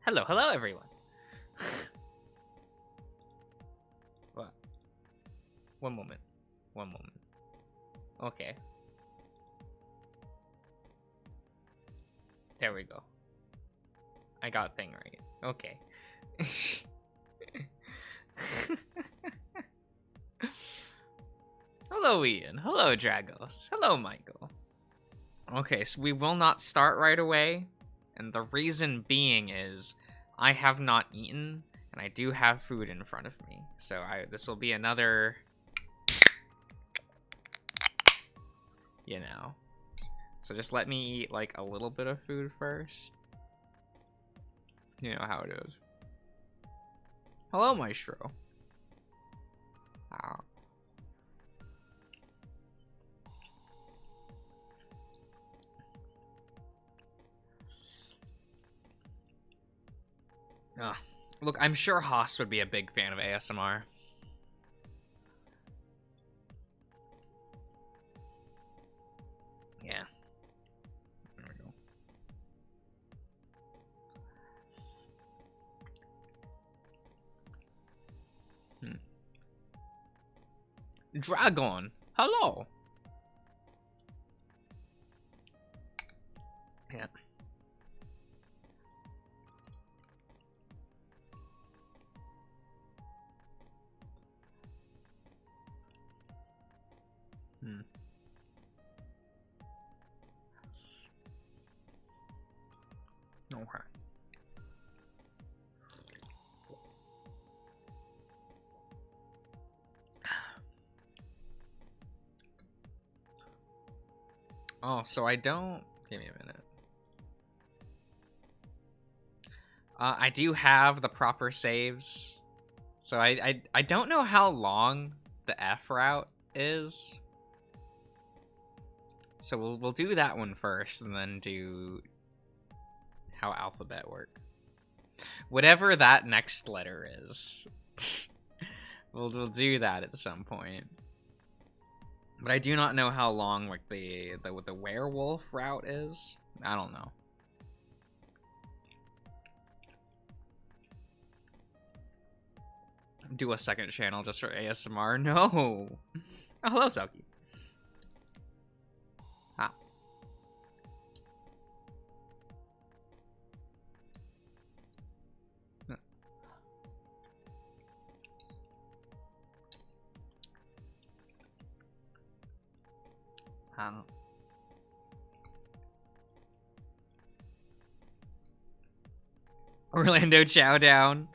Hello everyone. What? One moment. One moment. Okay. There we go. I got thing right. Okay. Hello Ian. Hello Dragos. Hello Michael. Okay, so we will not start right away. And the reason being is I have not eaten and I do have food in front of me. So this will be another, you know. So just let me eat like a little bit of food first. You know how it is. Hello, Maestro. Ah. Look, I'm sure Haas would be a big fan of ASMR. Yeah. There we go. Dragon, hello. Yeah. Okay. Oh, so I don't... Give me a minute. I do have the proper saves. So I don't know how long the F route is. So we'll do that one first and then do how alphabet work. Whatever that next letter is. we'll do that at some point. But I do not know how long like the werewolf route is. I don't know. Do a second channel just for ASMR? No. Oh, hello, Selkie. Ah. Orlando Chowdown.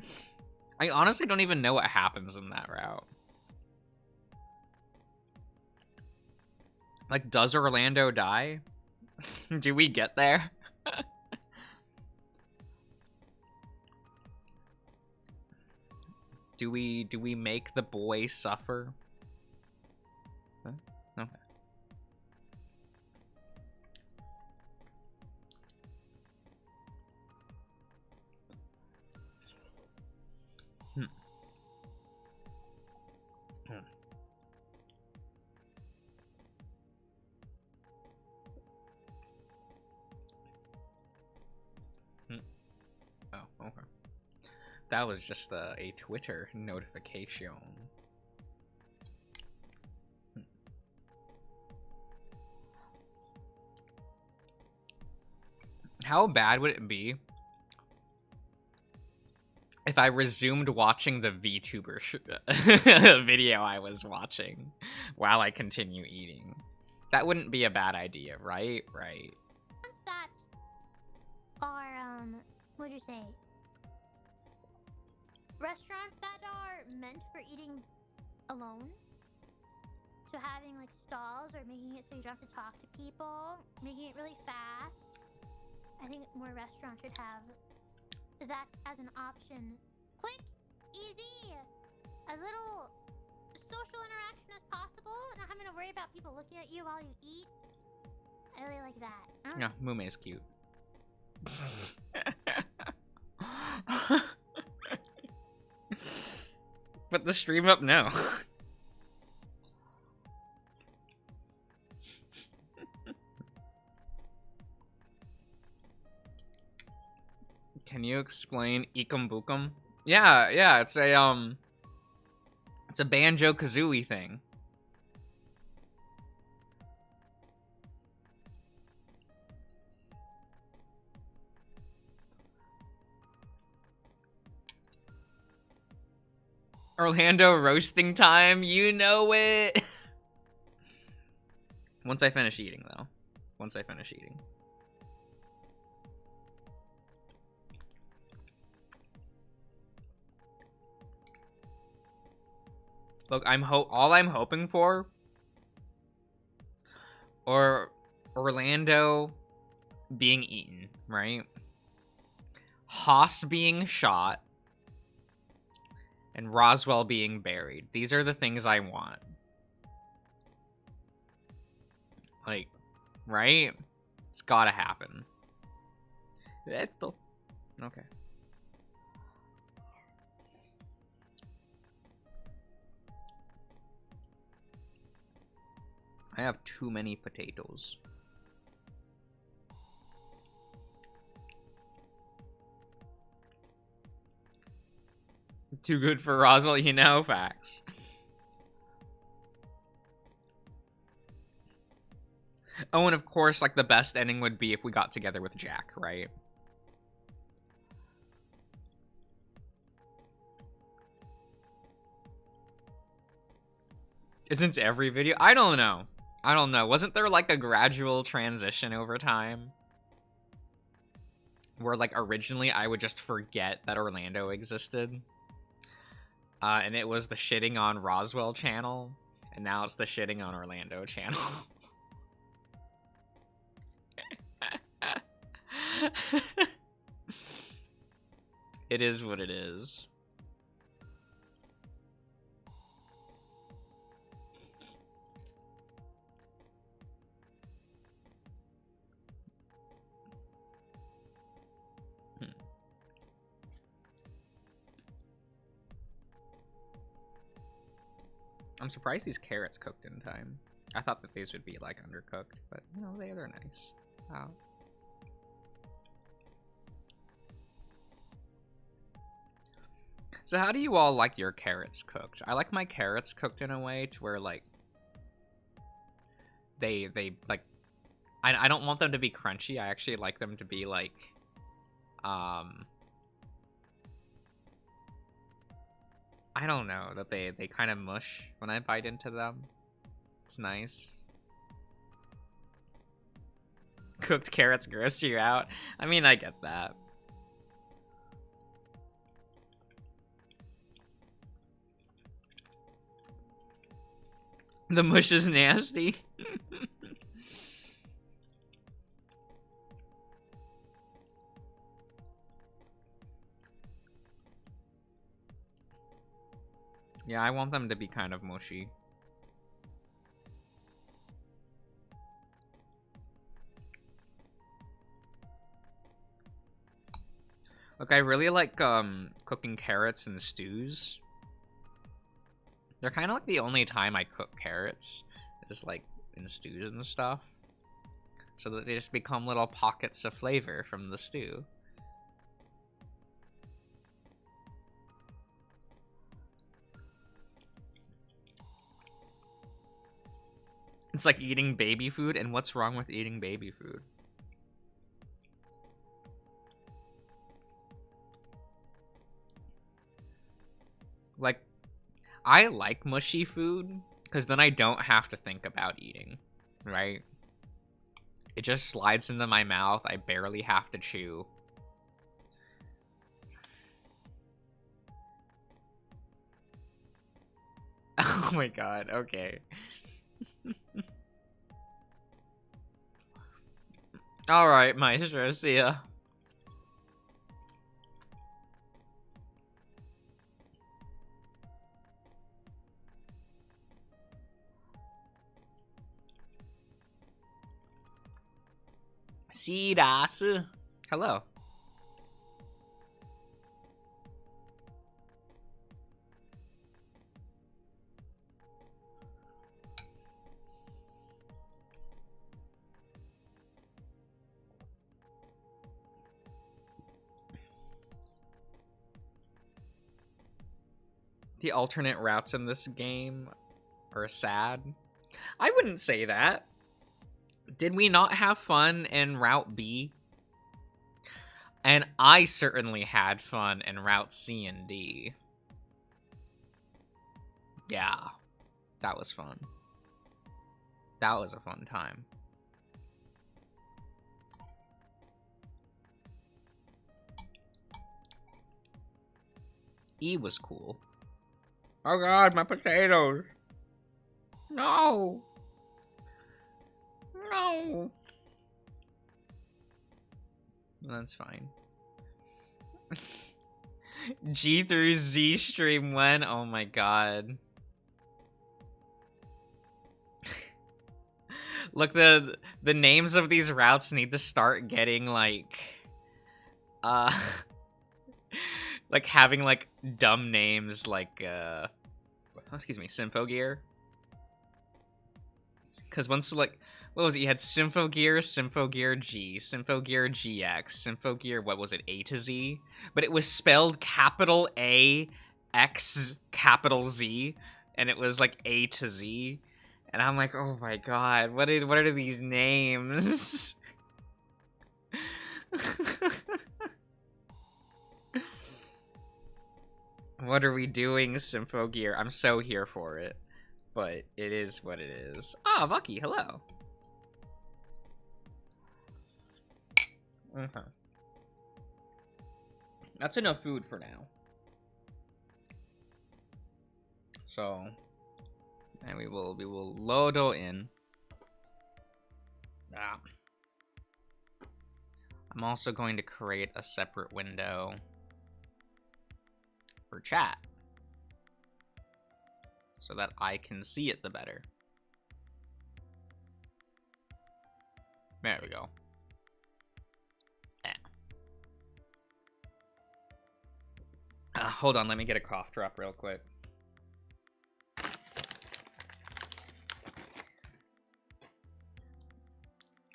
I honestly don't even know what happens in that route. Like, does Orlando die? Do we get there? do we make the boy suffer? Huh? Okay. Oh, okay. That was just a Twitter notification. How bad would it be if I resumed watching the VTuber video I was watching while I continue eating? That wouldn't be a bad idea, right? Right. That are, what'd you say? Restaurants that are meant for eating alone. So having like stalls or making it so you don't have to talk to people, making it really fast. I think more restaurants should have that as an option. Quick, easy, as little social interaction as possible, not having to worry about people looking at you while you eat. I really like that. Yeah, Mume's cute. Put the stream up now. Can you explain Ikum Bukum? Yeah, it's a Banjo-Kazooie thing. Orlando roasting time, you know it. Once I finish eating, though. Once I finish eating. Look, all I'm hoping for, or Orlando being eaten, right? Haas being shot, and Roswell being buried. These are the things I want. Like, right? It's gotta happen. Okay. I have too many potatoes. Too good for Roswell, you know, facts. Oh, and of course, like, the best ending would be if we got together with Jack, right? Isn't every video? I don't know. I don't know. Wasn't there, like, a gradual transition over time? Where, like, originally I would just forget that Orlando existed. And it was the shitting on Roswell channel. And now it's the shitting on Orlando channel. It is what it is. I'm surprised these carrots cooked in time. I thought that these would be, like, undercooked, but, you know, they're nice. Wow. So how do you all like your carrots cooked? I like my carrots cooked in a way to where, like, they like, I don't want them to be crunchy. I actually like them to be, like, I don't know, that they kind of mush when I bite into them. It's nice. Cooked carrots gross you out. I mean, I get that. The mush is nasty. Yeah, I want them to be kind of mushy. Look, I really like cooking carrots in stews. They're kind of like the only time I cook carrots, is like in stews and stuff, so that they just become little pockets of flavor from the stew. It's like eating baby food, and what's wrong with eating baby food? Like, I like mushy food, because then I don't have to think about eating, right? It just slides into my mouth, I barely have to chew. Oh my god, okay. Alright, Maestro, see ya. Sidasu. Hello. The alternate routes in this game are sad. I wouldn't say that. Did we not have fun in Route B? And I certainly had fun in Route C and D. Yeah, that was fun. That was a fun time. E was cool. Oh god, my potatoes. No. No. That's fine. G through Z stream when? Oh my god. Look, the names of these routes need to start getting like like having like dumb names like excuse me, Symphogear. Cause once like what was it? You had Symphogear, Symphogear G, Symphogear GX, Symphogear, what was it, A to Z? But it was spelled capital A, X, capital Z, and it was like A to Z. And I'm like, oh my god, what are these names? What are we doing, Symphogear? I'm so here for it. But it is what it is. Ah, Bucky, hello. Okay. That's enough food for now. So, and we will lodo in. Ah. I'm also going to create a separate window for chat so that I can see it the better. There we go. Hold on, let me get a cough drop real quick.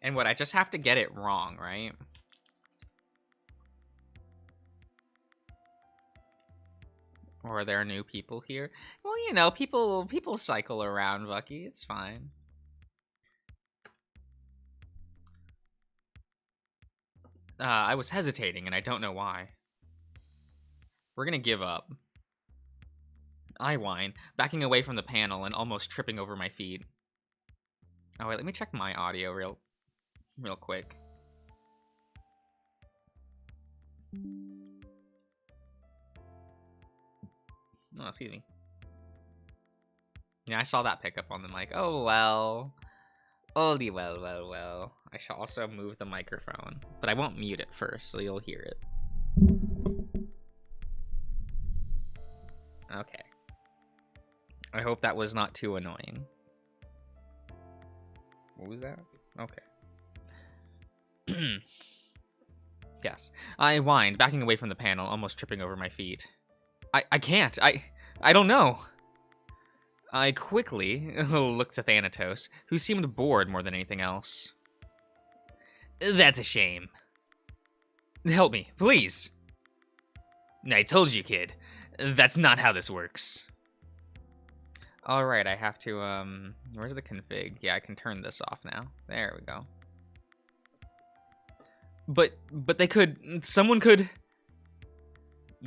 And what, I just have to get it wrong, right? Or are there new people here? Well, you know, people cycle around, Bucky. It's fine. I was hesitating, and I don't know why. We're gonna give up. I whine, backing away from the panel and almost tripping over my feet. Oh wait, let me check my audio real quick. Oh, excuse me. Yeah, I saw that pickup on the mic. Oh well. Oldie well. I shall also move the microphone, but I won't mute it first, so you'll hear it. Okay. I hope that was not too annoying. What was that? Okay. Yes. I whined, backing away from the panel, almost tripping over my feet. I can't. I don't know. I quickly looked at Thanatos, who seemed bored more than anything else. That's a shame. Help me, please. I told you, kid. That's not how this works. Alright, I have to, where's the config? Yeah, I can turn this off now. There we go. But they could, someone could...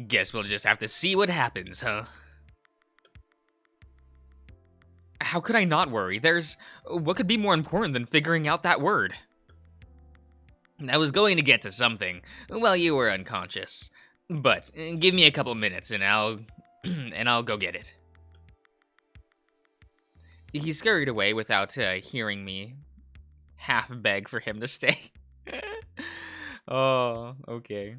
Guess we'll just have to see what happens, huh? How could I not worry? What could be more important than figuring out that word? I was going to get to something while you were unconscious. But give me a couple minutes and I'll go get it. He scurried away without hearing me half beg for him to stay. Oh, okay.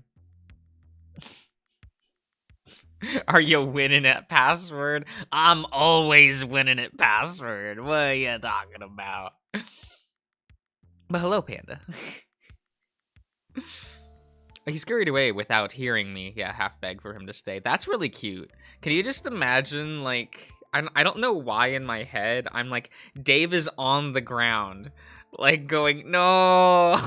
Are you winning at password? I'm always winning at password. What are you talking about? But hello, Panda. He scurried away without hearing me, half beg for him to stay. That's really cute. Can you just imagine, like, I don't know why in my head, I'm like, Dave is on the ground, like, going, no!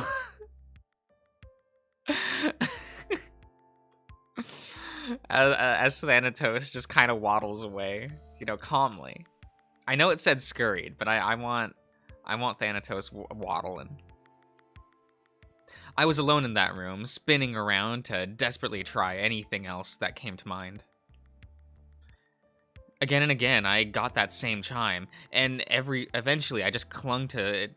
as Thanatos just kind of waddles away, calmly. I know it said scurried, but I want Thanatos waddling. I was alone in that room, spinning around to desperately try anything else that came to mind. Again and again, I got that same chime, and eventually I just clung to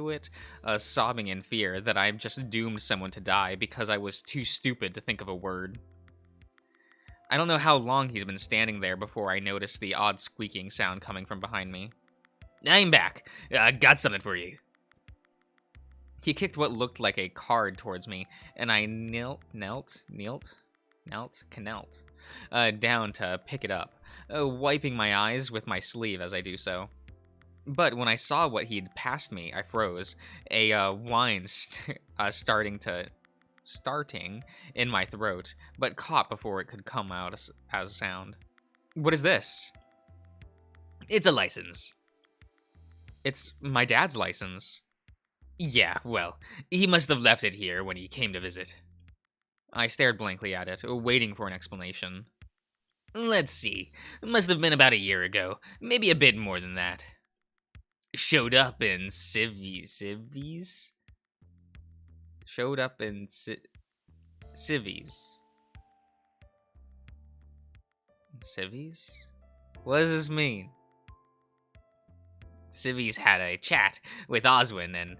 it, sobbing in fear that I've just doomed someone to die because I was too stupid to think of a word. I don't know how long he's been standing there before I noticed the odd squeaking sound coming from behind me. I'm back. Got something for you. He kicked what looked like a card towards me, and I knelt down to pick it up, wiping my eyes with my sleeve as I do so. But when I saw what he'd passed me, I froze, a whine starting in my throat, but caught before it could come out as sound. What is this? It's a license. It's my dad's license. Yeah, well, he must have left it here when he came to visit. I stared blankly at it, waiting for an explanation. Let's see. Must have been about a year ago, maybe a bit more than that. Showed up in civvies? Showed up in civvies. Civvies? What does this mean? Civvies had a chat with Oswin and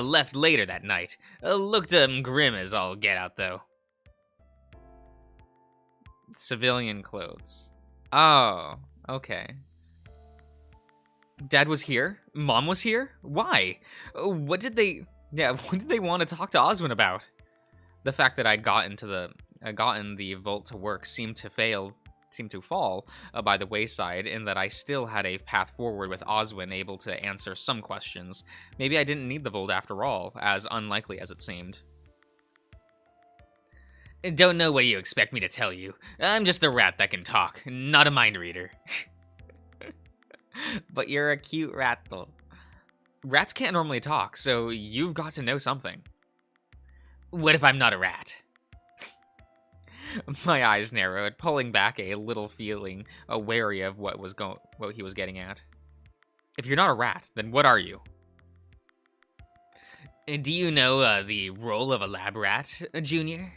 left later that night. Looked grim as all get out, though. Civilian clothes. Oh, okay. Dad was here? Mom was here? Why? What did they want to talk to Oswin about? The fact that I'd gotten the vault to work seemed to fall by the wayside, in that I still had a path forward with Oswin able to answer some questions. Maybe I didn't need the vault after all, as unlikely as it seemed. Don't know what you expect me to tell you. I'm just a rat that can talk, not a mind reader. But you're a cute rat, though. Rats can't normally talk, so you've got to know something. What if I'm not a rat? My eyes narrowed, pulling back a little, feeling wary of what he was getting at. If you're not a rat, then what are you? Do you know the role of a lab rat, Junior?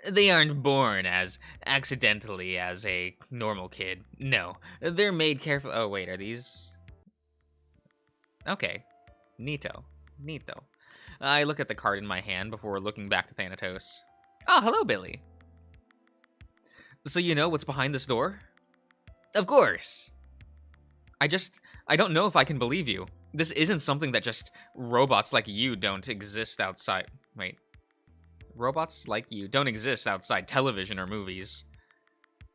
They aren't born as accidentally as a normal kid. No, they're made careful. Oh wait, are these? Okay, Neato. I look at the card in my hand before looking back to Thanatos. Oh, hello, Billy. So you know what's behind this door? Of course. I don't know if I can believe you. This isn't something that just robots like you don't exist outside. Wait. Robots like you don't exist outside television or movies.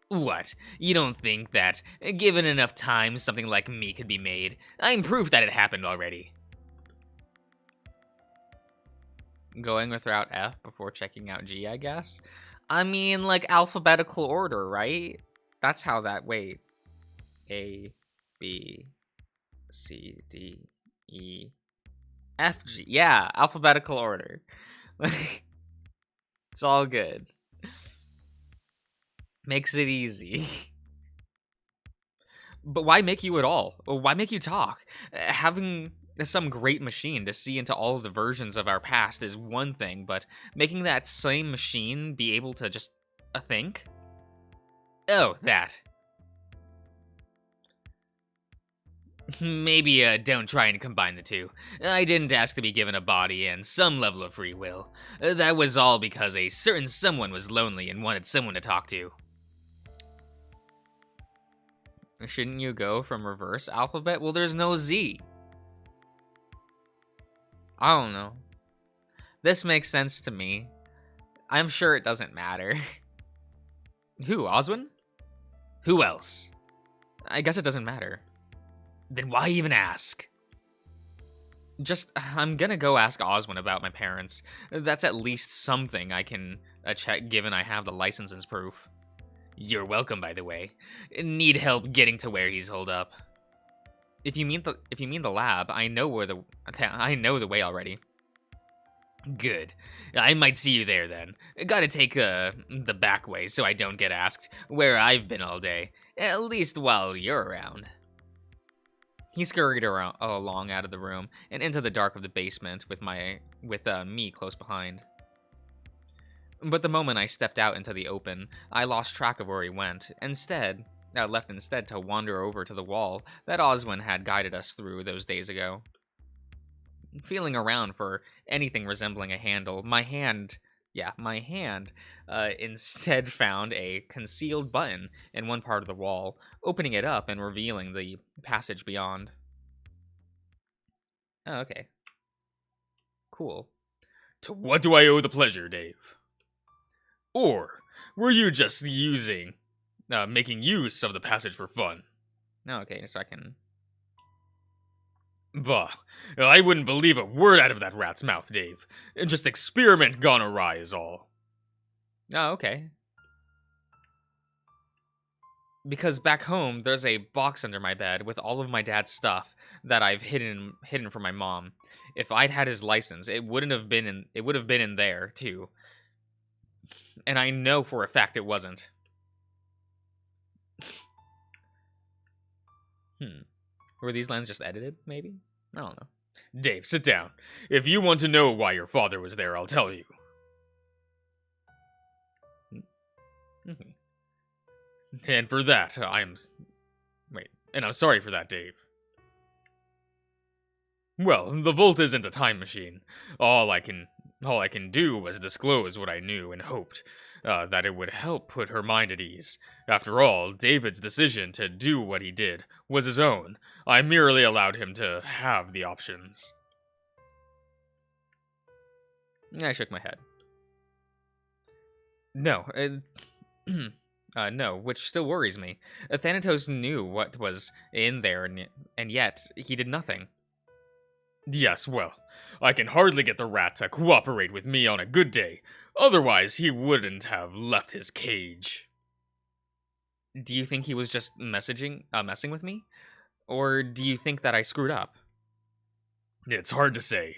What? You don't think that, given enough time, something like me could be made? I'm proof that it happened already. Going with route F before checking out G, I guess? I mean, like, alphabetical order, right? That's how that... Wait. A, B, C, D, E, F, G. Yeah, alphabetical order. It's all good. Makes it easy. But why make you at all? Why make you talk? Having some great machine to see into all of the versions of our past is one thing, but making that same machine be able to just think? Oh, that. Maybe don't try and combine the two. I didn't ask to be given a body and some level of free will. That was all because a certain someone was lonely and wanted someone to talk to. Shouldn't you go from reverse alphabet? Well, there's no Z. I don't know. This makes sense to me. I'm sure it doesn't matter. Who, Oswin? Who else? I guess it doesn't matter. Then why even ask? I'm gonna go ask Oswin about my parents. That's at least something I can check, given I have the license as proof. You're welcome, by the way. Need help getting to where he's holed up. If you mean the lab, I know the way already. Good. I might see you there then. Gotta take the back way so I don't get asked where I've been all day. At least while you're around. He scurried along out of the room and into the dark of the basement with me close behind. But the moment I stepped out into the open, I lost track of where he went. Left instead to wander over to the wall that Oswin had guided us through those days ago. Feeling around for anything resembling a handle, my hand instead found a concealed button in one part of the wall, opening it up and revealing the passage beyond. Oh, okay. Cool. To what do I owe the pleasure, Dave? Or were you just making use of the passage for fun? Oh, okay, so I can... Bah, I wouldn't believe a word out of that rat's mouth, Dave. Just experiment gone awry is all. Oh, okay. Because back home, there's a box under my bed with all of my dad's stuff that I've hidden from my mom. If I'd had his license, it would have been in there, too. And I know for a fact it wasn't. Were these lines just edited, maybe? I don't know. Dave, sit down. If you want to know why your father was there, I'll tell you. And for that, I'm sorry for that, Dave. Well, the Vault isn't a time machine. All I can do was disclose what I knew and hoped that it would help put her mind at ease. After all, David's decision to do what he did was his own. I merely allowed him to have the options. I shook my head. No, no, which still worries me. Thanatos knew what was in there, and yet he did nothing. Yes, well, I can hardly get the rat to cooperate with me on a good day. Otherwise, he wouldn't have left his cage. Do you think he was just messing with me? Or do you think that I screwed up? It's hard to say.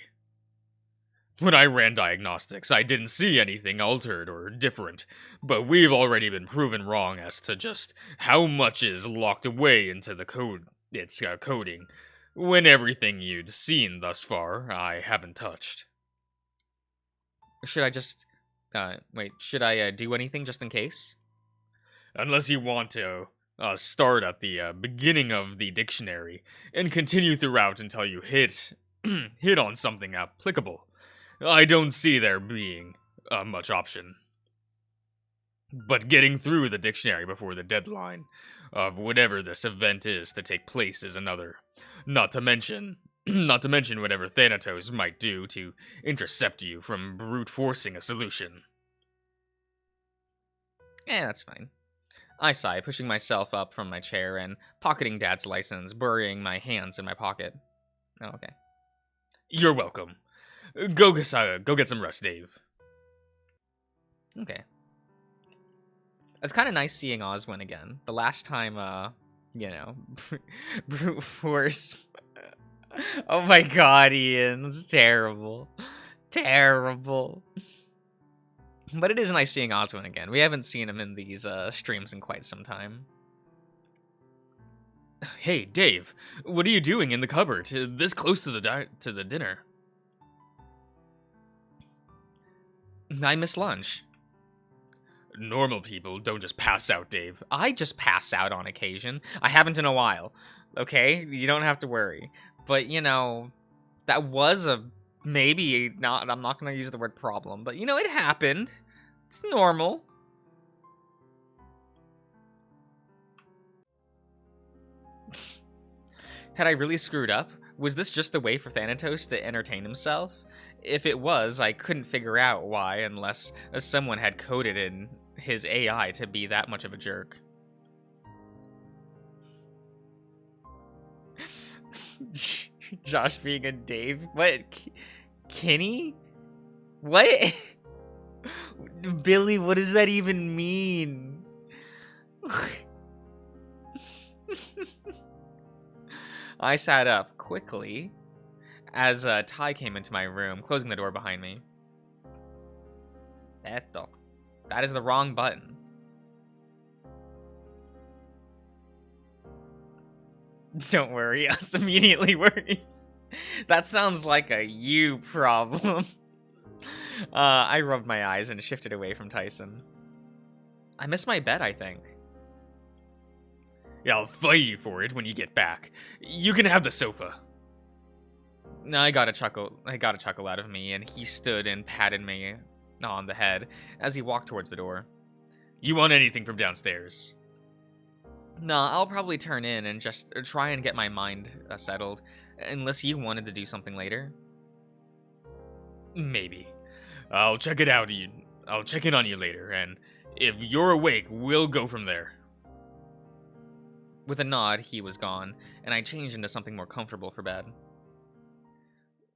When I ran diagnostics, I didn't see anything altered or different, but we've already been proven wrong as to just how much is locked away into the coding, when everything you'd seen thus far, I haven't touched. Should I just... should I do anything just in case? Unless you want to start at the beginning of the dictionary and continue throughout until you hit on something applicable. I don't see there being much option. But getting through the dictionary before the deadline of whatever this event is to take place is another. Not to mention whatever Thanatos might do to intercept you from brute forcing a solution. That's fine. I sigh, pushing myself up from my chair and pocketing Dad's license, burying my hands in my pocket. Oh, okay. You're welcome. Go get some rest, Dave. Okay. It's kind of nice seeing Oswin again. The last time, brute force. Oh my god, Ian. It's terrible. Terrible. But it is nice seeing Oswin again. We haven't seen him in these streams in quite some time. Hey, Dave. What are you doing in the cupboard, this close to the dinner? I missed lunch. Normal people don't just pass out, Dave. I just pass out on occasion. I haven't in a while. Okay? You don't have to worry. But, that was a maybe not... I'm not going to use the word problem, but, it happened. It's normal. Had I really screwed up? Was this just a way for Thanatos to entertain himself? If it was, I couldn't figure out why unless someone had coded in his AI to be that much of a jerk. Josh being a Dave? What? Kenny? What? Billy, what does that even mean? I sat up quickly as Ty came into my room, closing the door behind me. Eto. That is the wrong button. Don't worry, us immediately worries. That sounds like a you problem. I rubbed my eyes and shifted away from Tyson. I miss my bed, I think. Yeah, I'll fight you for it when you get back. You can have the sofa. I got a chuckle out of me, and he stood and patted me on the head as he walked towards the door. You want anything from downstairs? Nah, I'll probably turn in and just try and get my mind settled, unless you wanted to do something later. Maybe. I'll check it out. I'll check in on you later, and if you're awake, we'll go from there. With a nod, he was gone, and I changed into something more comfortable for bed.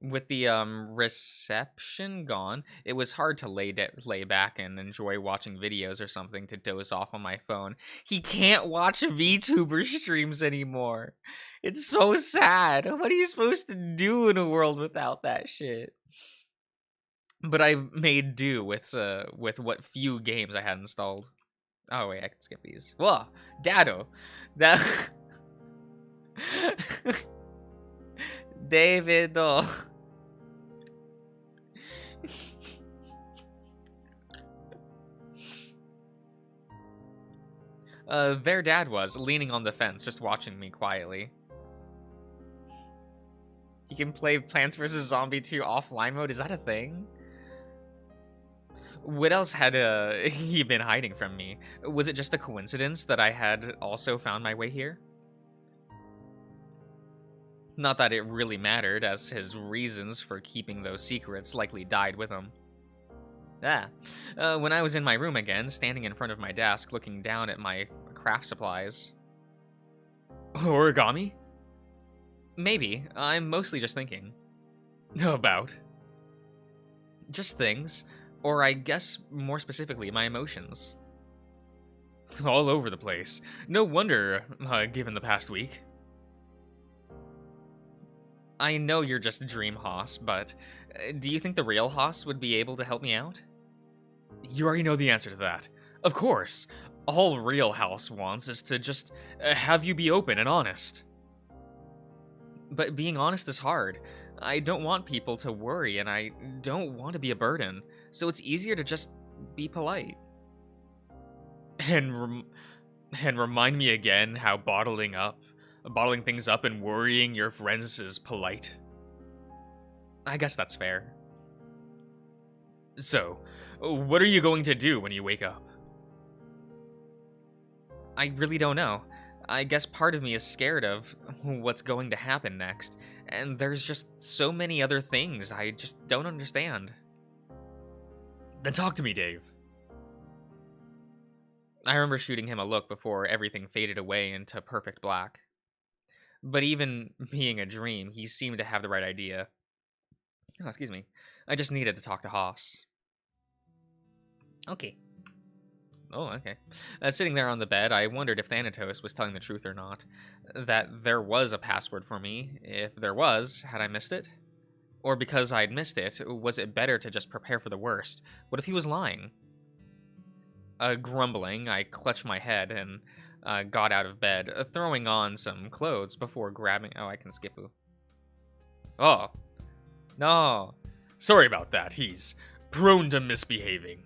With the reception gone, it was hard to lay back and enjoy watching videos or something to doze off on my phone. He can't watch VTuber streams anymore. It's so sad. What are you supposed to do in a world without that shit? But I made do with what few games I had installed. Oh wait, I can skip these. Whoa, Dado, that David. Their dad was leaning on the fence, just watching me quietly. You can play Plants vs. Zombie 2 offline mode. Is that a thing? What else had he been hiding from me? Was it just a coincidence that I had also found my way here? Not that it really mattered, as his reasons for keeping those secrets likely died with him. When I was in my room again, standing in front of my desk, looking down at my craft supplies. Origami? Maybe. I'm mostly just thinking. About? Just things. Or I guess, more specifically, my emotions. All over the place. No wonder, given the past week. I know you're just Dream Haas, but do you think the real Haas would be able to help me out? You already know the answer to that. Of course. All real Haas wants is to just have you be open and honest. But being honest is hard. I don't want people to worry, and I don't want to be a burden. So it's easier to just be polite. And remind me again how bottling things up and worrying your friends is polite. I guess that's fair. So, what are you going to do when you wake up? I really don't know. I guess part of me is scared of what's going to happen next, and there's just so many other things I just don't understand. Then talk to me, Dave. I remember shooting him a look before everything faded away into perfect black. But even being a dream, he seemed to have the right idea. Oh, excuse me. I just needed to talk to Haas. Okay. Oh, okay. Sitting there on the bed, I wondered if Thanatos was telling the truth or not. That there was a password for me. If there was, had I missed it? Or because I'd missed it, was it better to just prepare for the worst? What if he was lying? Grumbling, I clutched my head and got out of bed, throwing on some clothes before grabbing... Oh, I can skip. Oh. No. Sorry about that. He's prone to misbehaving.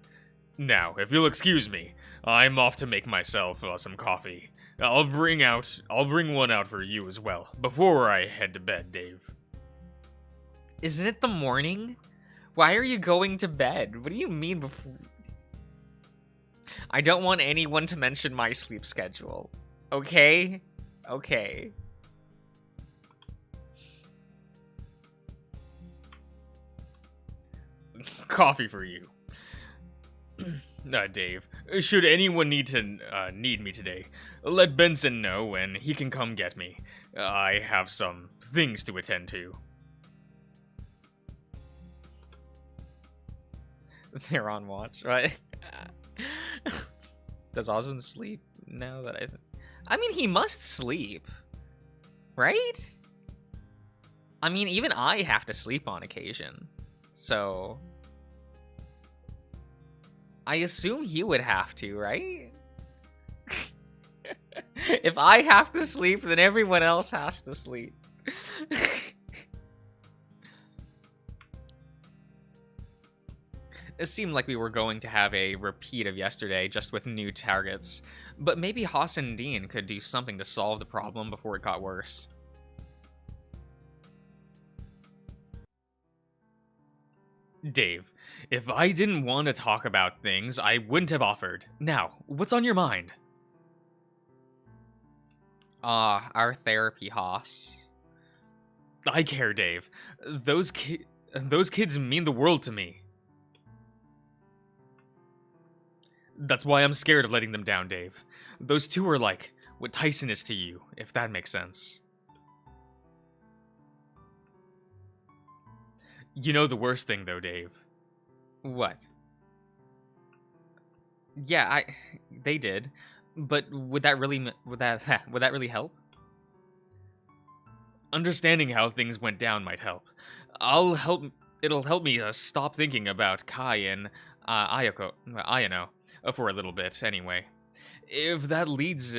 Now, if you'll excuse me, I'm off to make myself some coffee. I'll bring one out for you as well, before I head to bed, Dave. Isn't it the morning? Why are you going to bed? What do you mean before... I don't want anyone to mention my sleep schedule. Okay? Okay. Coffee for you. Dave, should anyone need me today, let Benson know and he can come get me. I have some things to attend to. They're on watch, right? Does Osmond sleep now that I mean, he must sleep, right? I mean, even I have to sleep on occasion, so... I assume he would have to, right? If I have to sleep, then everyone else has to sleep. It seemed like we were going to have a repeat of yesterday, just with new targets. But maybe Haas and Dean could do something to solve the problem before it got worse. Dave, if I didn't want to talk about things, I wouldn't have offered. Now, what's on your mind? Our therapy, Haas. I care, Dave. Those kids mean the world to me. That's why I'm scared of letting them down, Dave. Those two are like what Tyson is to you, if that makes sense. You know the worst thing, though, Dave. What? Yeah, they did. But would that really help? Understanding how things went down might help. It'll help me stop thinking about Kai and Ayano for a little bit anyway. If that leads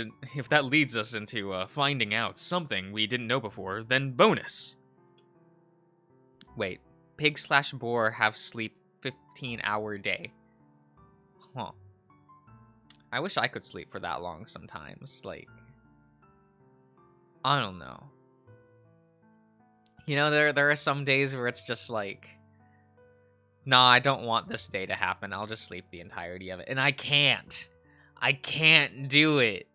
us into finding out something we didn't know before, then bonus. Wait, pig/boar have sleep 15-hour day. Huh. I wish I could sleep for that long sometimes. Like, I don't know. You know, there are some days where it's just like, nah, I don't want this day to happen. I'll just sleep the entirety of it. And I can't. I can't do it.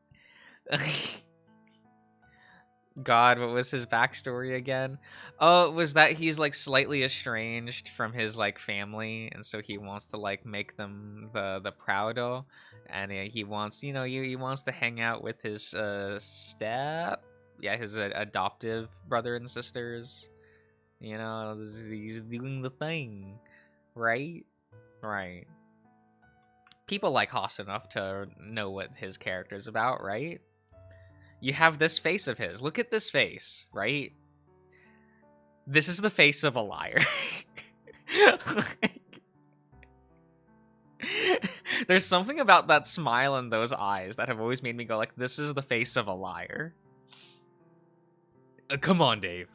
God, what was his backstory again? Oh, it was that he's like slightly estranged from his like family, and so he wants to like make them the proudo, and he wants, you know, he wants to hang out with his his adoptive brother and sisters. You know, he's doing the thing, right? Right. People like Haas enough to know what his character's about, right? You have this face of his. Look at this face, right? This is the face of a liar. There's something about that smile and those eyes that have always made me go like, this is the face of a liar. Come on, Dave.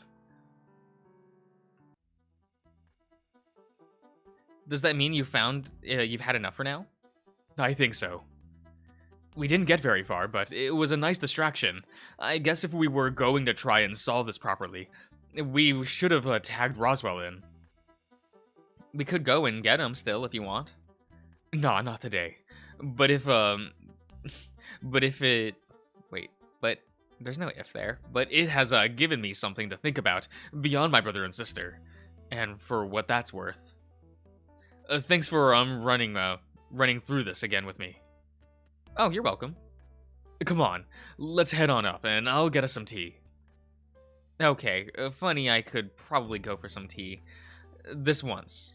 Does that mean you've had enough for now? I think so. We didn't get very far, but it was a nice distraction. I guess if we were going to try and solve this properly, we should have tagged Roswell in. We could go and get him still if you want. Nah, not today. But if there's no if there. But it has given me something to think about beyond my brother and sister. And for what that's worth. Thanks for running through this again with me. Oh, you're welcome. Come on, let's head on up, and I'll get us some tea. Okay, funny, I could probably go for some tea. This once.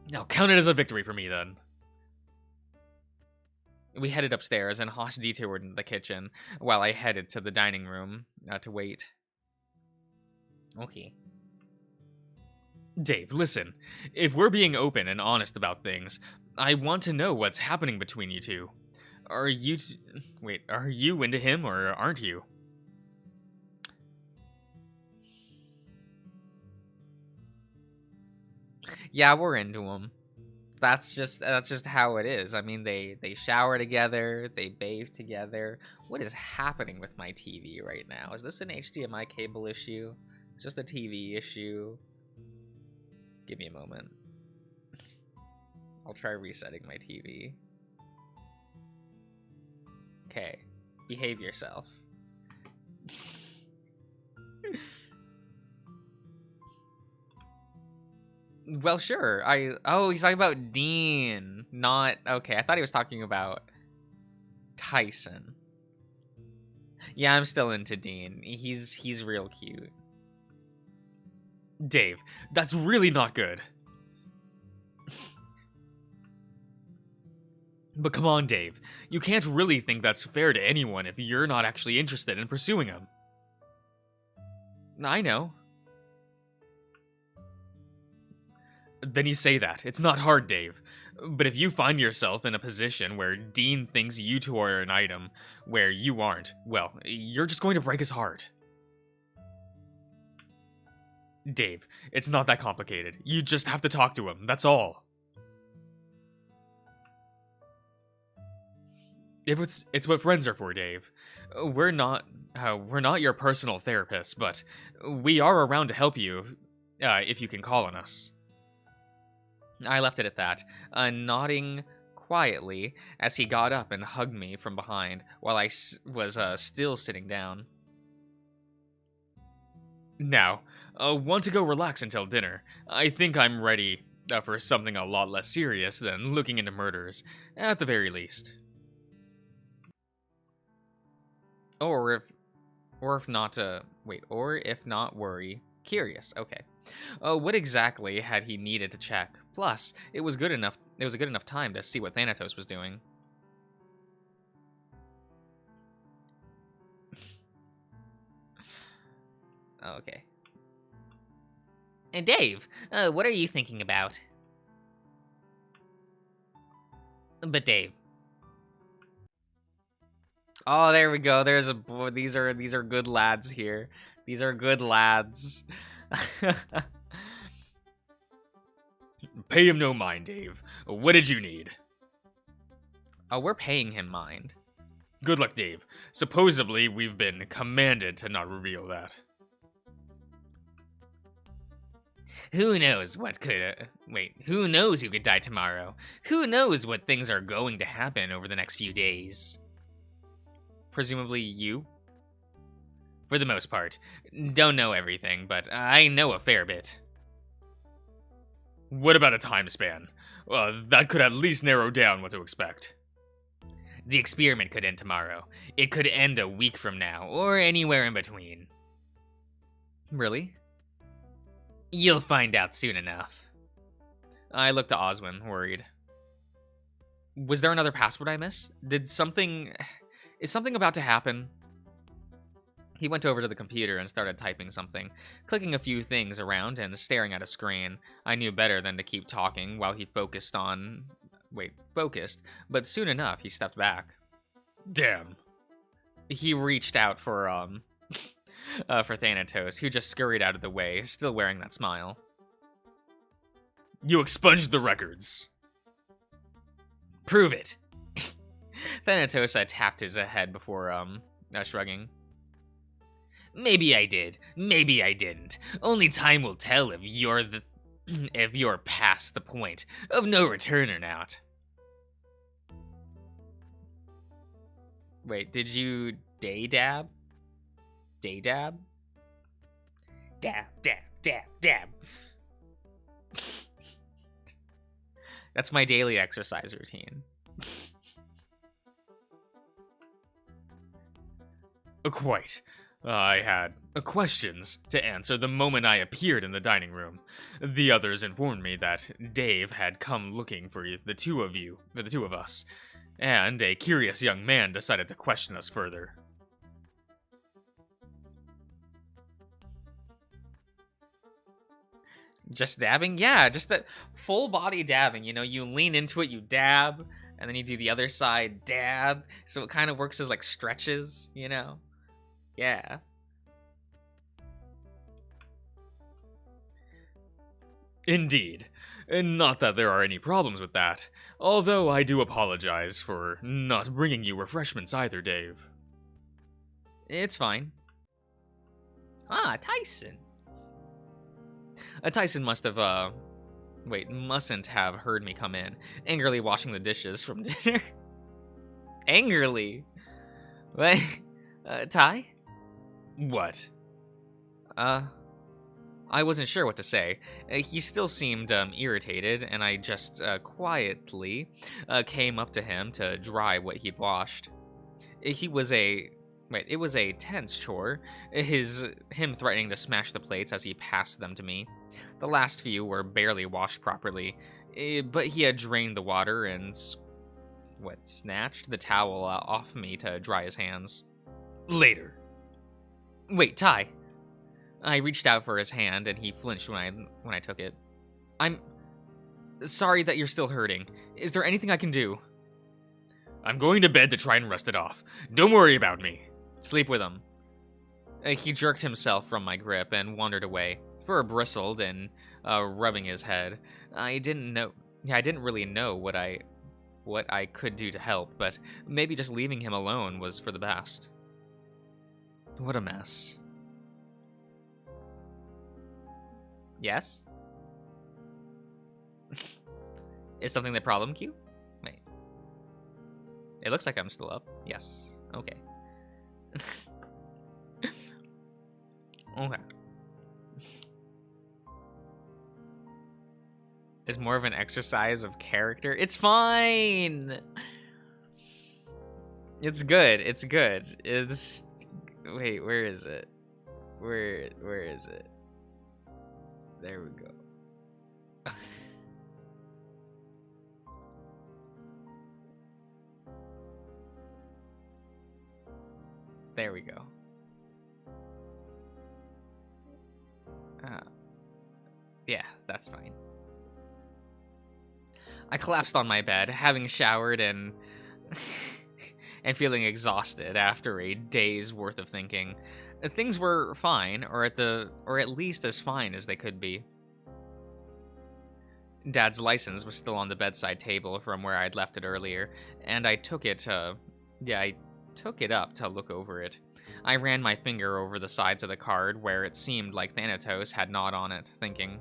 Now, count it as a victory for me, then. We headed upstairs, and Haas detoured into the kitchen, while I headed to the dining room to wait. Okay. Dave, listen. If we're being open and honest about things, I want to know what's happening between you two. Are you into him or aren't you? Yeah, we're into him. That's just how it is. I mean, they shower together, they bathe together. What is happening with my TV right now? Is this an HDMI cable issue? It's just a TV issue. Give me a moment. I'll try resetting my TV. Okay, behave yourself. Well, sure. Oh, he's talking about Dean, not... Okay, I thought he was talking about Tyson. Yeah, I'm still into Dean. He's real cute. Dave, that's really not good. But come on, Dave. You can't really think that's fair to anyone if you're not actually interested in pursuing him. I know. Then you say that. It's not hard, Dave. But if you find yourself in a position where Dean thinks you two are an item, where you aren't, well, you're just going to break his heart. Dave, it's not that complicated. You just have to talk to him, that's all. It's what friends are for, Dave. We're not your personal therapist, but we are around to help you, if you can call on us. I left it at that, nodding quietly as he got up and hugged me from behind while I was still sitting down. Now, want to go relax until dinner. I think I'm ready for something a lot less serious than looking into murders, at the very least. Or if not worry, curious. Okay. What exactly had he needed to check? Plus, it was a good enough time to see what Thanatos was doing. Okay. And Dave, what are you thinking about? But Dave. Oh, there we go. There's a boy. These are good lads here. These are good lads. Pay him no mind, Dave. What did you need? Oh, we're paying him mind. Good luck, Dave. Supposedly, we've been commanded to not reveal that. Who knows what could... who knows who could die tomorrow? Who knows what things are going to happen over the next few days? Presumably you? For the most part. Don't know everything, but I know a fair bit. What about a time span? That could at least narrow down what to expect. The experiment could end tomorrow. It could end a week from now, or anywhere in between. Really? You'll find out soon enough. I looked to Oswin, worried. Was there another password I missed? Is something about to happen? He went over to the computer and started typing something, clicking a few things around and staring at a screen. I knew better than to keep talking while he focused, but soon enough he stepped back. Damn. He reached out for Thanatos, who just scurried out of the way, still wearing that smile. You expunged the records. Prove it. Thanatos tapped his head before shrugging. Maybe I did. Maybe I didn't. Only time will tell if you're past the point of no return or not. Wait, did you day-dab? Day-dab? Dab, dab, dab, dab. That's my daily exercise routine. Quite. I had questions to answer the moment I appeared in the dining room. The others informed me that Dave had come looking for the two of us, and a curious young man decided to question us further. Just dabbing? Yeah, just that full body dabbing. You know, you lean into it, you dab, and then you do the other side, dab. So it kind of works as like stretches, you know? Yeah. Indeed. And not that there are any problems with that, although I do apologize for not bringing you refreshments either, Dave. It's fine. Ah, Tyson. Tyson mustn't have heard me come in, angrily washing the dishes from dinner. Angrily? What? Ty? What? I wasn't sure what to say. He still seemed irritated, and I just quietly came up to him to dry what he'd washed. It was a tense chore, him threatening to smash the plates as he passed them to me. The last few were barely washed properly, but he had drained the water and snatched the towel off me to dry his hands. Later. Wait, Ty. I reached out for his hand, and he flinched when I took it. Sorry that you're still hurting. Is there anything I can do? I'm going to bed to try and rest it off. Don't worry about me. Sleep with him. He jerked himself from my grip and wandered away. Fur bristled and rubbing his head. I didn't really know what I could do to help, but maybe just leaving him alone was for the best. What a mess. Yes? Is something the problem, Q? Wait. It looks like I'm still up. Yes. Okay. Okay. It's more of an exercise of character. It's fine! It's good. It's good. It's... Wait, where is it? Where is it? There we go. There we go. Yeah, that's fine. I collapsed on my bed, having showered and and feeling exhausted after a day's worth of thinking. Things were fine, or at least as fine as they could be. Dad's license was still on the bedside table from where I'd left it earlier, and I took it up to look over it. I ran my finger over the sides of the card where it seemed like Thanatos had gnawed on it, thinking,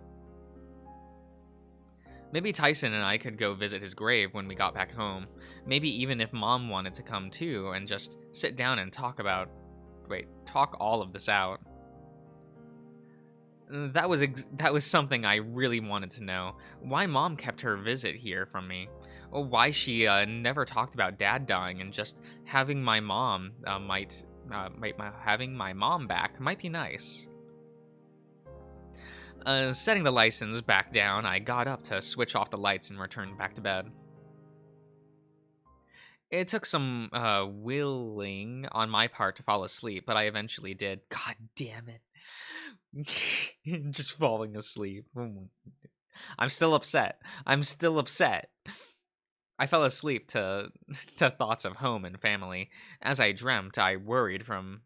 maybe Tyson and I could go visit his grave when we got back home. Maybe even if Mom wanted to come too and just sit down and talk all of this out. That was something I really wanted to know. Why Mom kept her visit here from me. Or why she never talked about Dad dying, and just having my mom having my mom back might be nice. Setting the license back down, I got up to switch off the lights and returned back to bed. It took some willing on my part to fall asleep, but I eventually did. God damn it. Just falling asleep. I'm still upset. I fell asleep to thoughts of home and family. As I dreamt, I worried for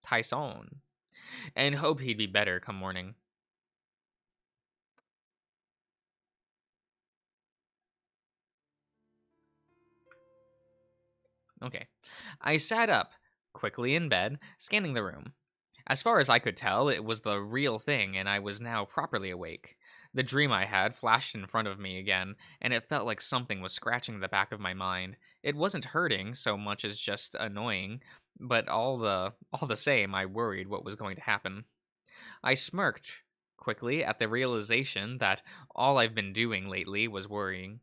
Tyson, and hoped he'd be better come morning. Okay. I sat up, quickly in bed, scanning the room. As far as I could tell, it was the real thing, and I was now properly awake. The dream I had flashed in front of me again, and it felt like something was scratching the back of my mind. It wasn't hurting so much as just annoying, but all the same, I worried what was going to happen. I smirked quickly at the realization that all I've been doing lately was worry.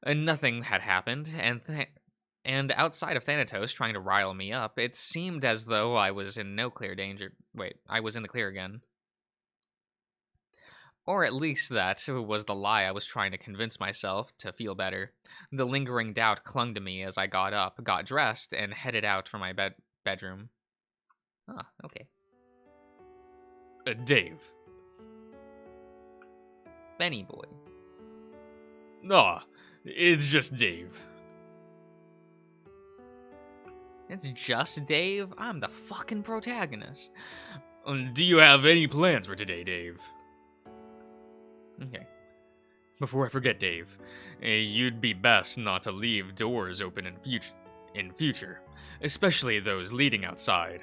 And nothing had happened, and outside of Thanatos trying to rile me up, it seemed as though I was in no clear danger. Wait, I was in the clear again. Or at least that was the lie I was trying to convince myself to feel better. The lingering doubt clung to me as I got up, got dressed, and headed out for my bedroom. Ah, okay. Dave. Benny boy. Aw, it's just Dave. It's just Dave? I'm the fucking protagonist. Do you have any plans for today, Dave? Okay. Before I forget, Dave, you'd be best not to leave doors open in future, especially those leading outside.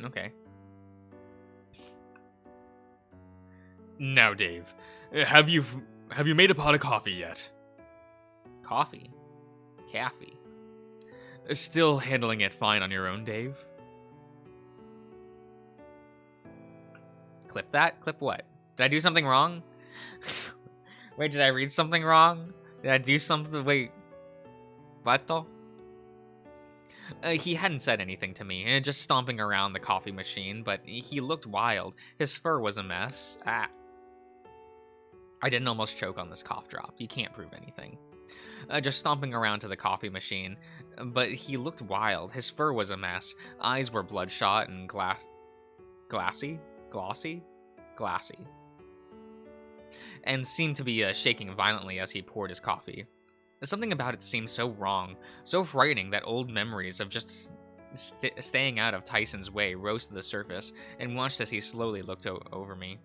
Okay. Now, Dave, have you made a pot of coffee yet? Coffee? Caffee? Still handling it fine on your own, Dave? Clip that? Clip what? Did I do something wrong? Wait, did I read something wrong? Did I do something? Wait. What though? He hadn't said anything to me, just stomping around the coffee machine, but he looked wild. His fur was a mess. Ah. I didn't almost choke on this cough drop. You can't prove anything. Just stomping around to the coffee machine, but he looked wild. His fur was a mess. Eyes were bloodshot and glassy, glossy, glassy, and seemed to be shaking violently as he poured his coffee. Something about it seemed so wrong, so frightening that old memories of just staying out of Tyson's way rose to the surface and watched as he slowly looked over me.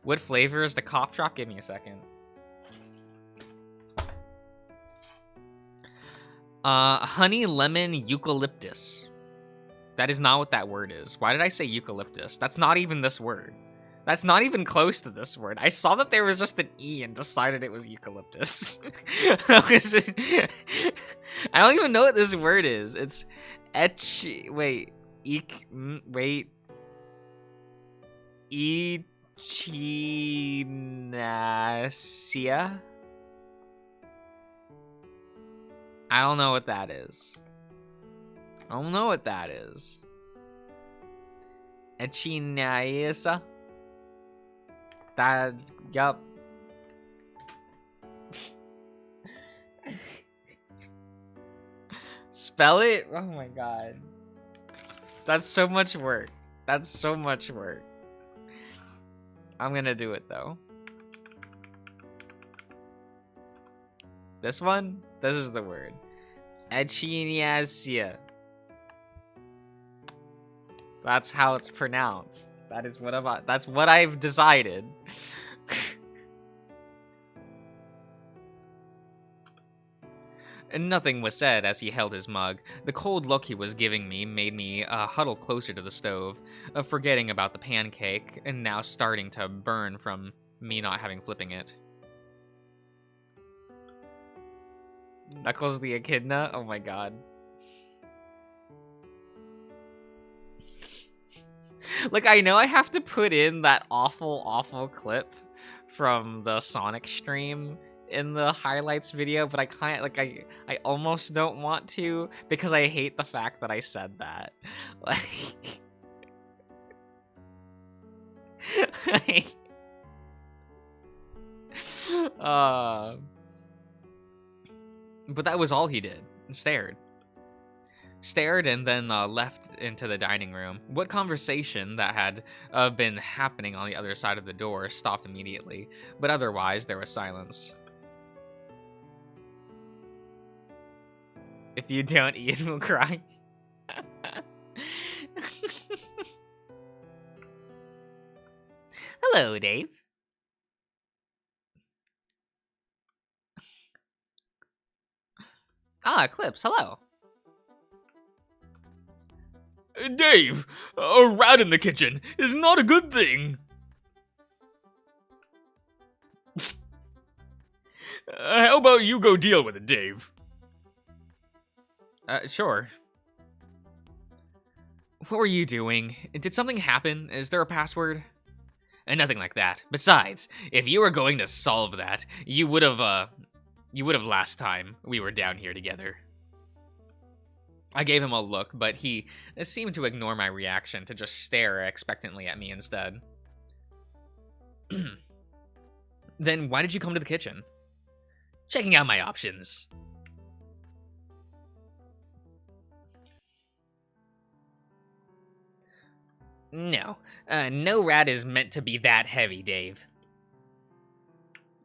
What flavor is the cough drop? Give me a second. Honey, lemon, eucalyptus. That is not what that word is. Why did I say eucalyptus? That's not even this word. That's not even close to this word. I saw that there was just an E and decided it was eucalyptus. I don't even know what this word is. It's wait. Echinacea? I don't know what that is. I don't know what that is. Echinacea? That, yup. Spell it? Oh my god. That's so much work. That's so much work. I'm gonna do it though. This one? This is the word. Echinacea. That's how it's pronounced. That is what that's what I've decided. And nothing was said as he held his mug. The cold look he was giving me made me huddle closer to the stove, forgetting about the pancake, and now starting to burn from me not having flipping it. Knuckles the Echidna? Oh my god. Like, I know I have to put in that awful, awful clip from the Sonic stream in the highlights video, but I can't, like, I almost don't want to because I hate the fact that I said that. Like, but that was all he did. Stared and then left into the dining room. What conversation that had been happening on the other side of the door stopped immediately, but otherwise there was silence. If you don't eat, we'll cry. Hello, Dave. Ah, Eclipse, hello. Dave, a rat in the kitchen is not a good thing. How about you go deal with it, Dave? Sure. What were you doing? Did something happen? Is there a password? Nothing like that. Besides, if you were going to solve that, you would have last time we were down here together. I gave him a look, but he seemed to ignore my reaction, to just stare expectantly at me instead. Then why did you come to the kitchen? Checking out my options. No, no rat is meant to be that heavy, Dave.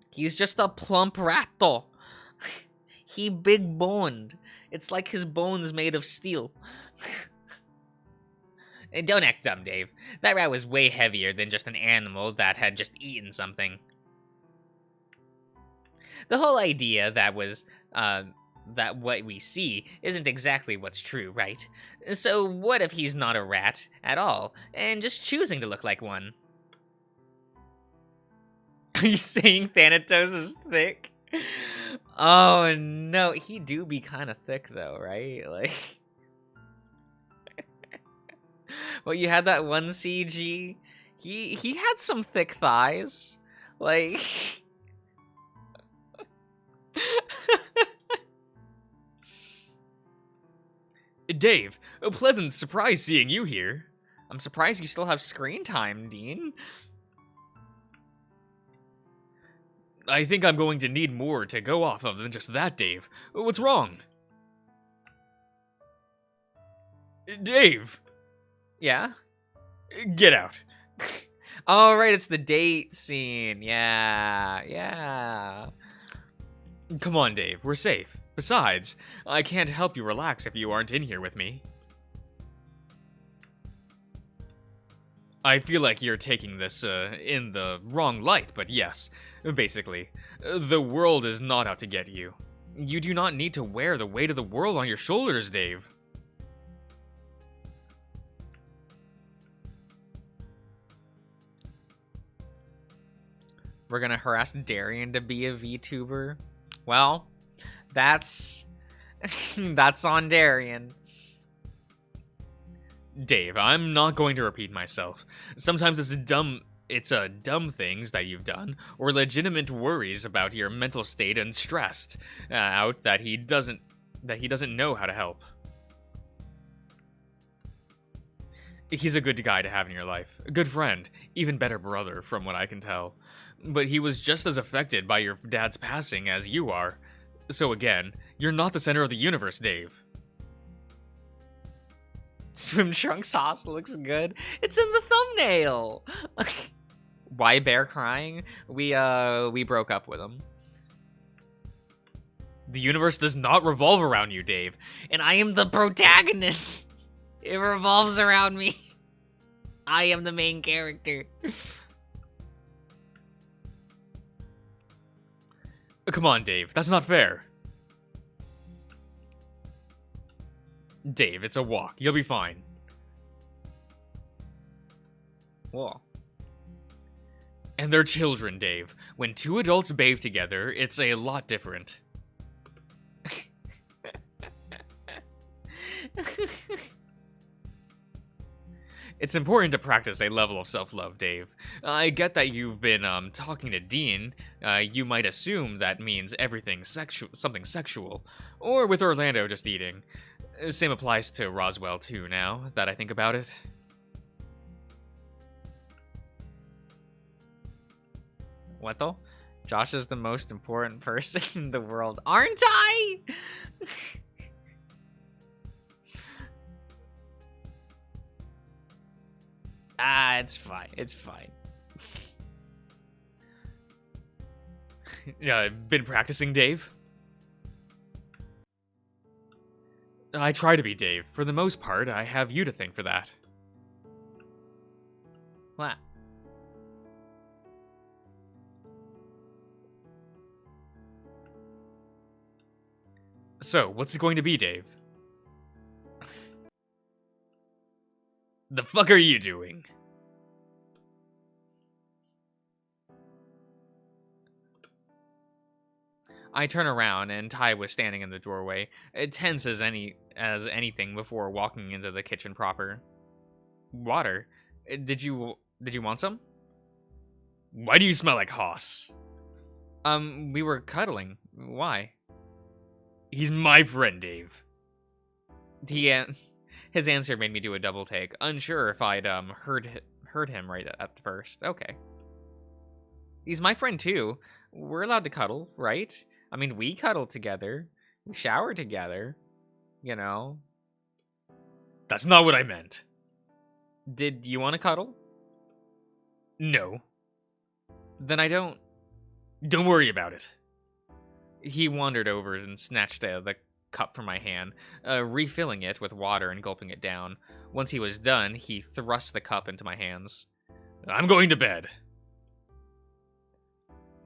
He's just a plump ratto. He big boned. It's like his bones made of steel. Don't act dumb, Dave. That rat was way heavier than just an animal that had just eaten something. The whole idea that what we see isn't exactly what's true, right? So what if he's not a rat at all, and just choosing to look like one? Are you saying Thanatos is thick? Oh no, he do be kind of thick though, right? Like, well, you had that one CG. He had some thick thighs, like. Dave, a pleasant surprise seeing you here. I'm surprised you still have screen time, Dean. I think I'm going to need more to go off of than just that, Dave. What's wrong? Dave! Yeah? Get out. Oh, right, it's the date scene. Yeah. Come on, Dave, we're safe. Besides, I can't help you relax if you aren't in here with me. I feel like you're taking this in the wrong light, but yes, basically, the world is not out to get you. You do not need to wear the weight of the world on your shoulders, Dave. We're gonna harass Darian to be a VTuber. Well, that's that's on Darian. Dave, I'm not going to repeat myself. Sometimes it's dumb things that you've done, or legitimate worries about your mental state and stressed out that he doesn't know how to help. He's a good guy to have in your life, a good friend, even better brother from what I can tell. But he was just as affected by your dad's passing as you are. So again, you're not the center of the universe, Dave. Swim trunk sauce looks good. It's in the thumbnail. Why Bear crying? We broke up with him. The universe does not revolve around you, Dave. And I am the protagonist. It revolves around me. I am the main character. Come on, Dave. That's not fair. Dave, it's a walk. You'll be fine. Whoa. And they're children, Dave. When two adults bathe together, it's a lot different. It's important to practice a level of self-love, Dave. I get that you've been talking to Dean. You might assume that means something sexual. Or with Orlando just eating. Same applies to Roswell too, now that I think about it. What though? Josh is the most important person in the world, aren't I? It's fine. It's fine. Been practicing, Dave? I try to be, Dave. For the most part, I have you to thank for that. What? So, what's it going to be, Dave? The fuck are you doing? I turn around and Ty was standing in the doorway, tense as anything before walking into the kitchen proper. Water? Did you want some? Why do you smell like Haas? We were cuddling. Why? He's my friend, Dave. His answer made me do a double take, unsure if I'd heard him right at first. Okay. He's my friend too. We're allowed to cuddle, right? I mean, we cuddle together. We shower together. You know. That's not what I meant. Did you want to cuddle? No. Then I don't. Don't worry about it. He wandered over and snatched the cup from my hand, refilling it with water and gulping it down. Once he was done, he thrust the cup into my hands. I'm going to bed.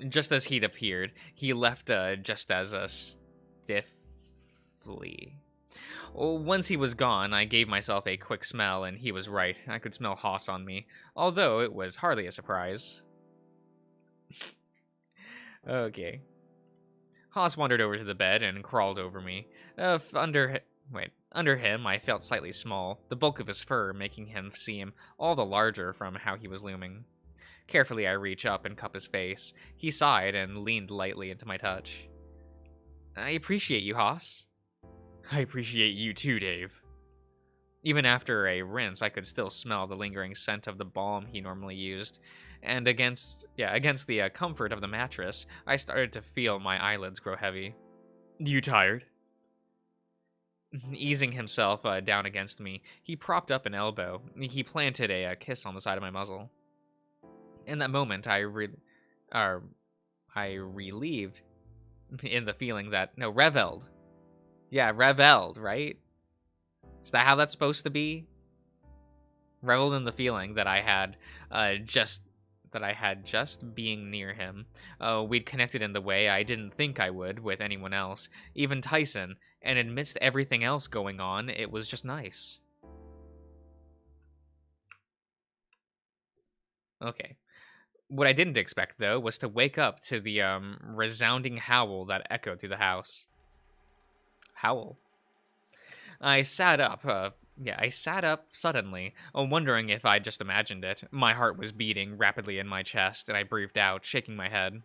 Just as he'd appeared, he left just as stiffly. Once he was gone, I gave myself a quick smell, and he was right. I could smell Haas on me, although it was hardly a surprise. Okay. Haas wandered over to the bed and crawled over me. Under him, I felt slightly small, the bulk of his fur making him seem all the larger from how he was looming. Carefully, I reach up and cup his face. He sighed and leaned lightly into my touch. I appreciate you, Haas. I appreciate you too, Dave. Even after a rinse, I could still smell the lingering scent of the balm he normally used. And against the comfort of the mattress, I started to feel my eyelids grow heavy. You tired? Easing himself down against me, he propped up an elbow. He planted a kiss on the side of my muzzle. In that moment, I relieved in the feeling that, no, reveled. Yeah, reveled, right? Is that how that's supposed to be? Reveled in the feeling that I had just being near him. We'd connected in the way I didn't think I would with anyone else, even Tyson, and amidst everything else going on, it was just nice. Okay. What I didn't expect, though, was to wake up to the resounding howl that echoed through the house. Howl. I sat up. I sat up suddenly, wondering if I'd just imagined it. My heart was beating rapidly in my chest, and I breathed out, shaking my head.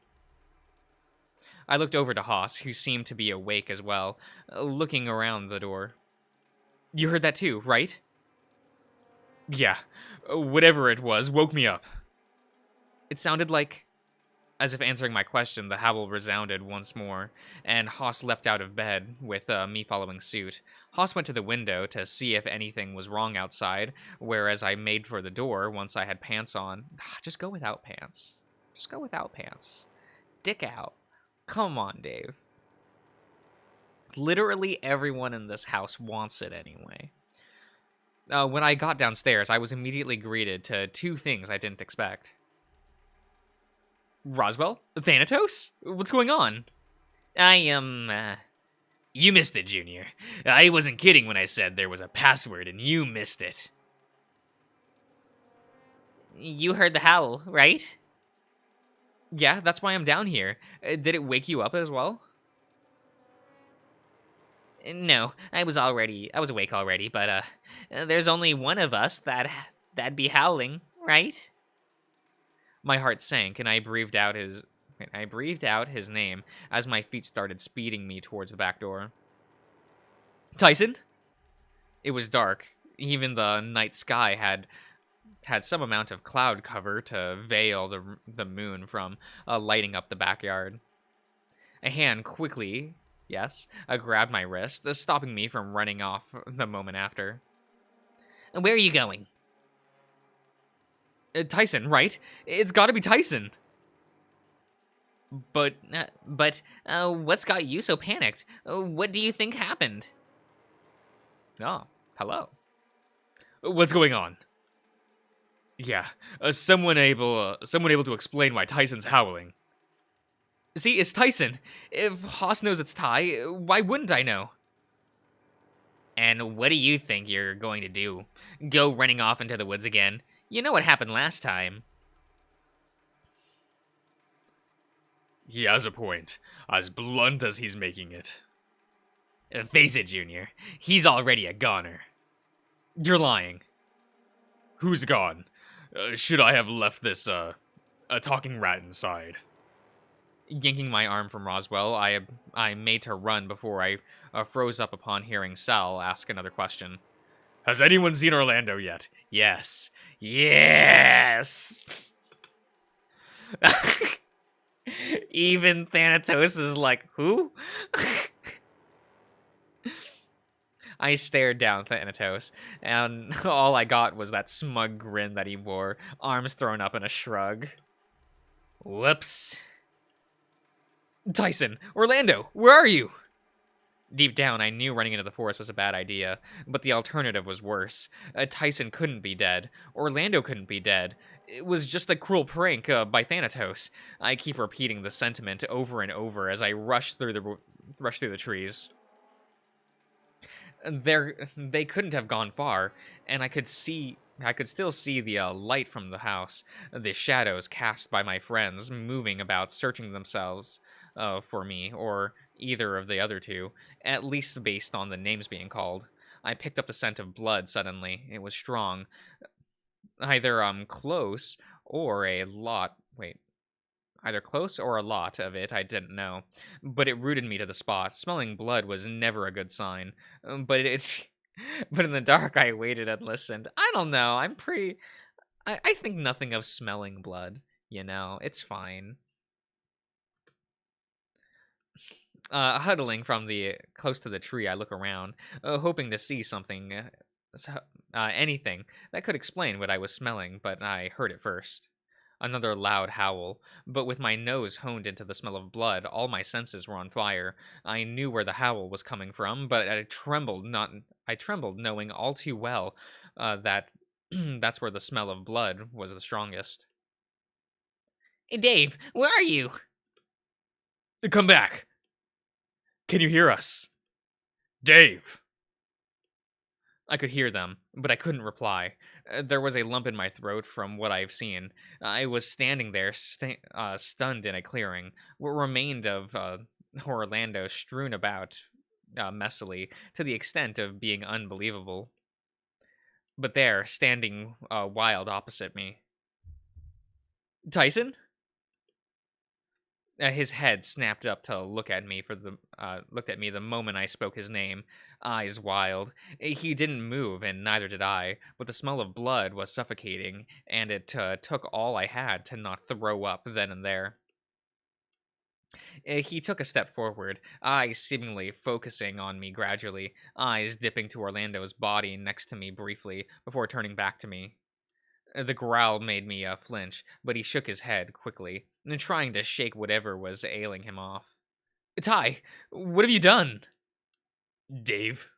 I looked over to Haas, who seemed to be awake as well, looking around the door. You heard that too, right? Yeah. Whatever it was woke me up. It sounded like... As if answering my question, the howl resounded once more, and Haas leapt out of bed, with me following suit. Haas went to the window to see if anything was wrong outside, whereas I made for the door once I had pants on. Just go without pants. Just go without pants. Dick out. Come on, Dave. Literally everyone in this house wants it anyway. When I got downstairs, I was immediately greeted to two things I didn't expect. Roswell? Thanatos? What's going on? You missed it, Junior. I wasn't kidding when I said there was a password and you missed it. You heard the howl, right? Yeah, that's why I'm down here. Did it wake you up as well? No, I was awake already, but there's only one of us that'd be howling, right? My heart sank, and I breathed out his name as my feet started speeding me towards the back door. Tyson? It was dark. Even the night sky had some amount of cloud cover to veil the moon from lighting up the backyard. A hand quickly, grabbed my wrist, stopping me from running off the moment after. Where are you going? Tyson, right? It's gotta be Tyson. But what's got you so panicked? What do you think happened? Oh, hello. What's going on? Yeah, someone able to explain why Tyson's howling. See, it's Tyson. If Haas knows it's Ty, why wouldn't I know? And what do you think you're going to do? Go running off into the woods again? You know what happened last time. He has a point. As blunt as he's making it. Face it, Junior. He's already a goner. You're lying. Who's gone? Should I have left this, a talking rat inside? Yanking my arm from Roswell, I made to run before I froze up upon hearing Sal ask another question. Has anyone seen Orlando yet? Yes. Yes! Even Thanatos is like, who? I stared down Thanatos, and all I got was that smug grin that he wore, arms thrown up in a shrug. Whoops. Tyson! Orlando! Where are you? Deep down, I knew running into the forest was a bad idea, but the alternative was worse. Tyson couldn't be dead. Orlando couldn't be dead. It was just a cruel prank by Thanatos. I keep repeating the sentiment over and over as I rush through the trees. They couldn't have gone far, and I could still see the light from the house, the shadows cast by my friends moving about, searching themselves for me, or either of the other two, at least based on the names being called. I picked up the scent of blood suddenly. It was strong. Either close or a lot of it, I didn't know. But it rooted me to the spot. Smelling blood was never a good sign. But in the dark, I waited and listened. I don't know. I think nothing of smelling blood, you know. It's fine. Huddling from the close to the tree, I look around, hoping to see something, anything that could explain what I was smelling, but I heard it first. Another loud howl, but with my nose honed into the smell of blood, all my senses were on fire. I knew where the howl was coming from, but I trembled knowing all too well that that's where the smell of blood was the strongest. Hey, Dave, where are you? Come back! Can you hear us? Dave! I could hear them, but I couldn't reply. There was a lump in my throat from what I've seen. I was standing there, stunned in a clearing. What remained of Orlando strewn about messily, to the extent of being unbelievable. But there, standing wild opposite me. Tyson? His head snapped up to look at me looked at me the moment I spoke his name, eyes wild. He didn't move, and neither did I. But the smell of blood was suffocating, and it took all I had to not throw up then and there. He took a step forward, eyes seemingly focusing on me gradually, eyes dipping to Orlando's body next to me briefly before turning back to me. The growl made me flinch, but he shook his head quickly, trying to shake whatever was ailing him off. Ty, what have you done? Dave?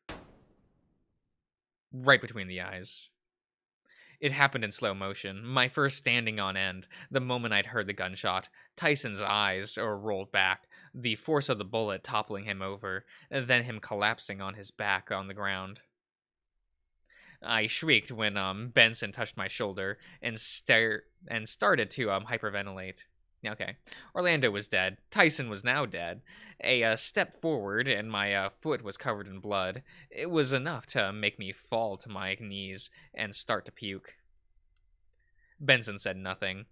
Right between the eyes. It happened in slow motion, my fur standing on end, the moment I'd heard the gunshot. Tyson's eyes rolled back, the force of the bullet toppling him over, then him collapsing on his back on the ground. I shrieked when Benson touched my shoulder and started to hyperventilate. Okay, Orlando was dead. Tyson was now dead. A step forward and my foot was covered in blood. It was enough to make me fall to my knees and start to puke. Benson said nothing,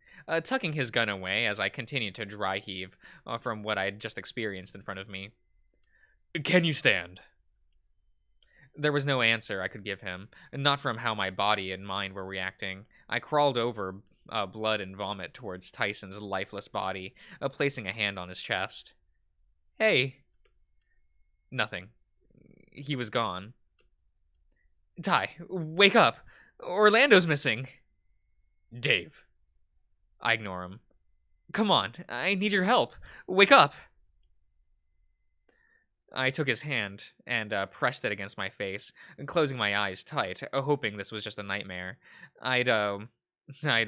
tucking his gun away as I continued to dry heave from what I'd just experienced in front of me. Can you stand? There was no answer I could give him, not from how my body and mind were reacting. I crawled over blood and vomit towards Tyson's lifeless body, placing a hand on his chest. Hey. Nothing. He was gone. Ty, wake up! Orlando's missing! Dave. I ignore him. Come on, I need your help. Wake up! I took his hand and pressed it against my face, closing my eyes tight, hoping this was just a nightmare. I'd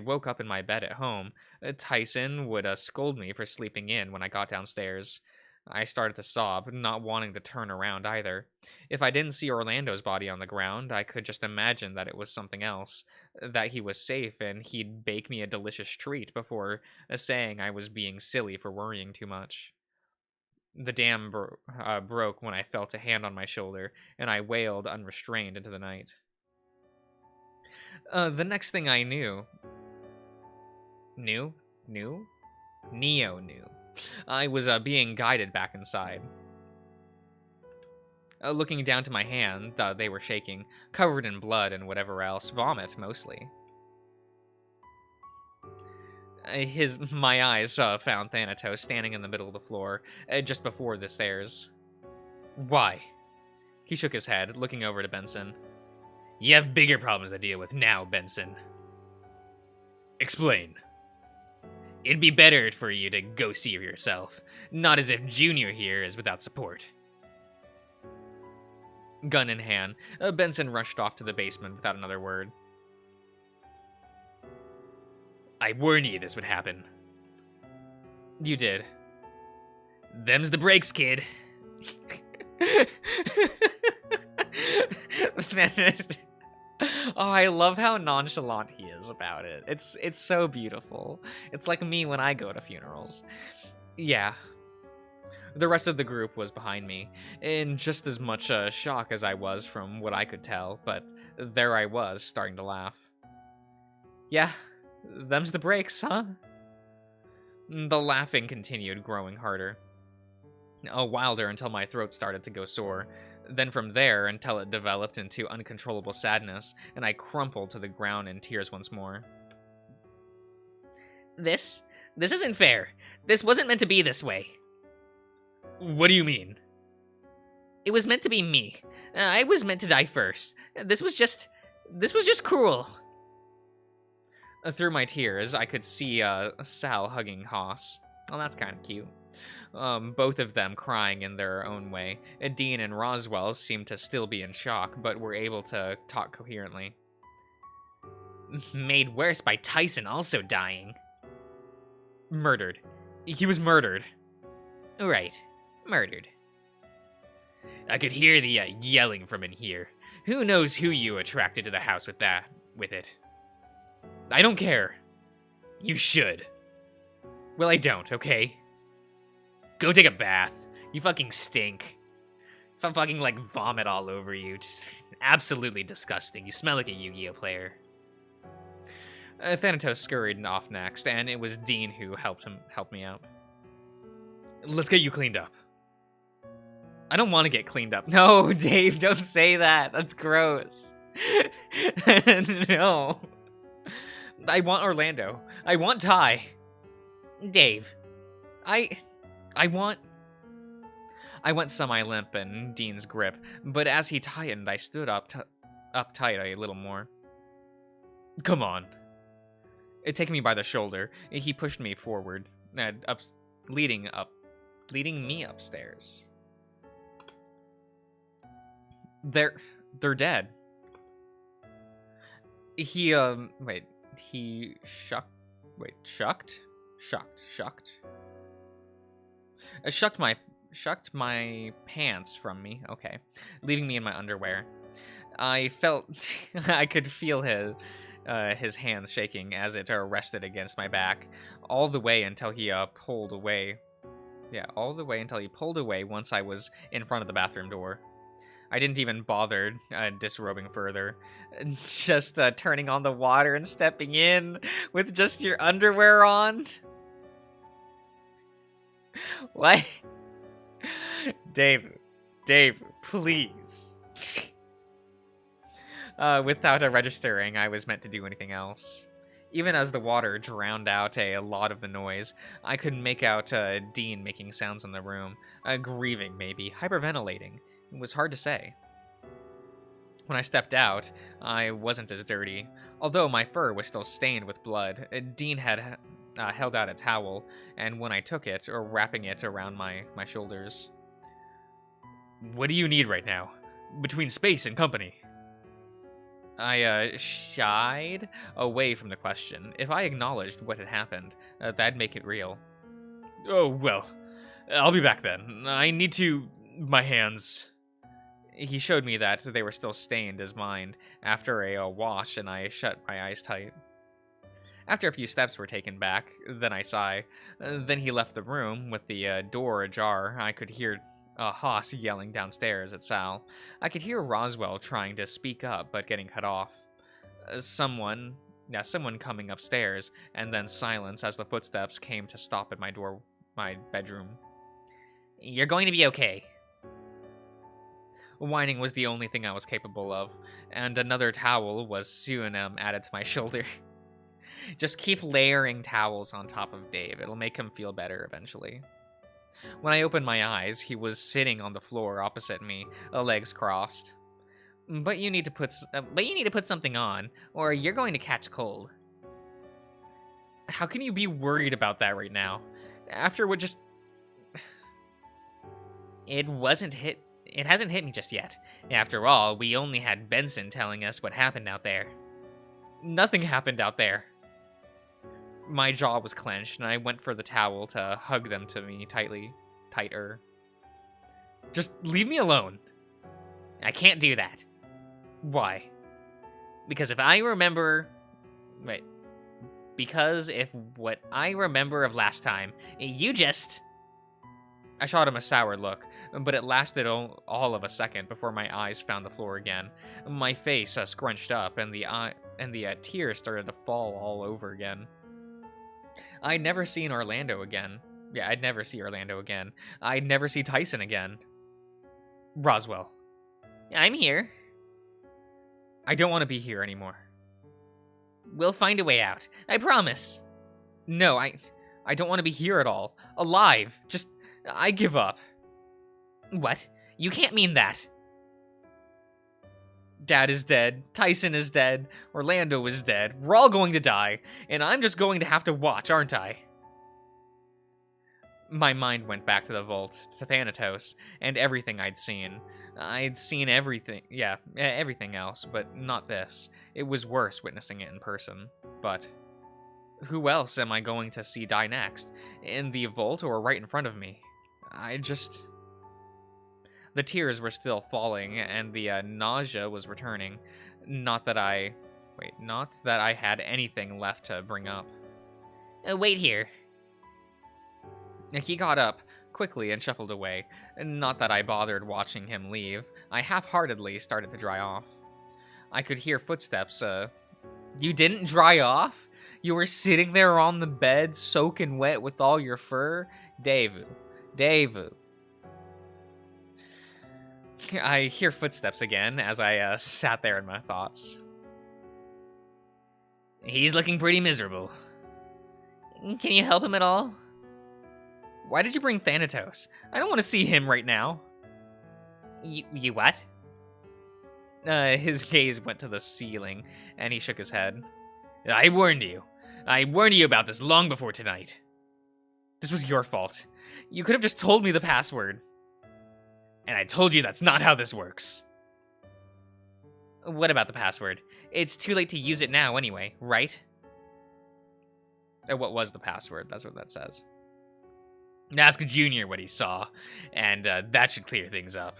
woke up in my bed at home. Tyson would scold me for sleeping in when I got downstairs. I started to sob, not wanting to turn around either. If I didn't see Orlando's body on the ground, I could just imagine that it was something else, that he was safe and he'd bake me a delicious treat before saying I was being silly for worrying too much. The dam broke when I felt a hand on my shoulder, and I wailed unrestrained into the night. The next thing I knew... Neo knew. I was being guided back inside. Looking down to my hand, they were shaking, covered in blood and whatever else, vomit mostly. My eyes found Thanatos standing in the middle of the floor, just before the stairs. Why? He shook his head, looking over to Benson. You have bigger problems to deal with now, Benson. Explain. It'd be better for you to go see for yourself, not as if Junior here is without support. Gun in hand, Benson rushed off to the basement without another word. I warned you this would happen. You did. Them's the breaks, kid. Oh, I love how nonchalant he is about it. It's so beautiful. It's like me when I go to funerals. Yeah. The rest of the group was behind me, in just as much shock as I was from what I could tell, but there I was, starting to laugh. Yeah, them's the breaks, huh? The laughing continued, growing harder. Wilder until my throat started to go sore. Then from there until it developed into uncontrollable sadness, and I crumpled to the ground in tears once more. This isn't fair. This wasn't meant to be this way. What do you mean? It was meant to be me. I was meant to die first. This was just cruel. Through my tears, I could see Sal hugging Haas. Well, that's kind of cute. Both of them crying in their own way. Dean and Roswell seemed to still be in shock, but were able to talk coherently. Made worse by Tyson also dying. Murdered. He was murdered. Right. Murdered. I could hear the yelling from in here. Who knows who you attracted to the house with it. I don't care. You should. Well, I don't, okay? Go take a bath. You fucking stink. If I fucking, like, vomit all over you. Just absolutely disgusting. You smell like a Yu-Gi-Oh player. Thanatos scurried off next, and it was Dean who helped me out. Let's get you cleaned up. I don't want to get cleaned up. No, Dave, don't say that. That's gross. No. I want Orlando. I want Ty. Dave. I went semi-limp in Dean's grip, but as he tightened, I stood up tight a little more. Come on. Taking me by the shoulder, he pushed me forward, leading me upstairs. They're dead. He shucked my pants from me, okay, leaving me in my underwear. I felt, I could feel his hands shaking as it rested against my back, all the way until he pulled away. Yeah, all the way until he pulled away once I was in front of the bathroom door. I didn't even bother disrobing further. Just turning on the water and stepping in with just your underwear on. What? Dave, please. Without registering, I was meant to do anything else. Even as the water drowned out a lot of the noise, I could make out Dean making sounds in the room. Grieving, maybe. Hyperventilating. It was hard to say. When I stepped out, I wasn't as dirty. Although my fur was still stained with blood, Dean had held out a towel, and when I took it, or wrapping it around my shoulders. What do you need right now? Between space and company? I shied away from the question. If I acknowledged what had happened, that'd make it real. Oh, well. I'll be back then. I need to... my hands... He showed me that they were still stained as mine after a wash, and I shut my eyes tight. After a few steps were taken back, then I sighed. Then he left the room with the door ajar. I could hear Haas yelling downstairs at Sal. I could hear Roswell trying to speak up, but getting cut off. Someone coming upstairs, and then silence as the footsteps came to stop at my bedroom. You're going to be okay. Whining was the only thing I was capable of, and another towel was soon added to my shoulder. Just keep layering towels on top of Dave. It'll make him feel better eventually. When I opened my eyes, he was sitting on the floor opposite me, legs crossed. But you need to put something on, or you're going to catch cold. How can you be worried about that right now? After what just... It hasn't hit me just yet. After all, we only had Benson telling us what happened out there. Nothing happened out there. My jaw was clenched, and I went for the towel to hug them to me tighter. Just leave me alone. I can't do that. Why? Because if what I remember of last time, you just... I shot him a sour look, but it lasted all of a second before my eyes found the floor again. My face scrunched up, and the tears started to fall all over again. I'd never seen Orlando again. Yeah, I'd never see Orlando again. I'd never see Tyson again. Roswell. I'm here. I don't want to be here anymore. We'll find a way out. I promise. No, I don't want to be here at all. Alive. Just... I give up. What? You can't mean that. Dad is dead, Tyson is dead, Orlando is dead, we're all going to die, and I'm just going to have to watch, aren't I? My mind went back to the vault, to Thanatos, and everything I'd seen. I'd seen everything, yeah, everything else, but not this. It was worse witnessing it in person. But who else am I going to see die next? In the vault or right in front of me? The tears were still falling, and the nausea was returning. Not that I had anything left to bring up. Wait here. He got up quickly and shuffled away. Not that I bothered watching him leave. I half-heartedly started to dry off. I could hear footsteps. You didn't dry off? You were sitting there on the bed, soaking wet with all your fur? Davu. I hear footsteps again as I sat there in my thoughts. He's looking pretty miserable. Can you help him at all? Why did you bring Thanatos? I don't want to see him right now. You what? His gaze went to the ceiling, and he shook his head. I warned you. I warned you about this long before tonight. This was your fault. You could have just told me the password. And I told you that's not how this works. What about the password? It's too late to use it now anyway, right? What was the password? That's what that says. Ask Junior what he saw, and that should clear things up.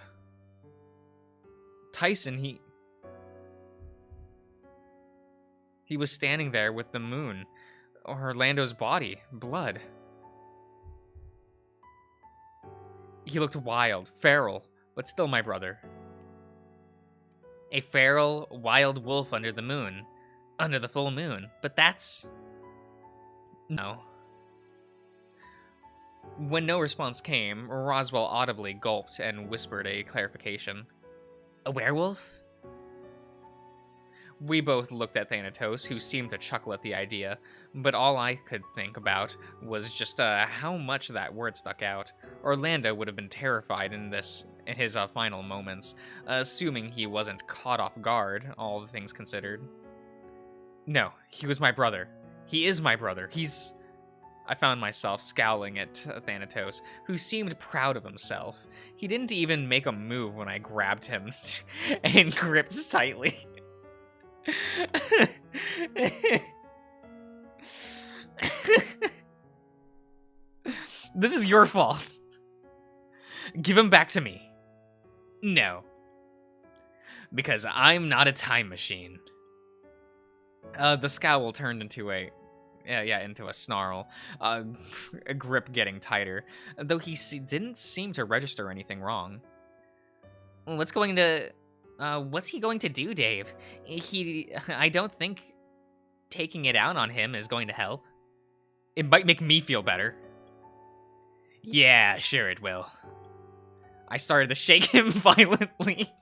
Tyson, he was standing there with the moon, Orlando's body, blood. He looked wild, feral, but still my brother. A feral, wild wolf under the moon. Under the full moon. But that's... No. When no response came, Roswell audibly gulped and whispered a clarification. A werewolf? We both looked at Thanatos, who seemed to chuckle at the idea, but all I could think about was just how much that word stuck out. Orlando would have been terrified in his final moments, assuming he wasn't caught off guard, all the things considered. No, he was my brother. He is my brother. I found myself scowling at Thanatos, who seemed proud of himself. He didn't even make a move when I grabbed him and gripped tightly. This is your fault. Give him back to me. No. Because I'm not a time machine. The scowl turned into into a snarl, a grip getting tighter, though he didn't seem to register anything wrong. What's he going to do, Dave? I don't think taking it out on him is going to help. It might make me feel better. Yeah, sure it will. I started to shake him violently,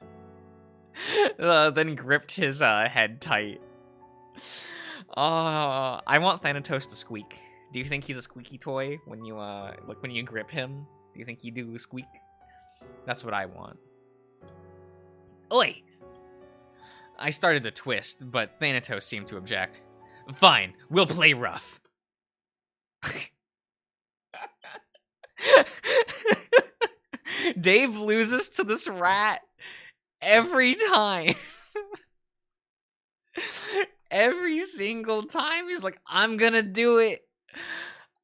then gripped his head tight. I want Thanatos to squeak. Do you think he's a squeaky toy when you when you grip him? Do you think you do squeak? That's what I want. Oi! I started to twist, but Thanatos seemed to object. Fine, we'll play rough. Dave loses to this rat every time. Every single time he's like, I'm gonna do it.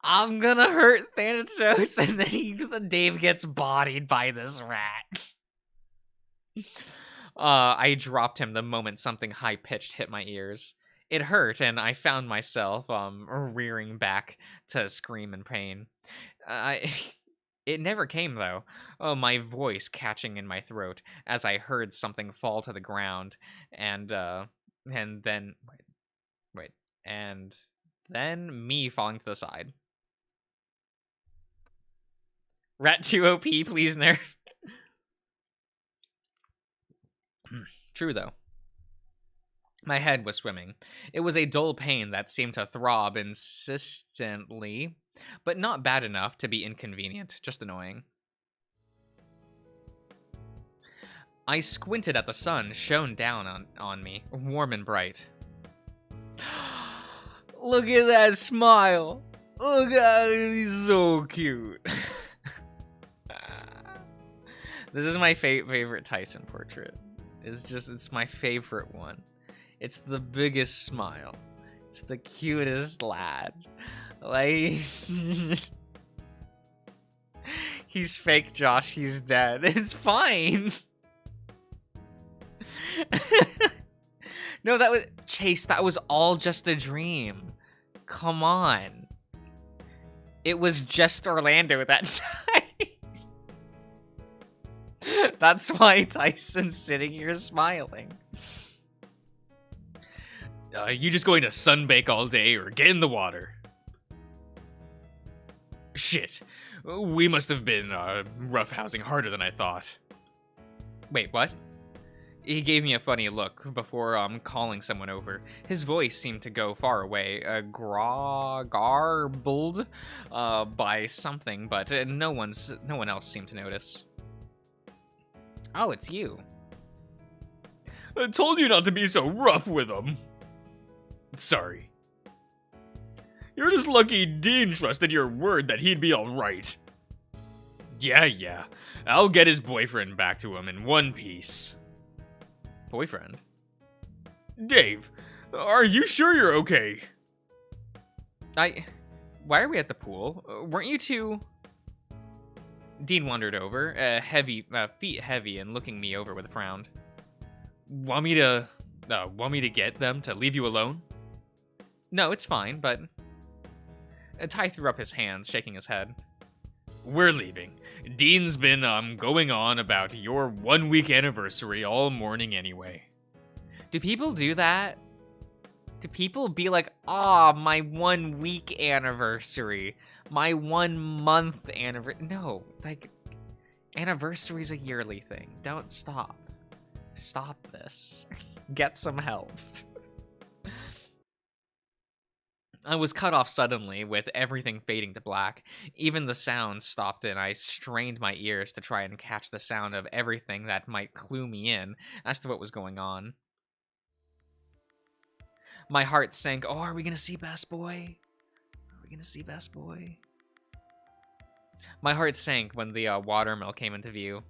I'm gonna hurt Thanatos, and then Dave gets bodied by this rat. I dropped him the moment something high-pitched hit my ears. It hurt, and I found myself rearing back to scream in pain. It never came, though. My voice catching in my throat as I heard something fall to the ground, and then me falling to the side. Rat 2 OP, please nerf. True, though. My head was swimming. It was a dull pain that seemed to throb insistently, but not bad enough to be inconvenient, just annoying. I squinted at the sun shone down on me, warm and bright. Look at that smile! Look at he's so cute. This is my favorite Tyson portrait. It's my favorite one. It's the biggest smile. It's the cutest lad. Like, he's fake Josh, he's dead. It's fine. No, that was Chase, that was all just a dream. Come on. It was just Orlando that time. That's why Tyson's sitting here smiling. You just going to sunbake all day or get in the water? Shit. We must have been roughhousing harder than I thought. Wait, what? He gave me a funny look before calling someone over. His voice seemed to go far away, garbled by something, but no one else seemed to notice. Oh, it's you. I told you not to be so rough with him. Sorry. You're just lucky Dean trusted your word that he'd be alright. Yeah. I'll get his boyfriend back to him in one piece. Boyfriend? Dave, are you sure you're okay? Why are we at the pool? Weren't you two... Dean wandered over, feet heavy and looking me over with a frown. Want me to get them to leave you alone? No, it's fine, but... Ty threw up his hands, shaking his head. We're leaving. Dean's been, going on about your 1-week anniversary all morning anyway. Do people do that? Do people be like, my 1-week anniversary, my 1-month anniversary? No, like, anniversary's a yearly thing. Don't stop. Stop this. Get some help. I was cut off suddenly, with everything fading to black. Even the sound stopped, and I strained my ears to try and catch the sound of everything that might clue me in as to what was going on. My heart sank. Oh, are we gonna see Best Boy? Are we gonna see Best Boy? My heart sank when the watermill came into view.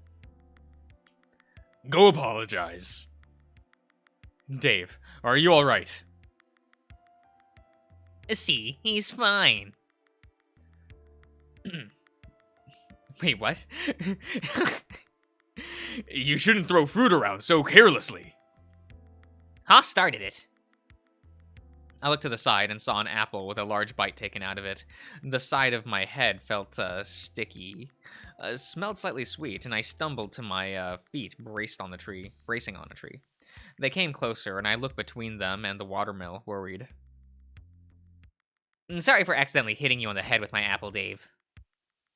Go apologize. Dave, are you alright? See, he's fine. Wait, what? You shouldn't throw fruit around so carelessly. Haas started it. I looked to the side and saw an apple with a large bite taken out of it. The side of my head felt sticky, smelled slightly sweet, and I stumbled to my feet, bracing on a tree. They came closer, and I looked between them and the watermill, worried. Sorry for accidentally hitting you on the head with my apple, Dave.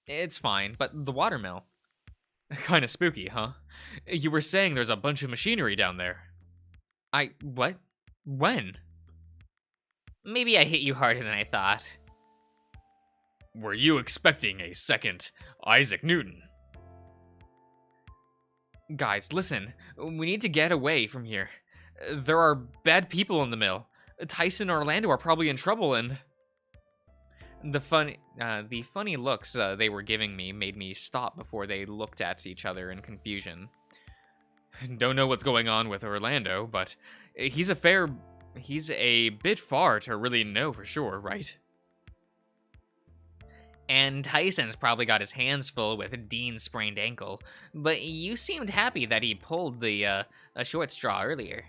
It's fine, but the watermill. Kinda spooky, huh? You were saying there's a bunch of machinery down there. What? When? Maybe I hit you harder than I thought. Were you expecting a second Isaac Newton? Guys, listen. We need to get away from here. There are bad people in the mill. Tyson and Orlando are probably in trouble, and... The funny looks they were giving me made me stop before they looked at each other in confusion. Don't know what's going on with Orlando, but he's a bit far to really know for sure, right? And Tyson's probably got his hands full with Dean's sprained ankle, but you seemed happy that he pulled the a short straw earlier.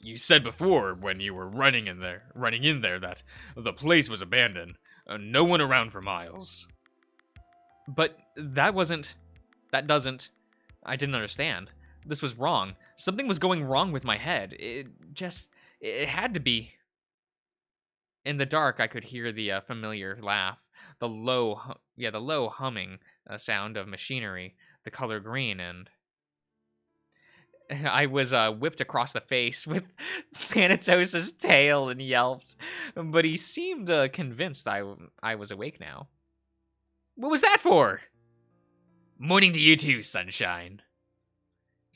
You said before, when you were running in there, that the place was abandoned. No one around for miles. But that doesn't... I didn't understand. This was wrong. Something was going wrong with my head. It had to be. In the dark, I could hear the familiar laugh. The low humming sound of machinery, the color green, and... I was whipped across the face with Thanatos' tail and yelped, but he seemed convinced I was awake now. What was that for? Morning to you too, sunshine.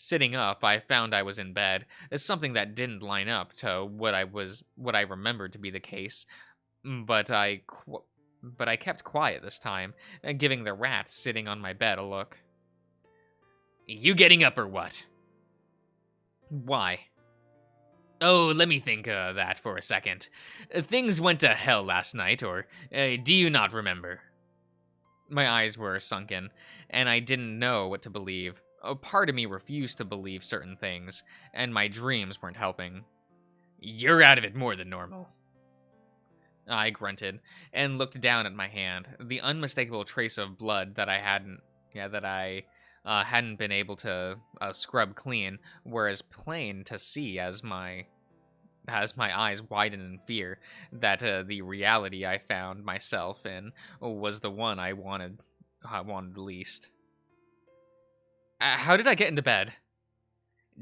Sitting up, I found I was in bed, something that didn't line up to what I remembered to be the case. But I kept quiet this time, giving the rat sitting on my bed a look. You getting up or what? Why? Oh, let me think that for a second. Things went to hell last night, or do you not remember? My eyes were sunken, and I didn't know what to believe. A part of me refused to believe certain things, and my dreams weren't helping. You're out of it more than normal. I grunted and looked down at my hand, the unmistakable trace of blood that I hadn't been able to scrub clean, were as plain to see as my eyes widened in fear that the reality I found myself in was the one I wanted least. How did I get into bed?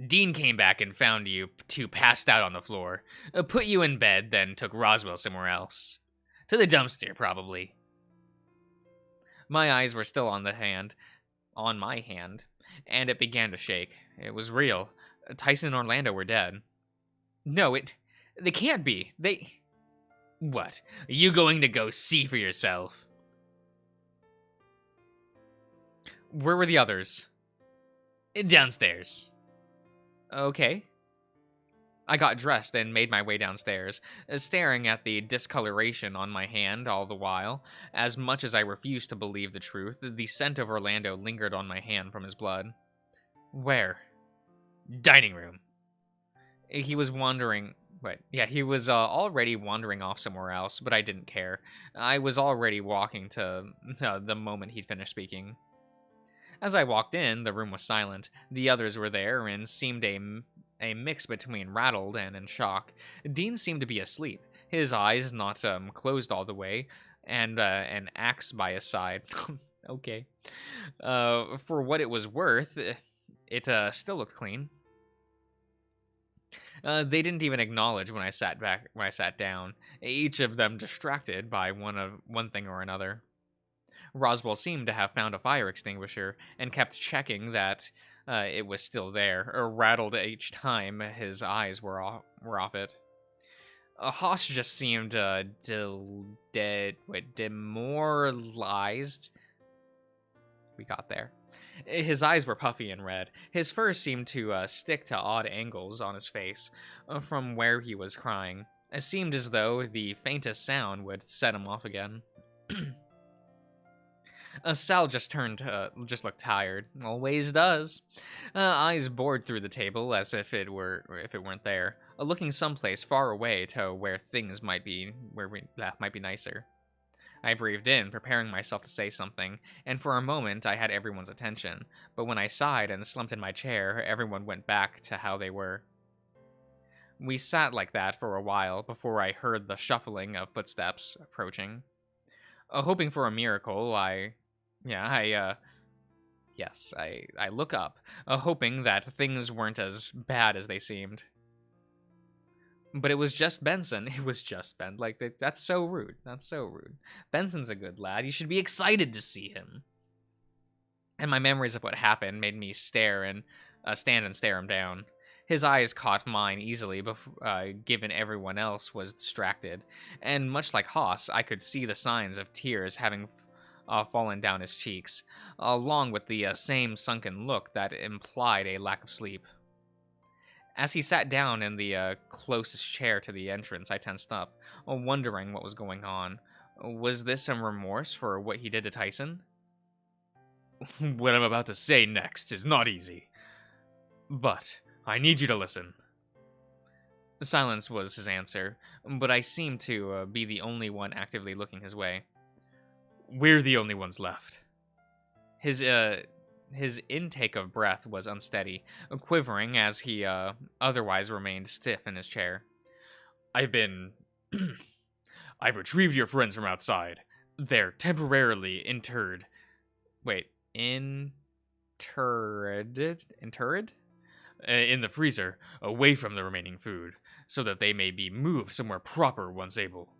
Dean came back and found you two passed out on the floor, put you in bed, then took Roswell somewhere else. To the dumpster, probably. My eyes were still on my hand, and it began to shake. It was real. Tyson and Orlando were dead. No, they can't be. What? Are you going to go see for yourself? Where were the others? Downstairs. Okay. I got dressed and made my way downstairs, staring at the discoloration on my hand all the while. As much as I refused to believe the truth, the scent of Orlando lingered on my hand from his blood. Where? Dining room. He was already wandering off somewhere else, but I didn't care. I was already walking to the moment he'd finished speaking. As I walked in, the room was silent. The others were there and seemed a mix between rattled and in shock. Dean seemed to be asleep, his eyes not closed all the way, and an axe by his side. Okay. For what it was worth, it still looked clean. They didn't even acknowledge when I sat down, each of them distracted by one thing or another. Roswell seemed to have found a fire extinguisher and kept checking that it was still there, or rattled each time his eyes were off it. Haas just seemed demoralized. We got there. His eyes were puffy and red. His fur seemed to stick to odd angles on his face from where he was crying. It seemed as though the faintest sound would set him off again. Sal just looked tired. Always does. Eyes bored through the table as if it weren't there, looking someplace far away to where things might be nicer. I breathed in, preparing myself to say something, and for a moment I had everyone's attention, but when I sighed and slumped in my chair, everyone went back to how they were. We sat like that for a while before I heard the shuffling of footsteps approaching. Hoping for a miracle, I look up, hoping that things weren't as bad as they seemed. But it was just Benson. It was just Ben. That's so rude. That's so rude. Benson's a good lad. You should be excited to see him. And my memories of what happened made me stand and stare him down. His eyes caught mine easily, given everyone else was distracted. And much like Haas, I could see the signs of tears having fallen down his cheeks, along with the same sunken look that implied a lack of sleep. As he sat down in the closest chair to the entrance, I tensed up, wondering what was going on. Was this some remorse for what he did to Tyson? What I'm about to say next is not easy. But I need you to listen. Silence was his answer, but I seemed to be the only one actively looking his way. We're the only ones left. His intake of breath was unsteady, quivering as he otherwise remained stiff in his chair. I've retrieved your friends from outside. They're temporarily interred? In the freezer, away from the remaining food, so that they may be moved somewhere proper once able.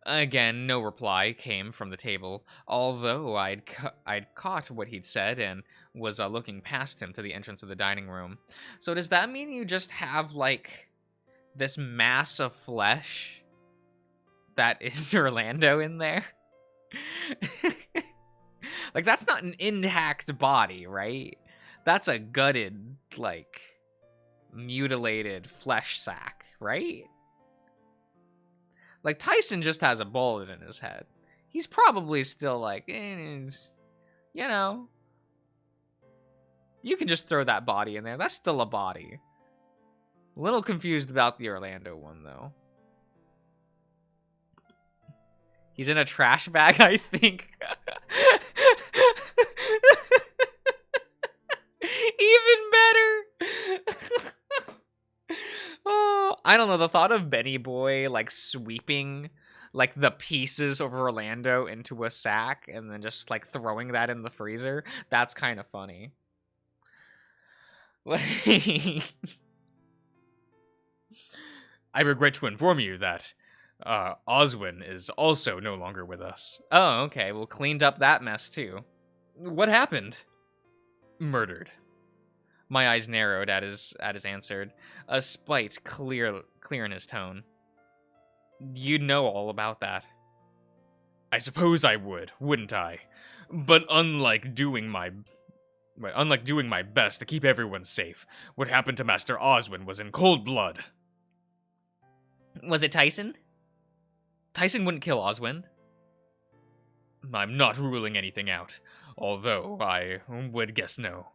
Again, no reply came from the table, although I'd caught what he'd said and was looking past him to the entrance of the dining room. So does that mean you just have, like, this mass of flesh that is Orlando in there? Like, that's not an intact body, right? That's a gutted, like, mutilated flesh sack, right? Like, Tyson just has a bullet in his head. He's probably still like, you know, you can just throw that body in there. That's still a body. A little confused about the Orlando one, though. He's in a trash bag, I think. Even better. Oh, I don't know. The thought of Benny Boy, like, sweeping, like, the pieces of Orlando into a sack and then just, like, throwing that in the freezer, that's kind of funny. I regret to inform you that Oswin is also no longer with us. Oh, okay. Well, cleaned up that mess, too. What happened? Murdered. My eyes narrowed at his answer, a spite clear in his tone. You'd know all about that. I suppose I would, wouldn't I? But unlike doing my best to keep everyone safe, what happened to Master Oswin was in cold blood. Was it Tyson? Tyson wouldn't kill Oswin. I'm not ruling anything out, although I would guess no.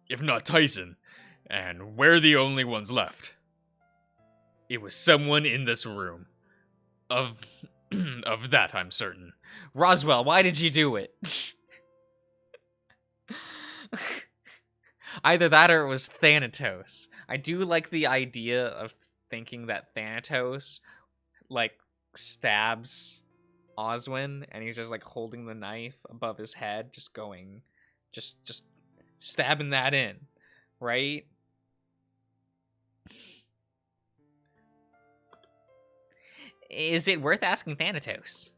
If not Tyson, and we're the only ones left. It was someone in this room. Of that I'm certain. Roswell, why did you do it? Either that or it was Thanatos. I do like the idea of thinking that Thanatos, like, stabs Oswin, and he's just, like, holding the knife above his head, just going, just stabbing that in, right? Is it worth asking Thanatos?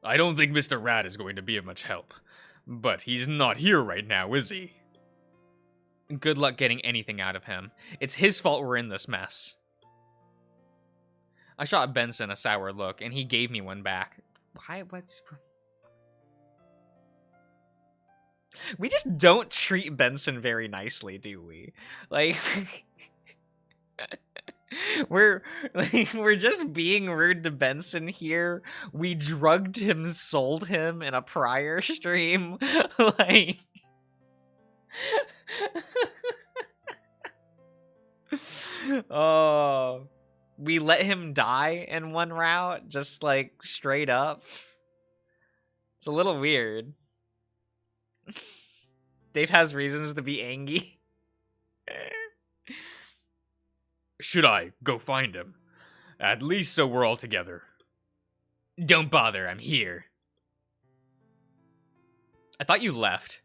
I don't think Mr. Rat is going to be of much help. But he's not here right now, is he? Good luck getting anything out of him. It's his fault we're in this mess. I shot Benson a sour look, and he gave me one back. We just don't treat Benson very nicely, do we? Like, we're just being rude to Benson here. We drugged him, sold him in a prior stream. Like, oh, we let him die in one route, just like straight up. It's a little weird. Dave has reasons to be angry. Should I go find him? At least so we're all together. Don't bother, I'm here. I thought you left.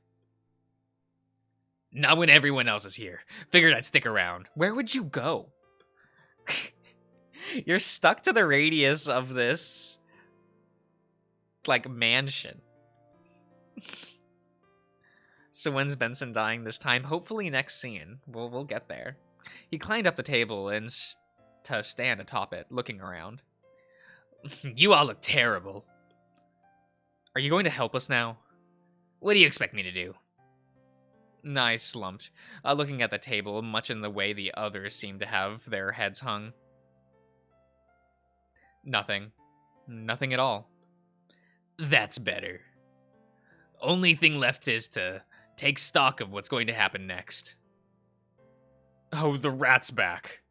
Not when everyone else is here. Figured I'd stick around. Where would you go? You're stuck to the radius of this, like, mansion. So when's Benson dying this time? Hopefully next scene. We'll get there. He climbed up the table and to stand atop it, looking around. You all look terrible. Are you going to help us now? What do you expect me to do? I slumped, looking at the table, much in the way the others seemed to have their heads hung. Nothing. Nothing at all. That's better. Only thing left is to take stock of what's going to happen next. Oh, the rat's back.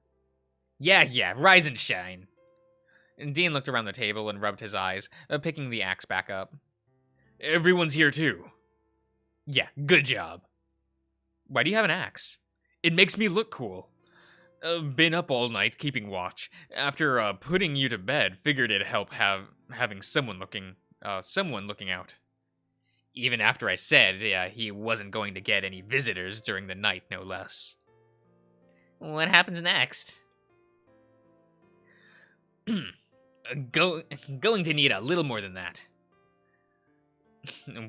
Yeah, rise and shine. And Dean looked around the table and rubbed his eyes, picking the axe back up. Everyone's here too. Yeah, good job. Why do you have an axe? It makes me look cool. Been up all night keeping watch. After putting you to bed, figured it'd help having someone looking out. Even after I said he wasn't going to get any visitors during the night, no less. What happens next? Going to need a little more than that.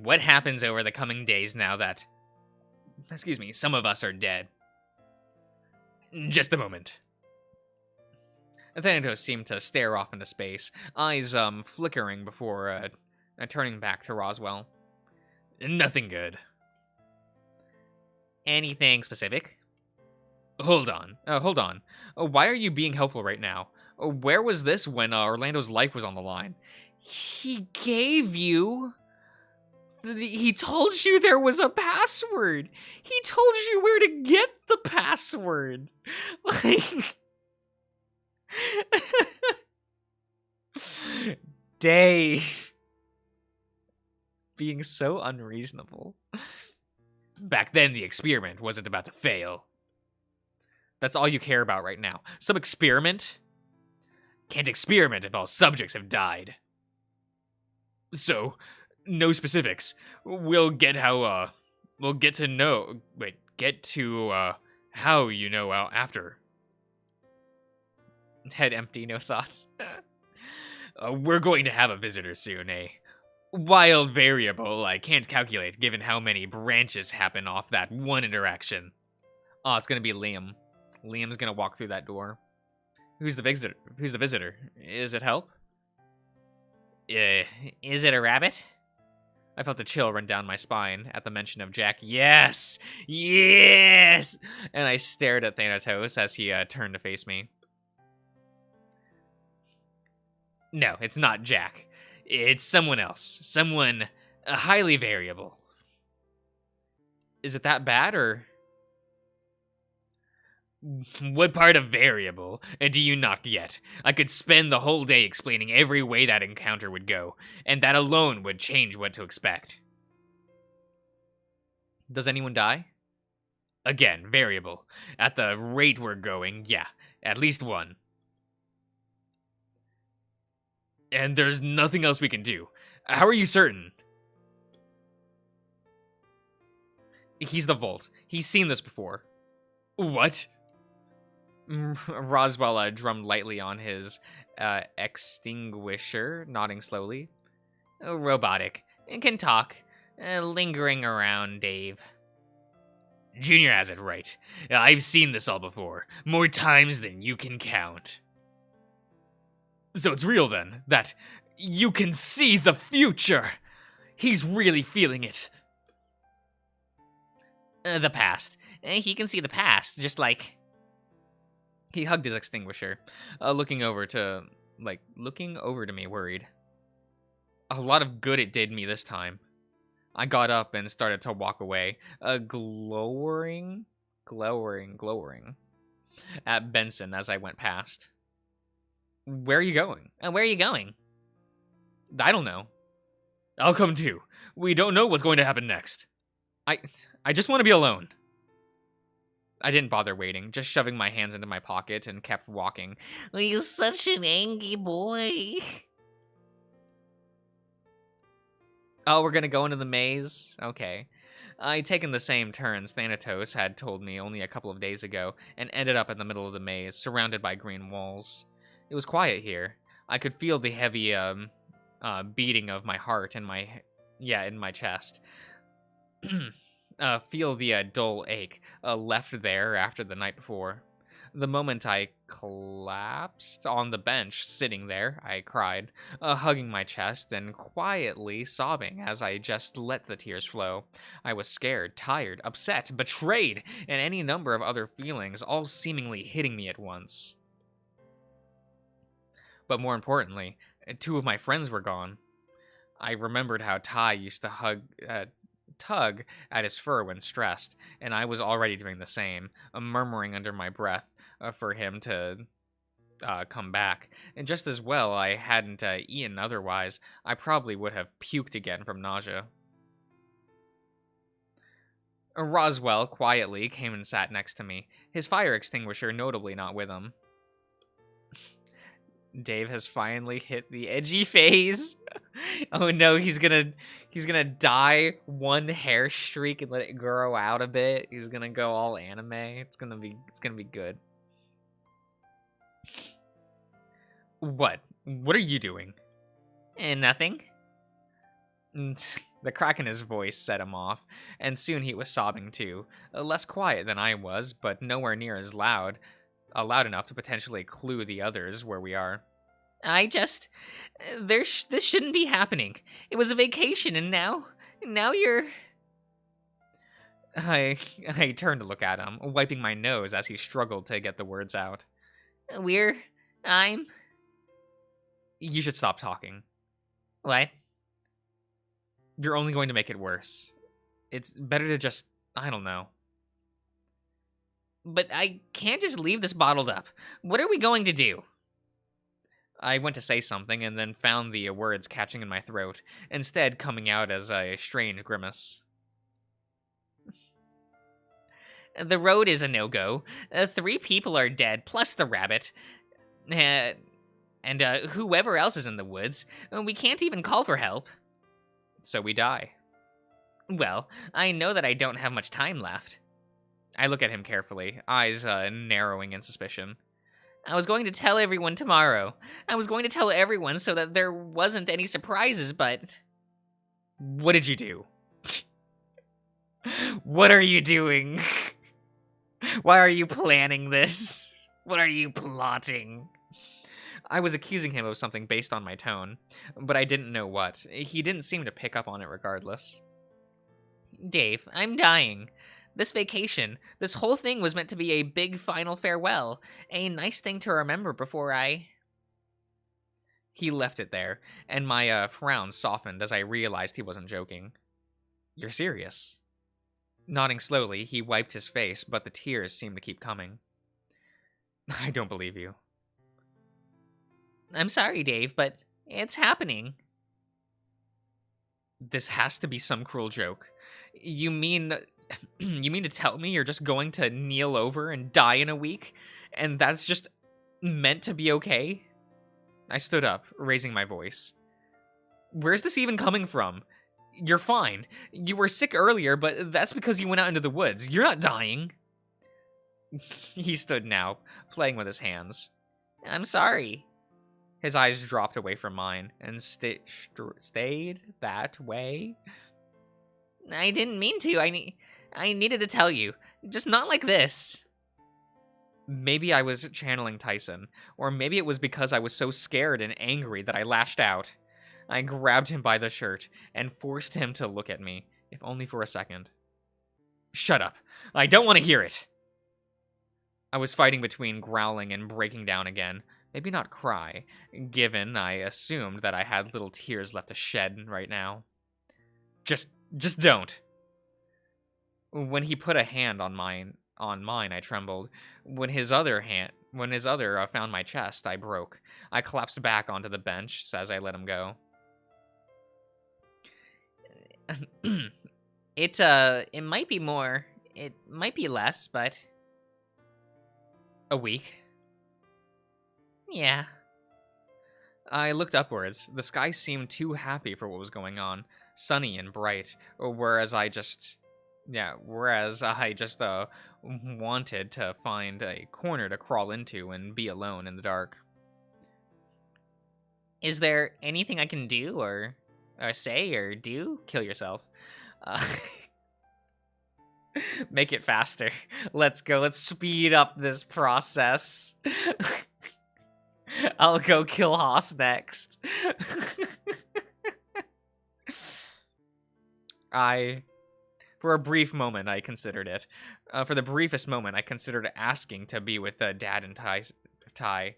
What happens over the coming days now that, excuse me, some of us are dead? Just a moment. Thanatos seemed to stare off into space, eyes flickering before turning back to Roswell. Nothing good. Anything specific? Hold on. Why are you being helpful right now? Where was this when Orlando's life was on the line? He gave you... He told you there was a password. He told you where to get the password. Like... Dave. Being so unreasonable. Back then, the experiment wasn't about to fail. That's all you care about right now. Some experiment? Can't experiment if all subjects have died. So, no specifics. We'll get how, we'll get to know... Wait, get to, how you know after. Head empty, no thoughts. We're going to have a visitor soon, a wild variable I can't calculate given how many branches happen off that one interaction. Oh, it's gonna be Liam. Liam's gonna walk through that door. Who's the visitor? Is it Help? Is it a rabbit? I felt a chill run down my spine at the mention of Jack. Yes! Yes! And I stared at Thanatos as he turned to face me. No, it's not Jack. It's someone else. Someone highly variable. Is it that bad, or... What part of variable do you not get? I could spend the whole day explaining every way that encounter would go, and that alone would change what to expect. Does anyone die? Again, variable. At the rate we're going, yeah, at least one. And there's nothing else we can do. How are you certain? He's the Volt. He's seen this before. What? Roswell drummed lightly on his extinguisher, nodding slowly. Robotic. Can talk. Lingering around, Dave. Junior has it right. I've seen this all before. More times than you can count. So it's real then, that you can see the future. He's really feeling it. The past. He can see the past, just like... He hugged his extinguisher, looking over to me, worried. A lot of good it did me this time. I got up and started to walk away, glowering at Benson as I went past. Where are you going? Where are you going? I don't know. I'll come too. We don't know what's going to happen next. I just want to be alone. I didn't bother waiting, just shoving my hands into my pocket and kept walking. He's such an angry boy. Oh, we're gonna go into the maze? Okay. I'd taken the same turns Thanatos had told me only a couple of days ago, and ended up in the middle of the maze, surrounded by green walls. It was quiet here. I could feel the heavy, beating of my heart in my chest. Feel the dull ache left there after the night before. The moment I collapsed on the bench, sitting there, I cried, hugging my chest and quietly sobbing as I just let the tears flow. I was scared, tired, upset, betrayed, and any number of other feelings, all seemingly hitting me at once. But more importantly, two of my friends were gone. I remembered how Ty used to tug at his fur when stressed, and I was already doing the same, murmuring under my breath for him to come back. And just as well I hadn't eaten otherwise, I probably would have puked again from nausea. Roswell quietly came and sat next to me, his fire extinguisher notably not with him. Dave has finally hit the edgy phase. Oh no, he's gonna dye one hair streak and let it grow out a bit. He's gonna go all anime. It's gonna be good. What What are you doing? Nothing. The crack in his voice set him off, and soon he was sobbing too. Less quiet than I was, but nowhere near as loud. Loud enough to potentially clue the others where we are. I just... this shouldn't be happening. It was a vacation, and now you're... I turned to look at him, wiping my nose as he struggled to get the words out. I'm... You should stop talking. What? You're only going to make it worse. It's better to just... I don't know. But I can't just leave this bottled up. What are we going to do? I went to say something and then found the words catching in my throat, instead coming out as a strange grimace. The road is a no-go. 3 people are dead, plus the rabbit. And whoever else is in the woods. We can't even call for help. So we die. Well, I know that I don't have much time left. I look at him carefully, eyes narrowing in suspicion. I was going to tell everyone tomorrow. I was going to tell everyone so that there wasn't any surprises, but... What did you do? What are you doing? Why are you planning this? What are you plotting? I was accusing him of something based on my tone, but I didn't know what. He didn't seem to pick up on it regardless. Dave, I'm dying. This vacation, this whole thing was meant to be a big final farewell, a nice thing to remember before I... He left it there, and my frown softened as I realized he wasn't joking. You're serious? Nodding slowly, he wiped his face, but the tears seemed to keep coming. I don't believe you. I'm sorry, Dave, but it's happening. This has to be some cruel joke. You mean to tell me you're just going to kneel over and die in a week? And that's just meant to be okay? I stood up, raising my voice. Where's this even coming from? You're fine. You were sick earlier, but that's because you went out into the woods. You're not dying. He stood now, playing with his hands. I'm sorry. His eyes dropped away from mine and stayed that way. I didn't mean to. I needed to tell you. Just not like this. Maybe I was channeling Tyson, or maybe it was because I was so scared and angry that I lashed out. I grabbed him by the shirt and forced him to look at me, if only for a second. Shut up. I don't want to hear it. I was fighting between growling and breaking down again. Maybe not cry, given I assumed that I had little tears left to shed right now. Just don't. When he put a hand on mine, I trembled. When his other found my chest, I broke. I collapsed back onto the bench as I let him go. It might be more. It might be less, but... A week? Yeah. I looked upwards. The sky seemed too happy for what was going on. Sunny and bright. Whereas I just wanted to find a corner to crawl into and be alone in the dark. Is there anything I can do or say or do? Kill yourself. Make it faster. Let's go. Let's speed up this process. I'll go kill Haas next. For a brief moment, I considered it. For the briefest moment, I considered asking to be with Dad and Ty,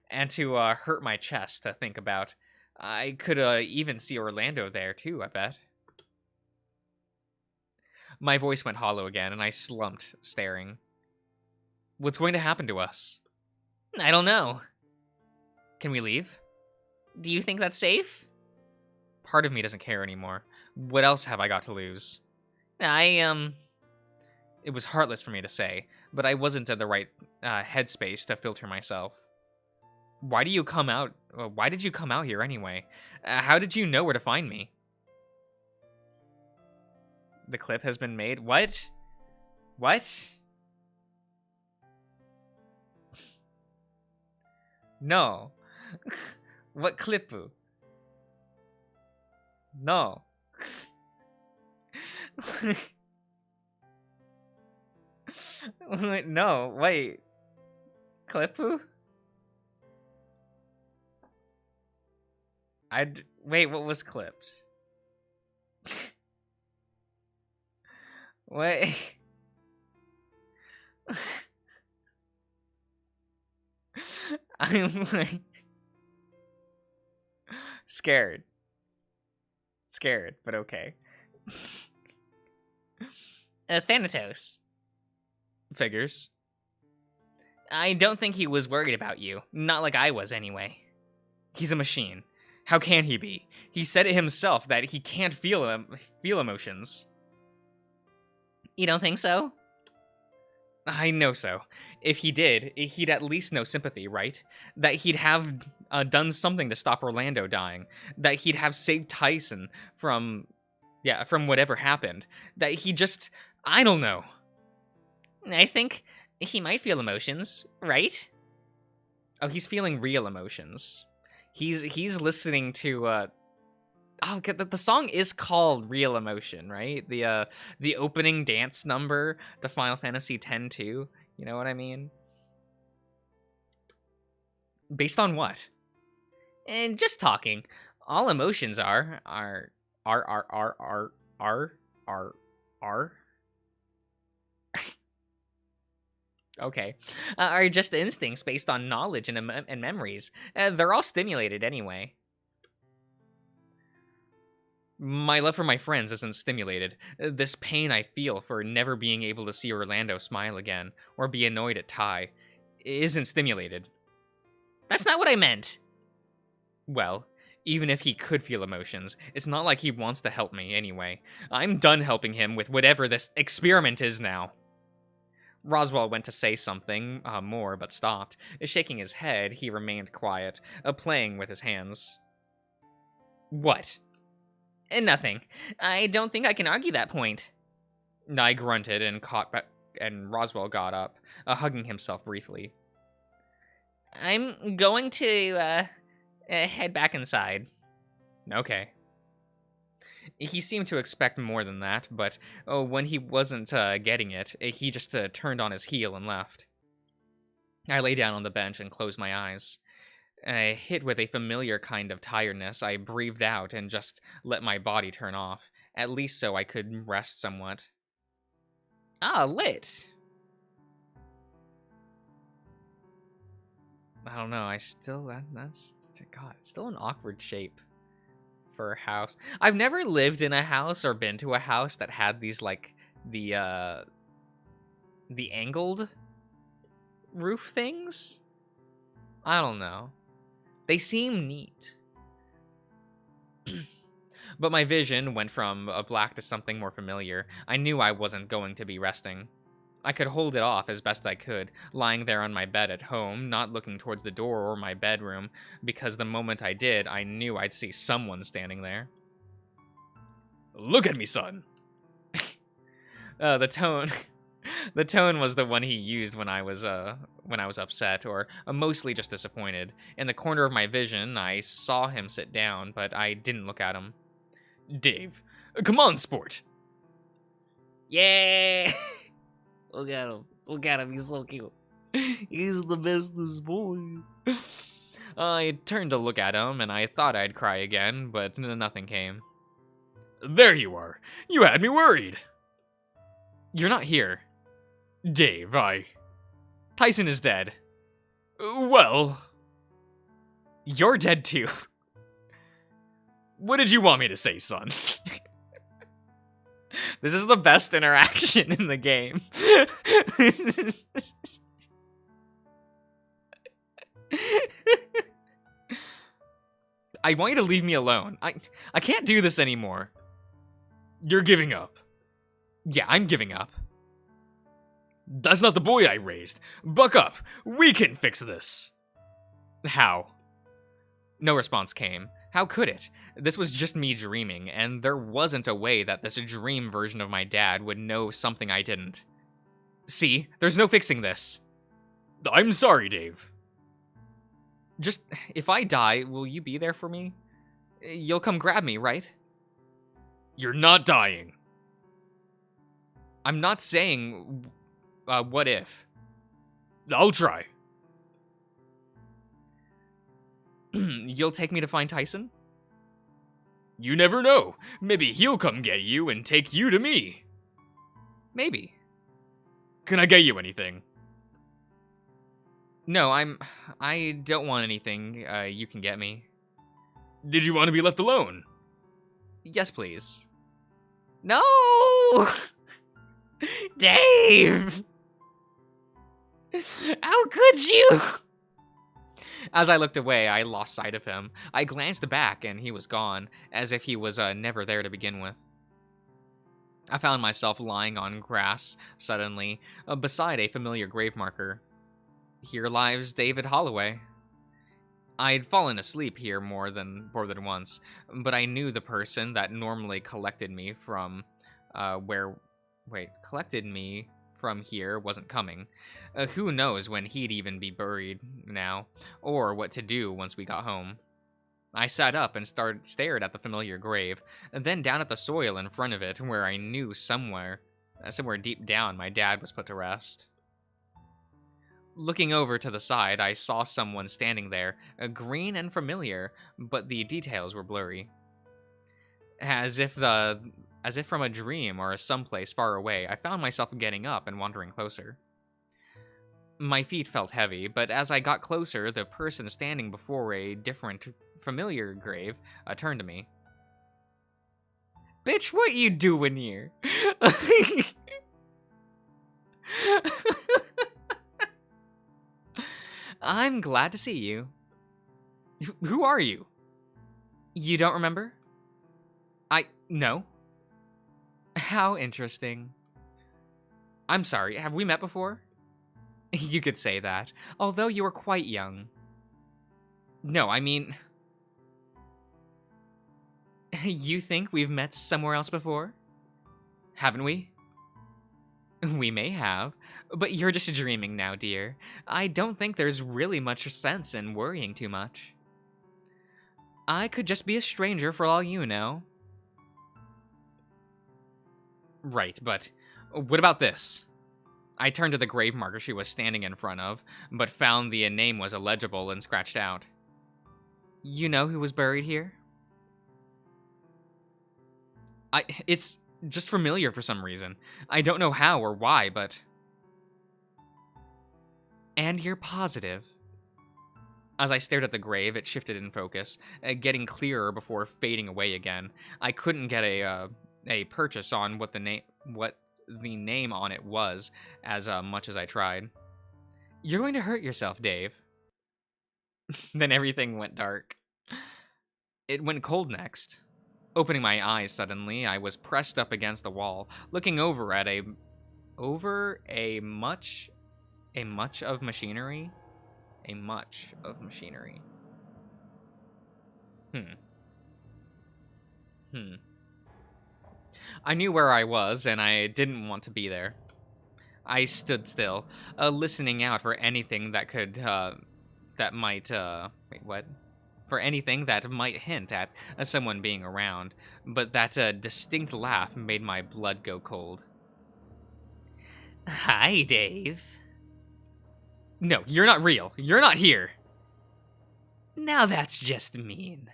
and to hurt my chest to think about. I could even see Orlando there, too, I bet. My voice went hollow again, and I slumped, staring. What's going to happen to us? I don't know. Can we leave? Do you think that's safe? Part of me doesn't care anymore. What else have I got to lose? It was heartless for me to say, but I wasn't in the right headspace to filter myself. Why did you come out here anyway? How did you know where to find me? The clip has been made. What? What? No. What Clippu? No. No, wait. Clippu? Wait, what was clipped? Wait. I'm like scared. Scared, but okay. Thanatos. Figures. I don't think he was worried about you. Not like I was, anyway. He's a machine. How can he be? He said it himself that he can't feel emotions. You don't think so? I know so. If he did, he'd at least know sympathy, right? That he'd have done something to stop Orlando dying. That he'd have saved Tyson from whatever happened. That he just, I don't know. I think he might feel emotions, right? Oh, he's feeling real emotions. He's listening to the song is called Real Emotion, right? The opening dance number to Final Fantasy X-2. You know what I mean? Based on what? And just talking. All emotions are Okay. Are just instincts based on knowledge and memories. They're all stimulated anyway. My love for my friends isn't stimulated. This pain I feel for never being able to see Orlando smile again, or be annoyed at Ty, isn't stimulated. That's not what I meant. Well, even if he could feel emotions, it's not like he wants to help me anyway. I'm done helping him with whatever this experiment is now. Roswell went to say something more, but stopped. Shaking his head, he remained quiet, playing with his hands. What? Nothing. I don't think I can argue that point. I grunted and Roswell got up, hugging himself briefly. I'm going to head back inside. Okay. He seemed to expect more than that, but when he wasn't getting it, he just turned on his heel and left. I lay down on the bench and closed my eyes. Hit with a familiar kind of tiredness, I breathed out and just let my body turn off, at least so I could rest somewhat. Ah, lit. I don't know, that's God, it's still an awkward shape for a house. I've never lived in a house or been to a house that had these, like, the angled roof things. I don't know. They seem neat. But my vision went from a black to something more familiar. I knew I wasn't going to be resting. I could hold it off as best I could, lying there on my bed at home, not looking towards the door or my bedroom, because the moment I did, I knew I'd see someone standing there. Look at me, son! The tone was the one he used when I was upset, or mostly just disappointed. In the corner of my vision, I saw him sit down, but I didn't look at him. Dave, come on, sport! Yeah! Look at him. Look at him. He's so cute. He's the bestest boy. I turned to look at him, and I thought I'd cry again, but nothing came. There you are. You had me worried. You're not here. Dave, Tyson is dead. Well... You're dead too. What did you want me to say, son? This is the best interaction in the game. I want you to leave me alone. I can't do this anymore. You're giving up. Yeah, I'm giving up. That's not the boy I raised. Buck up. We can fix this. How? No response came. How could it? This was just me dreaming, and there wasn't a way that this dream version of my dad would know something I didn't. See, there's no fixing this. I'm sorry, Dave. Just, if I die, will you be there for me? You'll come grab me, right? You're not dying. I'm not saying, what if? I'll try. You'll take me to find Tyson? You never know. Maybe he'll come get you and take you to me. Maybe. Can I get you anything? No, I don't want anything, you can get me. Did you want to be left alone? Yes, please. No! Dave! How could you? As I looked away, I lost sight of him. I glanced back, and he was gone, as if he was never there to begin with. I found myself lying on grass, suddenly, beside a familiar grave marker. Here lies David Holloway. I'd fallen asleep here more than once, but I knew the person that normally collected me from here wasn't coming. Who knows when he'd even be buried now, or what to do once we got home. I sat up and stared at the familiar grave, and then down at the soil in front of it, where I knew somewhere deep down my dad was put to rest. Looking over to the side, I saw someone standing there, green and familiar, but the details were blurry. As if from a dream or someplace far away, I found myself getting up and wandering closer. My feet felt heavy, but as I got closer, the person standing before a different, familiar grave turned to me. Bitch, what you doing here? I'm glad to see you. Who are you? You don't remember? No. How interesting. I'm sorry, have we met before? You could say that, although you were quite young. No, I mean... You think we've met somewhere else before? Haven't we? We may have, but you're just dreaming now, dear. I don't think there's really much sense in worrying too much. I could just be a stranger for all you know. Right, but what about this? I turned to the grave marker she was standing in front of, but found the name was illegible and scratched out. You know who was buried here? It's just familiar for some reason. I don't know how or why, but... And you're positive? As I stared at the grave, it shifted in focus, getting clearer before fading away again. I couldn't get a purchase on what the name on it was, as much as I tried. You're going to hurt yourself, Dave. Then everything went dark. It went cold next. Opening my eyes suddenly, I was pressed up against the wall, looking over at a much of machinery. A much of machinery. I knew where I was, and I didn't want to be there. I stood still, listening out for anything that could, For anything that might hint at someone being around, but that distinct laugh made my blood go cold. Hi, Dave. No, you're not real. You're not here. Now that's just mean.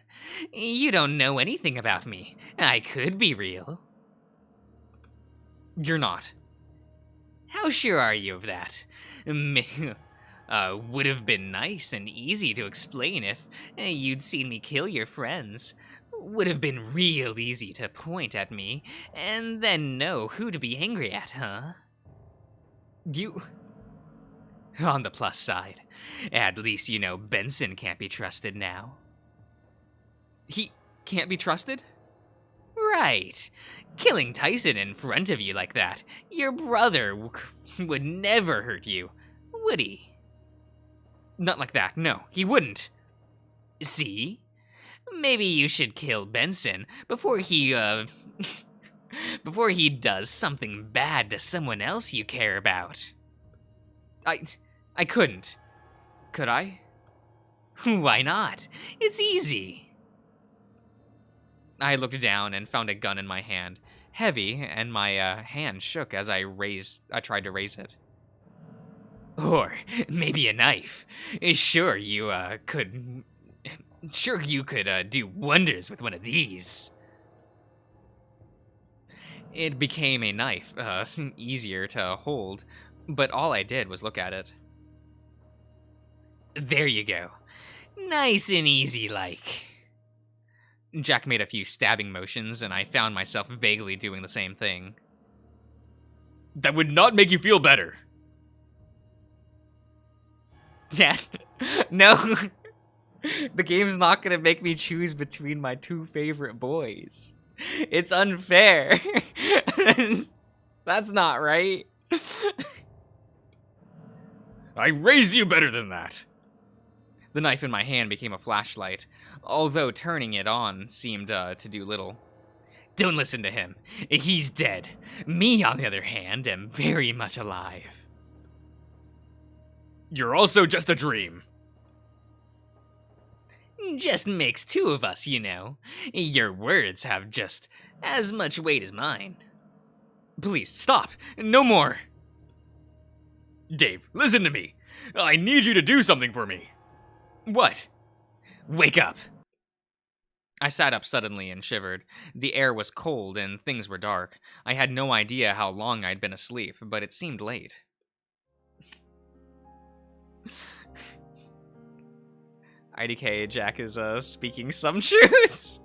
You don't know anything about me. I could be real. You're not. How sure are you of that? Would have been nice and easy to explain if you'd seen me kill your friends. Would have been real easy to point at me, and then know who to be angry at, huh? On the plus side, at least you know Benson can't be trusted now. He can't be trusted? Right. Killing Tyson in front of you like that, your brother would never hurt you, would he? Not like that, no, he wouldn't. See? Maybe you should kill Benson before he does something bad to someone else you care about. I couldn't. Could I? Why not? It's easy. I looked down and found a gun in my hand, heavy, and my hand shook as I tried to raise it. Or maybe a knife. Sure, you could do wonders with one of these. It became a knife, easier to hold, but all I did was look at it. There you go. Nice and easy like. Jack made a few stabbing motions, and I found myself vaguely doing the same thing. That would not make you feel better. Yeah. No. The game's not gonna make me choose between my two favorite boys. It's unfair. That's not right. I raised you better than that. The knife in my hand became a flashlight, although turning it on seemed to do little. Don't listen to him. He's dead. Me, on the other hand, am very much alive. You're also just a dream. Just makes two of us, you know. Your words have just as much weight as mine. Please, stop. No more. Dave, listen to me. I need you to do something for me. What? Wake up. I sat up suddenly and shivered. The air was cold and things were dark. I had no idea how long I'd been asleep, but it seemed late. IDK Jack is speaking some truths.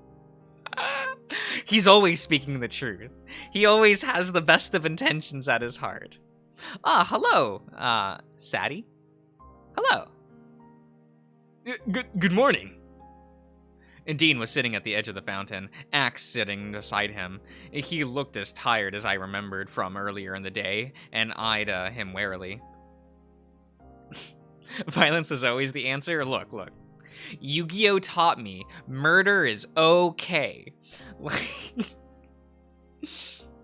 He's always speaking the truth. He always has the best of intentions at his heart. Hello, Sadie. Hello. Good morning. Dean was sitting at the edge of the fountain, Axe sitting beside him. He looked as tired as I remembered from earlier in the day, and eyed him warily. Violence is always the answer? Look. Yu-Gi-Oh! Taught me murder is okay.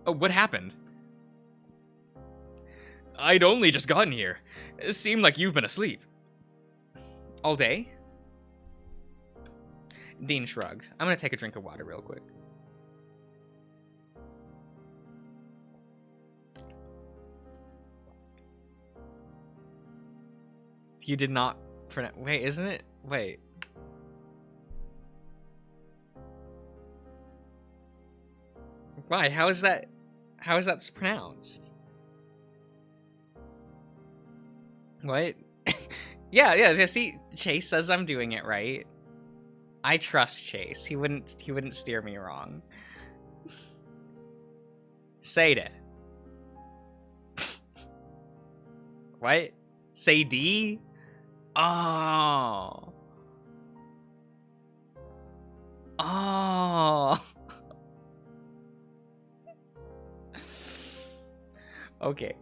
Oh, what happened? I'd only just gotten here. It seemed like you've been asleep. All day? Dean shrugged. I'm gonna take a drink of water real quick. You did not pronounce... Wait, isn't it? Wait. Why? How is that pronounced? What? Yeah, see, Chase says I'm doing it right. I trust Chase. He wouldn't steer me wrong. Say it. What? Say D? Oh. Okay.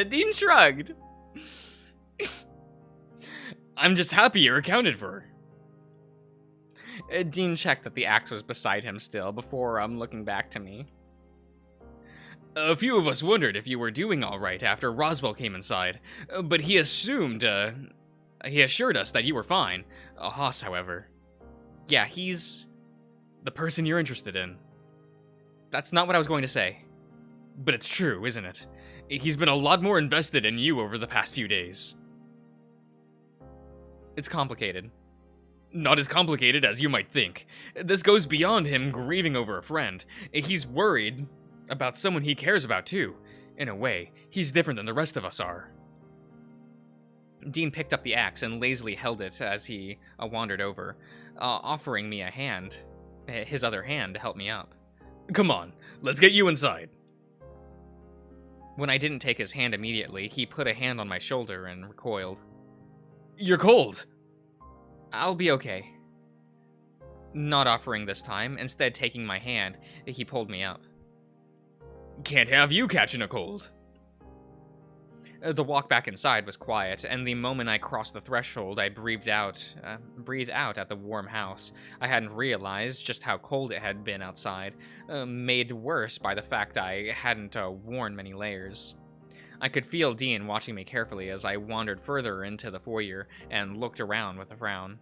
Dean shrugged. I'm just happy you're accounted for. Dean checked that the axe was beside him still before looking back to me. A few of us wondered if you were doing all right after Roswell came inside, but he assured us that you were fine. Haas, however. Yeah, he's the person you're interested in. That's not what I was going to say. But it's true, isn't it? He's been a lot more invested in you over the past few days. It's complicated. Not as complicated as you might think. This goes beyond him grieving over a friend. He's worried about someone he cares about too. In a way, he's different than the rest of us are. Dean picked up the axe and lazily held it as he wandered over, offering me a hand, his other hand, to help me up. Come on, let's get you inside. When I didn't take his hand immediately, he put a hand on my shoulder and recoiled. You're cold. I'll be okay. Not offering this time, instead taking my hand, he pulled me up. Can't have you catching a cold. The walk back inside was quiet, and the moment I crossed the threshold, I breathed out at the warm house. I hadn't realized just how cold it had been outside, made worse by the fact I hadn't worn many layers. I could feel Dean watching me carefully as I wandered further into the foyer and looked around with a frown.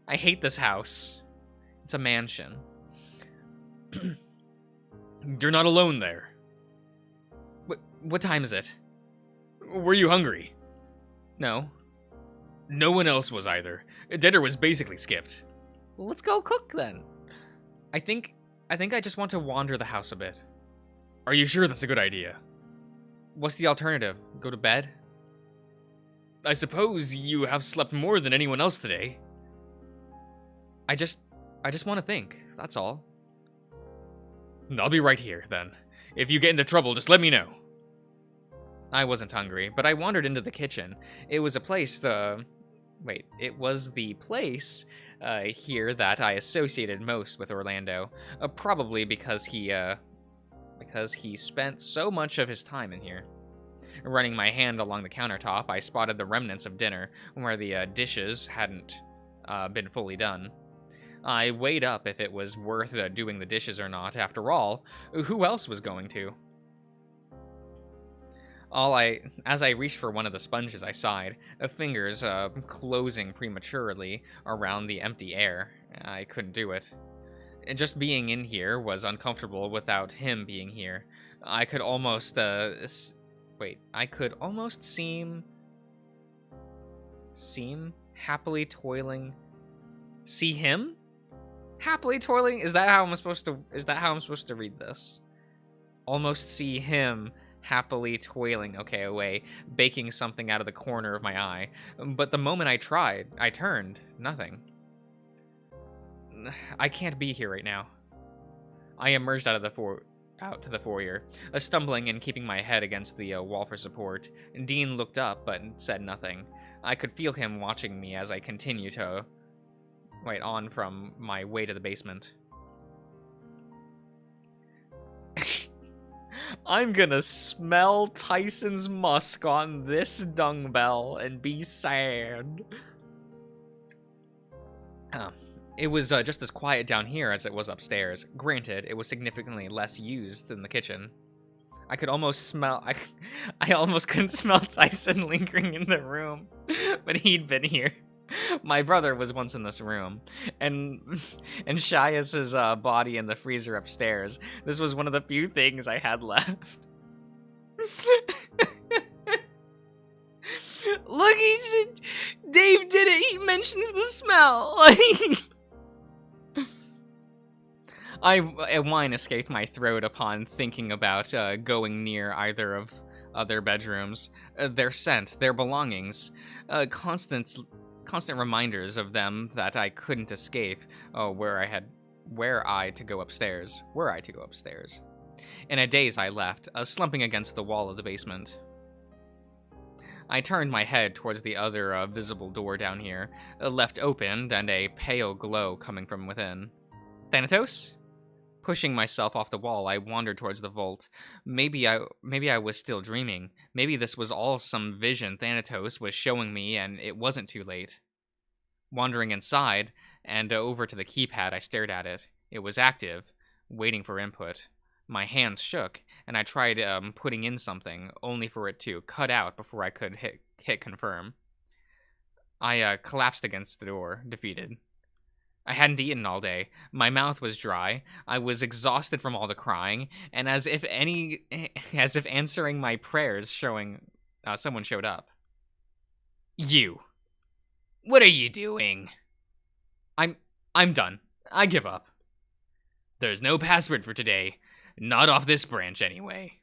I hate this house. It's a mansion. You're not alone there. What time is it? Were you hungry? No. No one else was either. Dinner was basically skipped. Well, let's go cook then. I think I just want to wander the house a bit. Are you sure that's a good idea? What's the alternative? Go to bed? I suppose you have slept more than anyone else today. I just want to think. That's all. I'll be right here, then. If you get into trouble, just let me know. I wasn't hungry, but I wandered into the kitchen. It was a place, it was the place here that I associated most with Orlando. Probably because he spent so much of his time in here. Running my hand along the countertop, I spotted the remnants of dinner where the dishes hadn't been fully done. I weighed up if it was worth doing the dishes or not. After all, who else was going to? As I reached for one of the sponges, I sighed, fingers closing prematurely around the empty air. I couldn't do it. Just being in here was uncomfortable without him being here. I could almost, seem happily toiling. See him? Happily toiling? Is that how I'm supposed to read this? Almost see him happily toiling, okay, away, baking something out of the corner of my eye. But the moment I tried, I turned. Nothing. I can't be here right now. I emerged out to the foyer, stumbling and keeping my head against the wall for support. Dean looked up, but said nothing. I could feel him watching me as I continued to on from my way to the basement. I'm gonna smell Tyson's musk on this dung bell and be sad. It was just as quiet down here as it was upstairs. Granted, it was significantly less used than the kitchen. I could almost smell... I almost couldn't smell Tyson lingering in the room, but he'd been here. My brother was once in this room, and Shias's body in the freezer upstairs. This was one of the few things I had left. Look, Dave did it. He mentions the smell. A whine escaped my throat upon thinking about going near either of their bedrooms. Their scent, their belongings, constant reminders of them that I couldn't escape. Were I to go upstairs. In a daze, I left, slumping against the wall of the basement. I turned my head towards the other visible door down here, left opened and a pale glow coming from within. Thanatos? Pushing myself off the wall, I wandered towards the vault. Maybe I was still dreaming. Maybe this was all some vision Thanatos was showing me and it wasn't too late. Wandering inside and over to the keypad, I stared at it. It was active, waiting for input. My hands shook, and I tried putting in something, only for it to cut out before I could hit confirm. I collapsed against the door, defeated. I hadn't eaten all day. My mouth was dry. I was exhausted from all the crying, and as if answering my prayers, someone showed up. You. What are you doing? I'm done. I give up. There's no password for today. Not off this branch, anyway.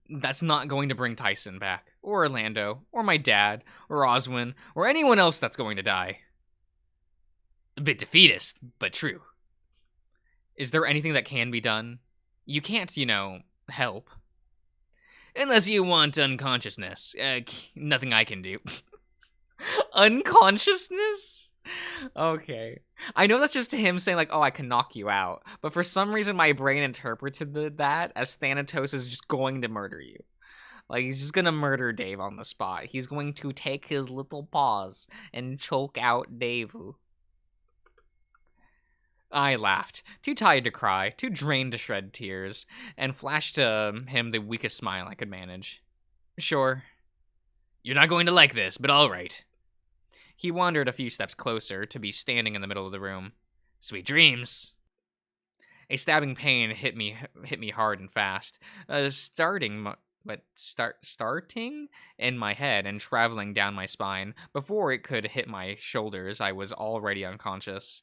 That's not going to bring Tyson back, or Orlando, or my dad, or Oswin, or anyone else that's going to die. A bit defeatist, but true. Is there anything that can be done? You can't, help. Unless you want unconsciousness. Nothing I can do. Unconsciousness? Okay. I know that's just him saying, I can knock you out. But for some reason, my brain interpreted that as Thanatos is just going to murder you. He's just gonna murder Dave on the spot. He's going to take his little paws and choke out Dave. I laughed, too tired to cry, too drained to shed tears, and flashed him the weakest smile I could manage. Sure. You're not going to like this, but all right. He wandered a few steps closer to be standing in the middle of the room. Sweet dreams. A stabbing pain hit me hard and fast, starting in my head and traveling down my spine. Before it could hit my shoulders, I was already unconscious.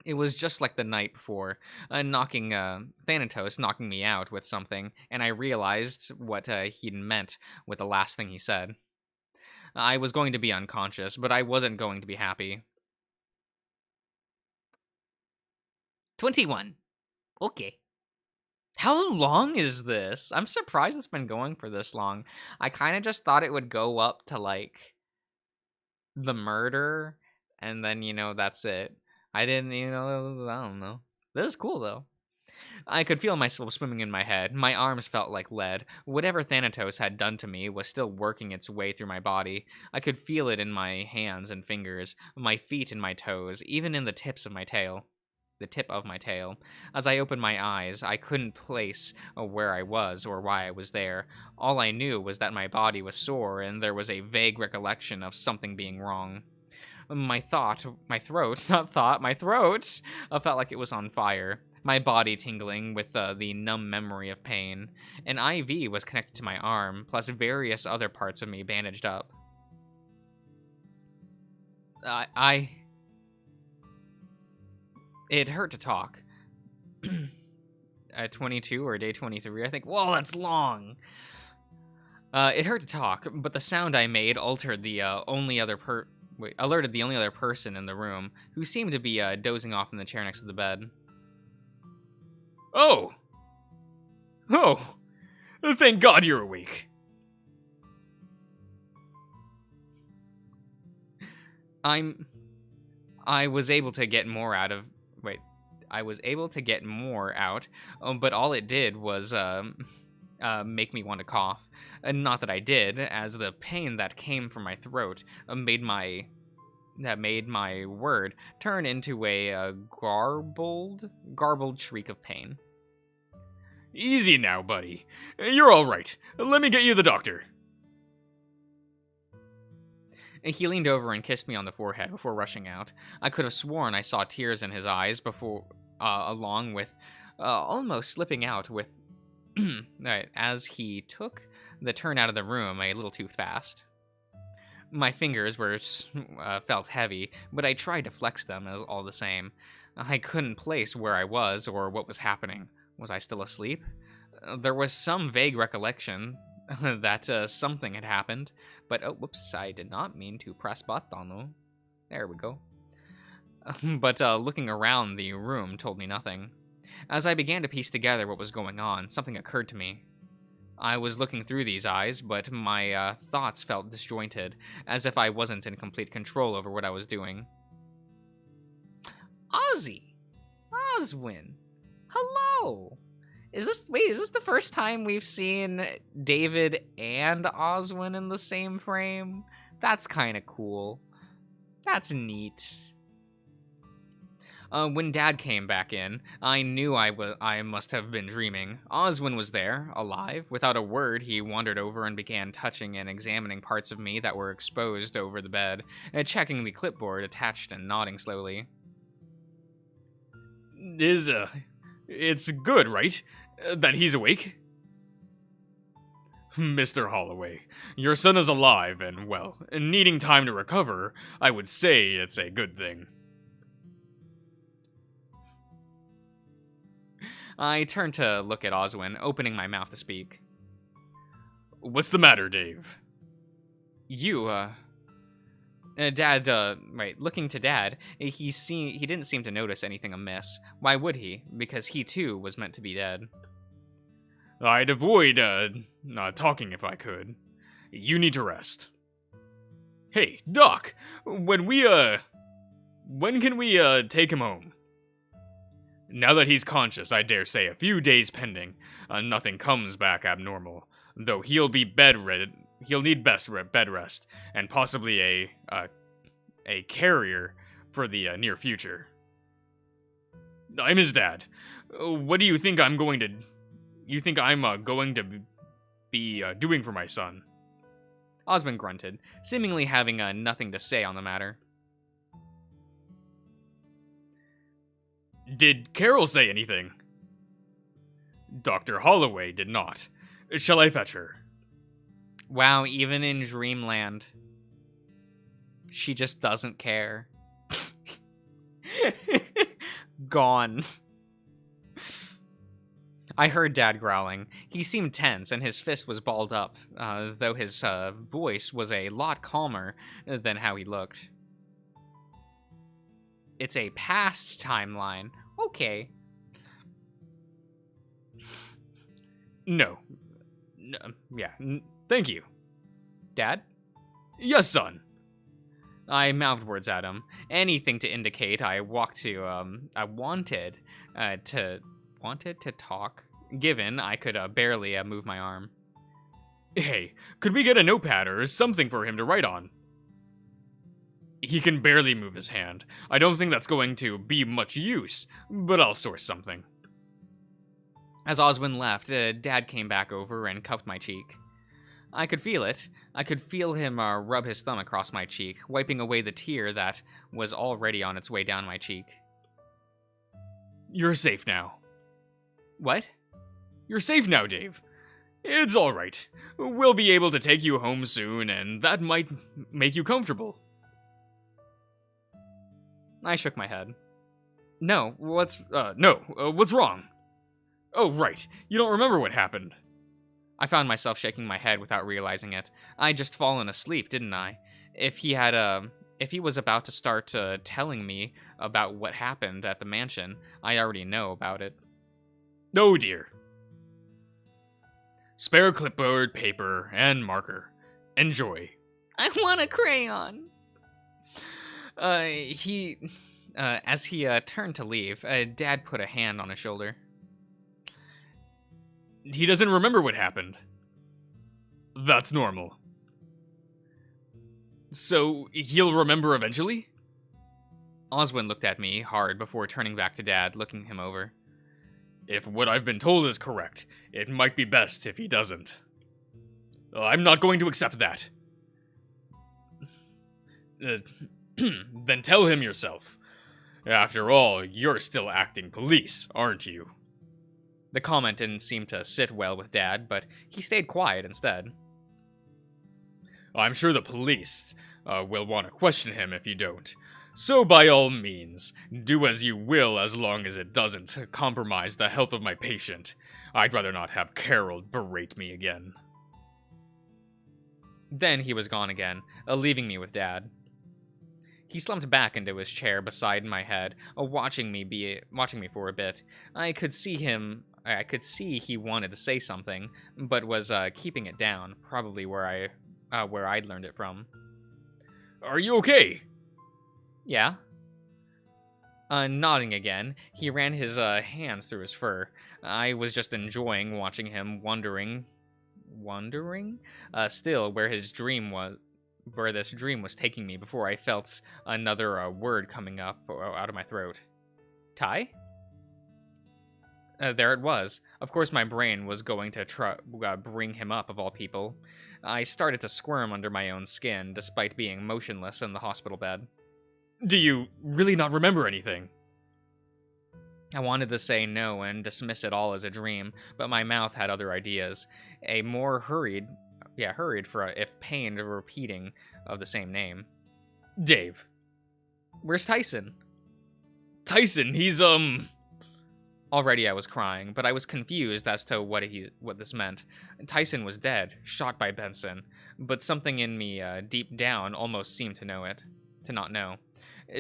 It was just like the night before, Thanatos knocking me out with something, and I realized what he'd meant with the last thing he said. I was going to be unconscious, but I wasn't going to be happy. 21. Okay. How long is this? I'm surprised it's been going for this long. I kind of just thought it would go up to, like, the murder, and then, that's it. I didn't, I don't know. This is cool, though. I could feel myself swimming in my head. My arms felt like lead. Whatever Thanatos had done to me was still working its way through my body. I could feel it in my hands and fingers, my feet and my toes, even in the tip of my tail. As I opened my eyes, I couldn't place where I was or why I was there. All I knew was that my body was sore and there was a vague recollection of something being wrong. My throat felt like it was on fire. My body tingling with the numb memory of pain. An IV was connected to my arm, plus various other parts of me bandaged up. It hurt to talk. At 22 or day 23, I think. Whoa, that's long! It hurt to talk, but the sound I made alerted the only other person in the room, who seemed to be dozing off in the chair next to the bed. Oh! Thank God you're awake. I was able to get more out, but all it did was make me want to cough. Not that I did, as the pain that came from my throat made my word turn into a garbled shriek of pain. Easy now, buddy. You're all right. Let me get you the doctor. He leaned over and kissed me on the forehead before rushing out. I could have sworn I saw tears in his eyes before, along with almost slipping out with as he took the turn out of the room a little too fast. My fingers felt heavy, but I tried to flex them as all the same. I couldn't place where I was or what was happening. Was I still asleep? There was some vague recollection that something had happened, but oh, whoops, I did not mean to press button. There we go. But looking around the room told me nothing. As I began to piece together what was going on, something occurred to me. I was looking through these eyes, but my thoughts felt disjointed, as if I wasn't in complete control over what I was doing. Oswin! Hello! Is this the first time we've seen David and Oswin in the same frame? That's kind of cool. That's neat. When Dad came back in, I knew I must have been dreaming. Oswin was there, alive. Without a word, he wandered over and began touching and examining parts of me that were exposed over the bed, and checking the clipboard attached and nodding slowly. It's good, right? That he's awake? Mr. Holloway, your son is alive and, well, needing time to recover, I would say it's a good thing. I turned to look at Oswin, opening my mouth to speak. What's the matter, Dave? Dad, looking to Dad, he didn't seem to notice anything amiss. Why would he? Because he, too, was meant to be dead. I'd avoid, talking if I could. You need to rest. Hey, Doc, when can we, take him home? Now that he's conscious, I dare say a few days pending. Nothing comes back abnormal, though he'll be bedridden. He'll need bed rest, and possibly a carrier for the near future. I'm his dad. What do you think I'm going to... You think I'm going to be doing for my son? Osmond grunted, seemingly having nothing to say on the matter. Did Carol say anything? Dr. Holloway did not. Shall I fetch her? Wow, even in Dreamland, she just doesn't care. Gone. I heard Dad growling. He seemed tense, and his fist was balled up, though his voice was a lot calmer than how he looked. It's a past timeline. Okay. No. Thank you. Dad? Yes, son. I mouthed words at him, anything to indicate I wanted to talk, given I could barely move my arm. Hey, could we get a notepad or something for him to write on? He can barely move his hand. I don't think that's going to be much use, but I'll source something. As Oswin left, Dad came back over and cupped my cheek. I could feel it. I could feel him rub his thumb across my cheek, wiping away the tear that was already on its way down my cheek. You're safe now. What? You're safe now, Dave. It's all right. We'll be able to take you home soon, and that might make you comfortable. I shook my head. What's wrong? Oh, right. You don't remember what happened. I found myself shaking my head without realizing it. I'd just fallen asleep, didn't I? If he was about to start telling me about what happened at the mansion, I already know about it. Oh, dear. Spare clipboard, paper, and marker. Enjoy. I want a crayon. As he turned to leave, Dad put a hand on his shoulder. He doesn't remember what happened. That's normal. So, he'll remember eventually? Oswin looked at me hard before turning back to Dad, looking him over. If what I've been told is correct, it might be best if he doesn't. I'm not going to accept that. Then tell him yourself. After all, you're still acting police, aren't you? The comment didn't seem to sit well with Dad, but he stayed quiet instead. I'm sure the police will want to question him if you don't. So by all means, do as you will as long as it doesn't compromise the health of my patient. I'd rather not have Carol berate me again. Then he was gone again, leaving me with Dad. He slumped back into his chair beside my head, watching me for a bit. I could see he wanted to say something, but was keeping it down, probably where I'd learned it from. Are you okay? Yeah. Nodding again, he ran his hands through his fur. I was just enjoying watching him wondering still where this dream was taking me before I felt another word coming up out of my throat. Ty? There it was. Of course my brain was going to bring him up, of all people. I started to squirm under my own skin, despite being motionless in the hospital bed. Do you really not remember anything? I wanted to say no and dismiss it all as a dream, but my mouth had other ideas. A more hurried for if pained repeating of the same name. Dave. Where's Tyson? Tyson, he's, Already I was crying, but I was confused as to what this meant. Tyson was dead, shot by Benson, but something in me deep down almost seemed to not know.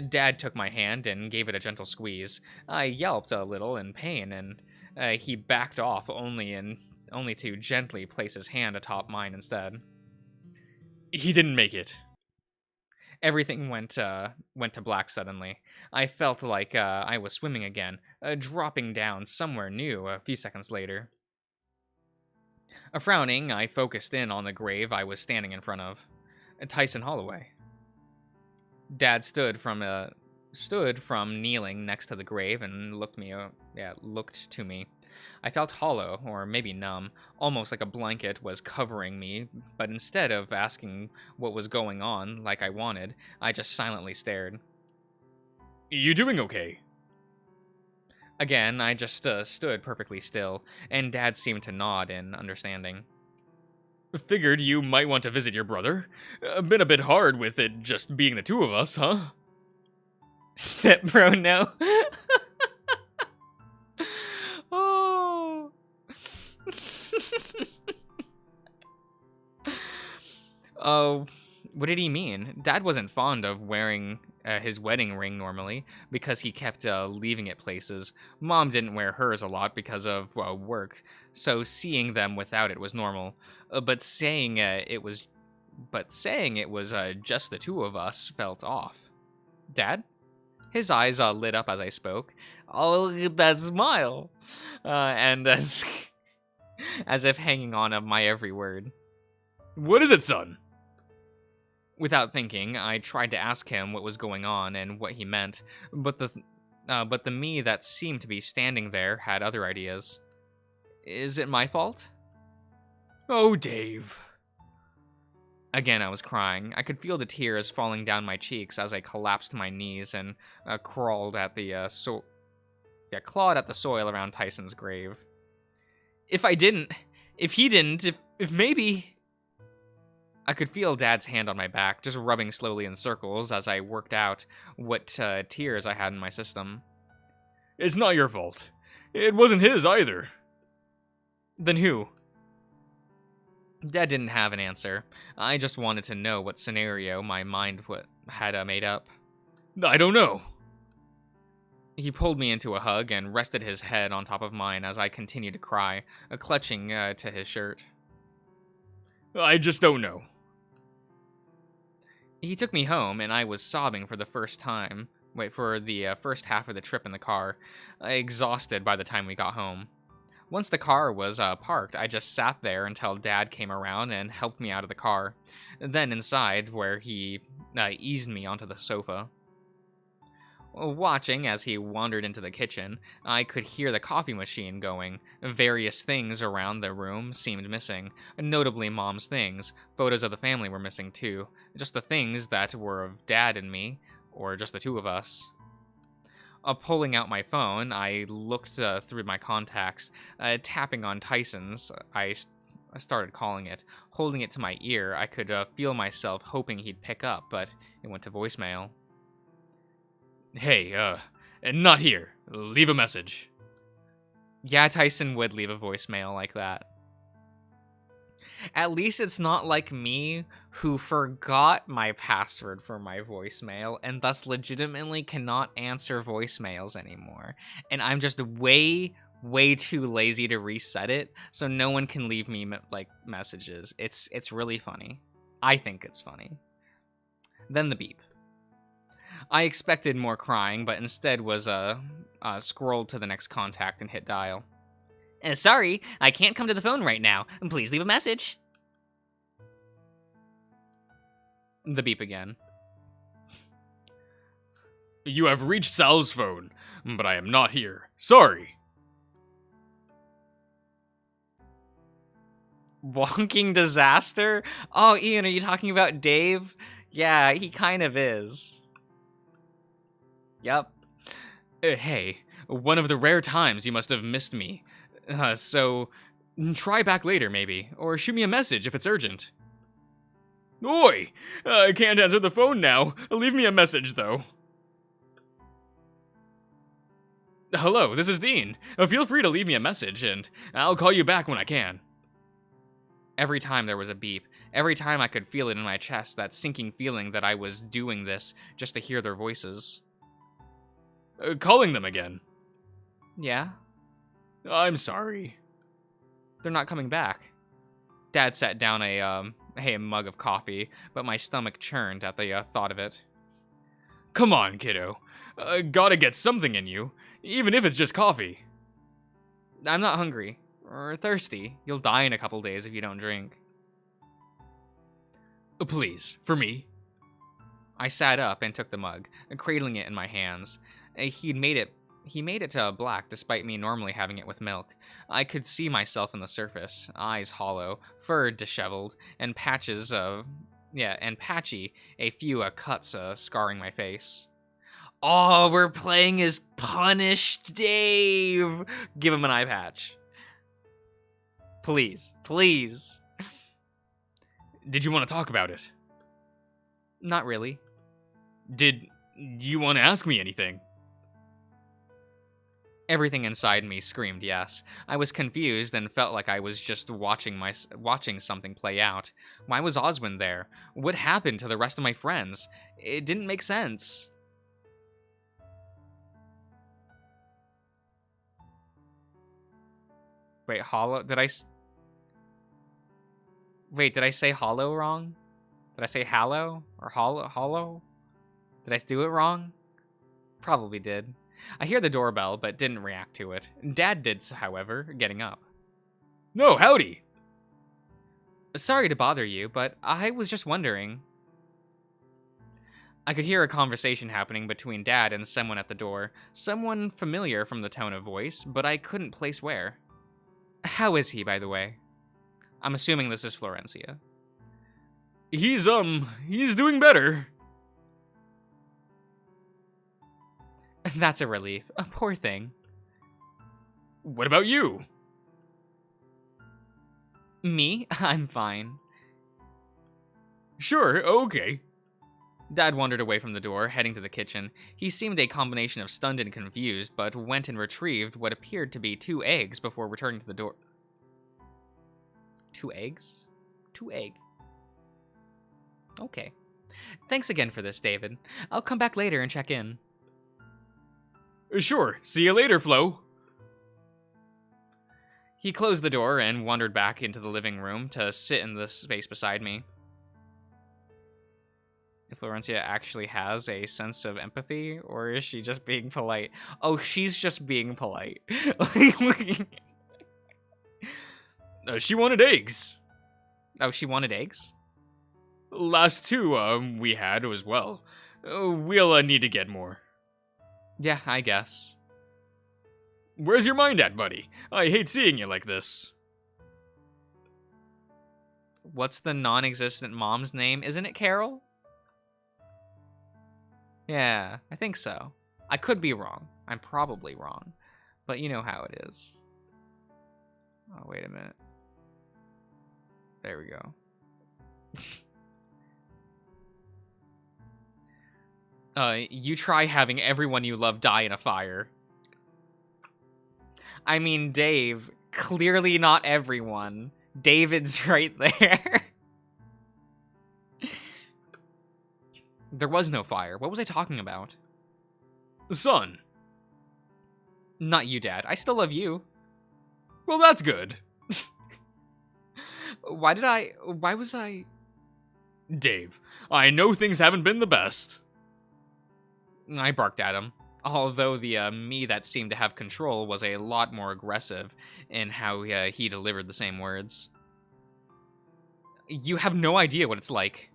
Dad took my hand and gave it a gentle squeeze. I yelped a little in pain, and he backed off only to gently place his hand atop mine instead. He didn't make it. Everything went to black suddenly. I felt like I was swimming again, dropping down somewhere new a few seconds later. Frowning, I focused in on the grave I was standing in front of. Tyson Holloway. Dad stood from stood from kneeling next to the grave and looked to me. I felt hollow, or maybe numb, almost like a blanket was covering me, but instead of asking what was going on like I wanted, I just silently stared. You doing okay? Again, I just stood perfectly still, and Dad seemed to nod in understanding. Figured you might want to visit your brother. Been a bit hard with it just being the two of us, huh? Step bro, no. Oh. Oh, what did he mean? Dad wasn't fond of wearing his wedding ring normally because he kept leaving it places. Mom didn't wear hers a lot because of work, so seeing them without it was normal. But saying it was just the two of us felt off. Dad? His eyes lit up as I spoke. Oh, look at that smile! And as as if hanging on of my every word. What is it, son? Without thinking, I tried to ask him what was going on and what he meant, but the me that seemed to be standing there had other ideas. Is it my fault? Oh, Dave. Again, I was crying. I could feel the tears falling down my cheeks as I collapsed to my knees and clawed at the soil around Tyson's grave. If maybe... I could feel Dad's hand on my back, just rubbing slowly in circles as I worked out what tears I had in my system. It's not your fault. It wasn't his either. Then who? Dad didn't have an answer. I just wanted to know what scenario my mind had made up. I don't know. He pulled me into a hug and rested his head on top of mine as I continued to cry, clutching to his shirt. I just don't know. He took me home, and I was sobbing for the first time. For the first half of the trip in the car, exhausted by the time we got home. Once the car was parked, I just sat there until Dad came around and helped me out of the car. Then inside, where he eased me onto the sofa. Watching as he wandered into the kitchen, I could hear the coffee machine going. Various things around the room seemed missing, notably Mom's things. Photos of the family were missing too. Just the things that were of Dad and me, or just the two of us. Pulling out my phone, I looked through my contacts, tapping on Tyson's. I started calling it. Holding it to my ear, I could feel myself hoping he'd pick up, but it went to voicemail. Hey, not here. Leave a message. Yeah, Tyson would leave a voicemail like that. At least it's not like me, who forgot my password for my voicemail and thus legitimately cannot answer voicemails anymore. And I'm just way too lazy to reset it, so no one can leave me messages. It's really funny. I think it's funny. Then the beep. I expected more crying, but instead was scrolled to the next contact and hit dial. Sorry, I can't come to the phone right now. Please leave a message. The beep again. You have reached Sal's phone, but I am not here. Sorry. Walking disaster? Oh, Ian, are you talking about Dave? Yeah, he kind of is. Yep. Hey, one of the rare times you must have missed me. So, try back later, maybe. Or shoot me a message if it's urgent. Oi! I can't answer the phone now. Leave me a message, though. Hello, this is Dean. Feel free to leave me a message, and I'll call you back when I can. Every time there was a beep, every time I could feel it in my chest, that sinking feeling that I was doing this just to hear their voices. Calling them again. Yeah? I'm sorry. They're not coming back. Dad set down a mug of coffee, but my stomach churned at the thought of it. Come on, kiddo. Gotta get something in you, even if it's just coffee. I'm not hungry. Or thirsty. You'll die in a couple days if you don't drink. Please, for me. I sat up and took the mug, cradling it in my hands. He made it black despite me normally having it with milk. I could see myself in the surface, eyes hollow, fur disheveled, and patchy, a few cuts scarring my face. Oh, we're playing as Punished Dave! Give him an eye patch. Please, please. Did you want to talk about it? Not really. Did you want to ask me anything? Everything inside me screamed yes. I was confused and felt like I was just watching something play out. Why was Oswin there? What happened to the rest of my friends? It didn't make sense. Wait, hollow? Did I say hollow wrong? Did I say hallow? Or hollow? Did I do it wrong? Probably did. I hear the doorbell, but didn't react to it. Dad did, however, getting up. No, howdy! Sorry to bother you, but I was just wondering. I could hear a conversation happening between Dad and someone at the door. Someone familiar from the tone of voice, but I couldn't place where. How is he, by the way? I'm assuming this is Florencia. He's doing better. That's a relief. A poor thing. What about you? Me? I'm fine. Sure, okay. Dad wandered away from the door, heading to the kitchen. He seemed a combination of stunned and confused, but went and retrieved what appeared to be 2 eggs before returning to the door. 2 eggs? 2 egg. Okay. Thanks again for this, David. I'll come back later and check in. Sure, see you later, Flo. He closed the door and wandered back into the living room to sit in the space beside me. If Florencia actually has a sense of empathy, or is she just being polite? Oh, she's just being polite. She wanted eggs. Oh, she wanted eggs? Last 2 we had as well. We'll need to get more. Yeah, I guess. Where's your mind at, buddy? I hate seeing you like this. What's the non-existent mom's name? Isn't it Carol? Yeah, I think so. I could be wrong. I'm probably wrong. But you know how it is. Oh, wait a minute. There we go. You try having everyone you love die in a fire. I mean, Dave, clearly not everyone. David's right there. There was no fire. What was I talking about? Son. Not you, Dad. I still love you. Well, that's good. Why was I... Dave, I know things haven't been the best. I barked at him. Although the me that seemed to have control was a lot more aggressive in how he delivered the same words. You have no idea what it's like.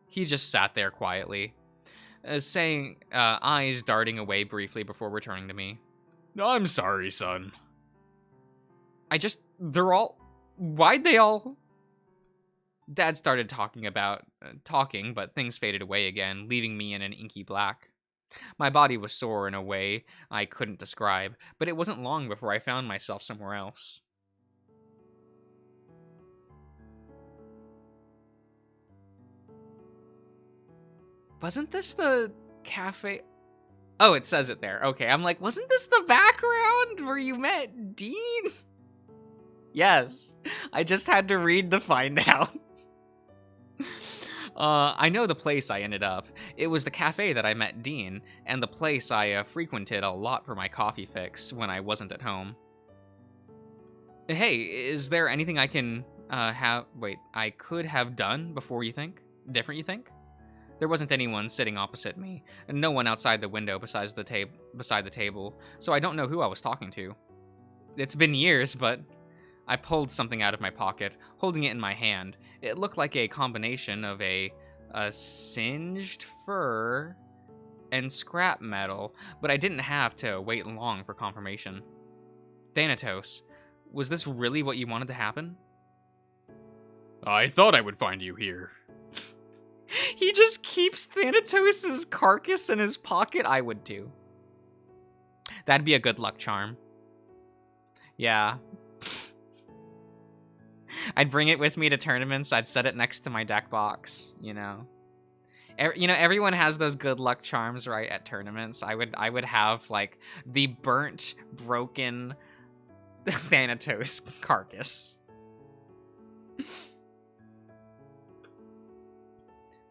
He just sat there quietly, saying, eyes darting away briefly before returning to me. I'm sorry, son. Why'd they all... Dad started talking, but things faded away again, leaving me in an inky black. My body was sore in a way I couldn't describe, but it wasn't long before I found myself somewhere else. Wasn't this the cafe? Oh, it says it there. Okay, I'm like, wasn't this the background where you met Dean? Yes, I just had to read to find out. I know the place I ended up. It was the cafe that I met Dean, and the place I frequented a lot for my coffee fix when I wasn't at home. Hey, is there anything I can I could have done before you think? Different, you think? There wasn't anyone sitting opposite me, and no one outside the window beside the table, so I don't know who I was talking to. It's been years, but I pulled something out of my pocket, holding it in my hand. It looked like a combination of a singed fur, and scrap metal, but I didn't have to wait long for confirmation. Thanatos, was this really what you wanted to happen? I thought I would find you here. He just keeps Thanatos' carcass in his pocket? I would too. That'd be a good luck charm. Yeah. I'd bring it with me to tournaments. I'd set it next to my deck box, you know. Everyone has those good luck charms, right, at tournaments. I would have, like, the burnt, broken Thanatos carcass.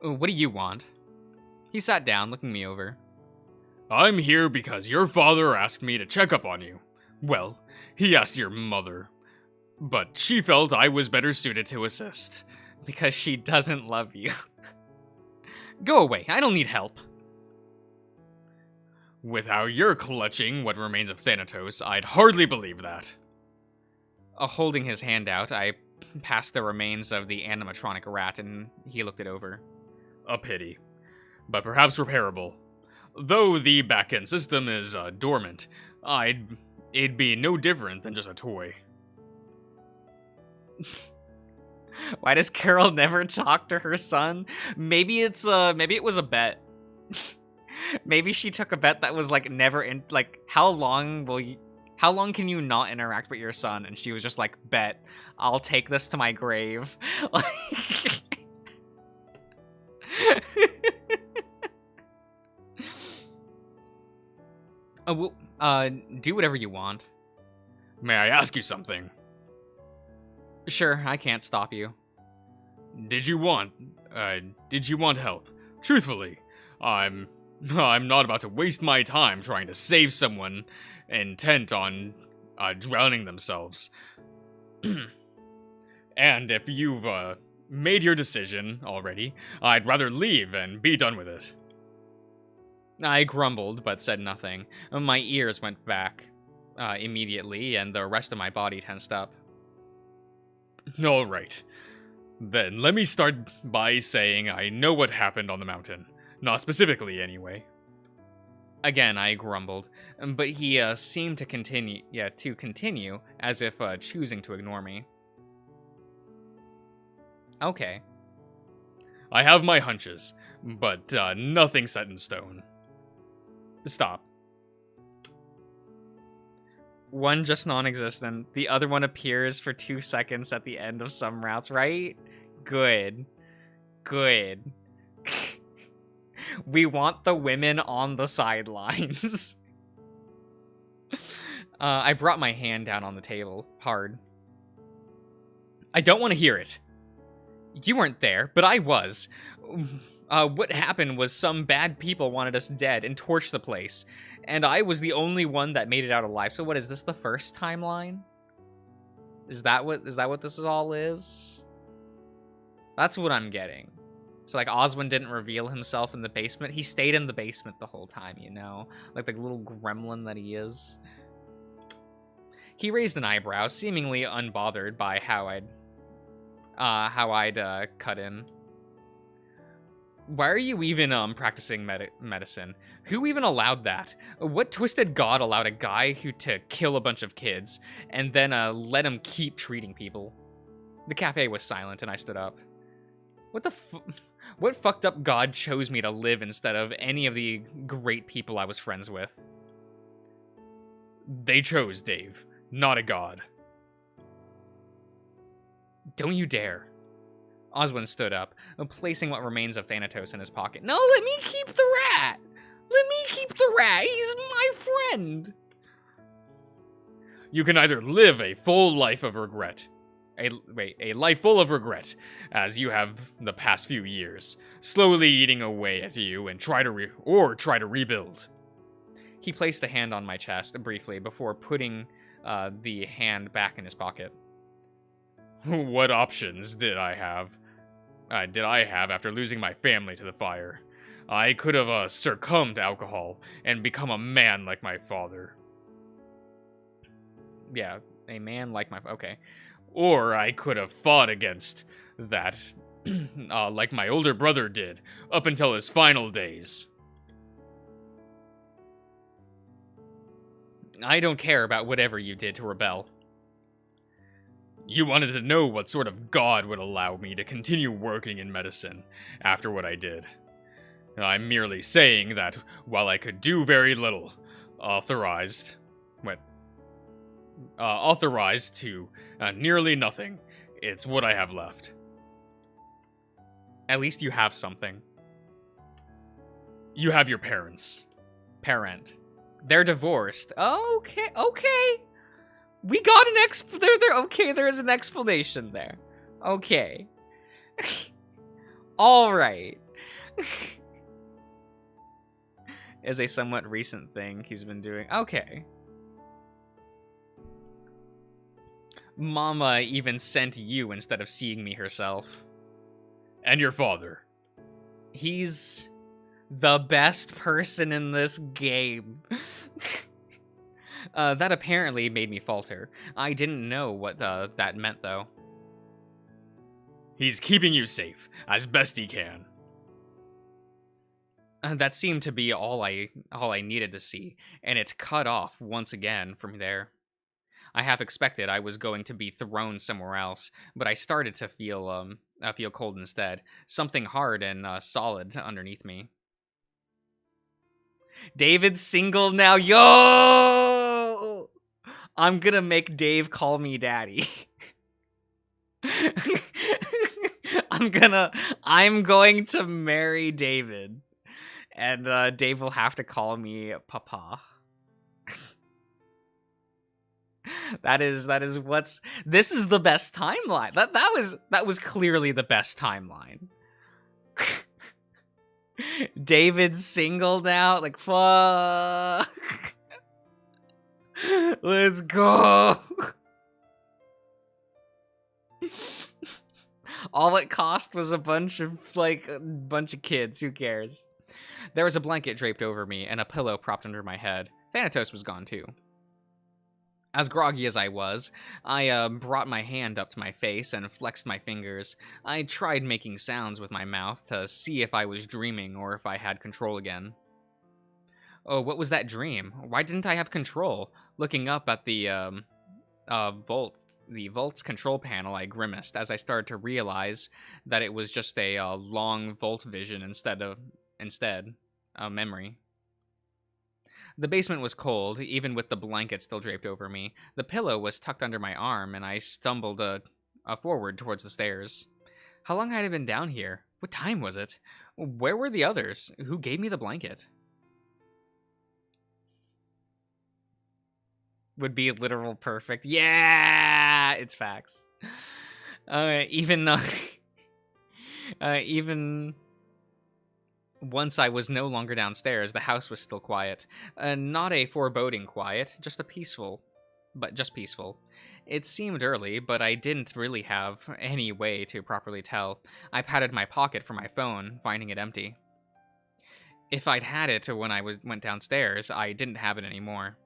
Ooh, what do you want? He sat down, looking me over. I'm here because your father asked me to check up on you. Well, he asked your mother. But she felt I was better suited to assist. Because she doesn't love you. Go away, I don't need help. With how you're clutching what remains of Thanatos, I'd hardly believe that. Holding his hand out, I passed the remains of the animatronic rat, and he looked it over. A pity. But perhaps repairable. Though the back-end system is dormant, it'd be no different than just a toy. Why does Carol never talk to her son? Maybe it was a bet. Maybe she took a bet that was like never in, like, how long can you not interact with your son? And she was just like, bet, I'll take this to my grave. Do whatever you want. May I ask you something? Sure, I can't stop you. Did you want help? Truthfully, I'm not about to waste my time trying to save someone intent on drowning themselves. And if you've made your decision already, I'd rather leave and be done with it. I grumbled, but said nothing. My ears went back immediately, and the rest of my body tensed up. All right. Then let me start by saying I know what happened on the mountain. Not specifically, anyway. Again, I grumbled, but he seemed to continue, as if choosing to ignore me. Okay. I have my hunches, but nothing set in stone. Stop. One just non-existent. The other one appears for 2 seconds at the end of some routes, right? Good. Good. We want the women on the sidelines. I brought my hand down on the table, hard. I don't want to hear it. You weren't there, but I was. What happened was some bad people wanted us dead and torched the place. And I was the only one that made it out alive. So what, is this the first timeline? Is that what this all is? That's what I'm getting. So, like, Oswin didn't reveal himself in the basement. He stayed in the basement the whole time, you know? Like the little gremlin that he is. He raised an eyebrow, seemingly unbothered by how I'd cut in. Why are you even practicing medicine? Who even allowed that? What twisted god allowed a guy to kill a bunch of kids and then let him keep treating people? The cafe was silent and I stood up. What fucked up god chose me to live instead of any of the great people I was friends with? They chose Dave, not a god. Don't you dare. Oswin stood up, placing what remains of Thanatos in his pocket. No, let me keep the rat! Let me keep the rat! He's my friend! You can either live a full life of regret. A life full of regret, as you have the past few years, slowly eating away at you and try to rebuild. He placed a hand on my chest briefly before putting the hand back in his pocket. What options did I have? After losing my family to the fire? I could have succumbed to alcohol and become a man like my father. Yeah, a man like my... Okay. Or I could have fought against that like my older brother did, up until his final days. I don't care about whatever you did to rebel. You wanted to know what sort of god would allow me to continue working in medicine after what I did. I'm merely saying that while I could do very little, authorized to nearly nothing, it's what I have left. At least you have something. You have your parents. Parent. They're divorced. Okay. We got an okay, there is an explanation there. Okay. All right. Is a somewhat recent thing he's been doing. Okay. Mama even sent you instead of seeing me herself. And your father. He's the best person in this game. That apparently made me falter. I didn't know what that meant, though. He's keeping you safe, as best he can. That seemed to be all I needed to see, and it cut off once again from there. I half expected I was going to be thrown somewhere else, but I started to feel cold instead. Something hard and solid underneath me. David's single now. Yo! I'm gonna make Dave call me daddy. I'm going to marry David. And Dave will have to call me Papa. This is the best timeline. That was clearly the best timeline. David's singled out, like, fuck. Let's go. All it cost was a bunch of kids. Who cares? There was a blanket draped over me and a pillow propped under my head. Thanatos was gone too. As groggy as I was, I brought my hand up to my face and flexed my fingers. I tried making sounds with my mouth to see if I was dreaming or if I had control again. Oh, what was that dream? Why didn't I have control? Looking up at the Volt's control panel, I grimaced as I started to realize that it was just a long Volt vision instead a memory. The basement was cold, even with the blanket still draped over me. The pillow was tucked under my arm, and I stumbled forward towards the stairs. How long had I been down here? What time was it? Where were the others? Who gave me the blanket? Would be literal perfect. Yeah, it's facts. Even once I was no longer downstairs, the house was still quiet. Not a foreboding quiet, just peaceful. It seemed early, but I didn't really have any way to properly tell. I patted my pocket for my phone, finding it empty. If I'd had it when I went downstairs, I didn't have it anymore.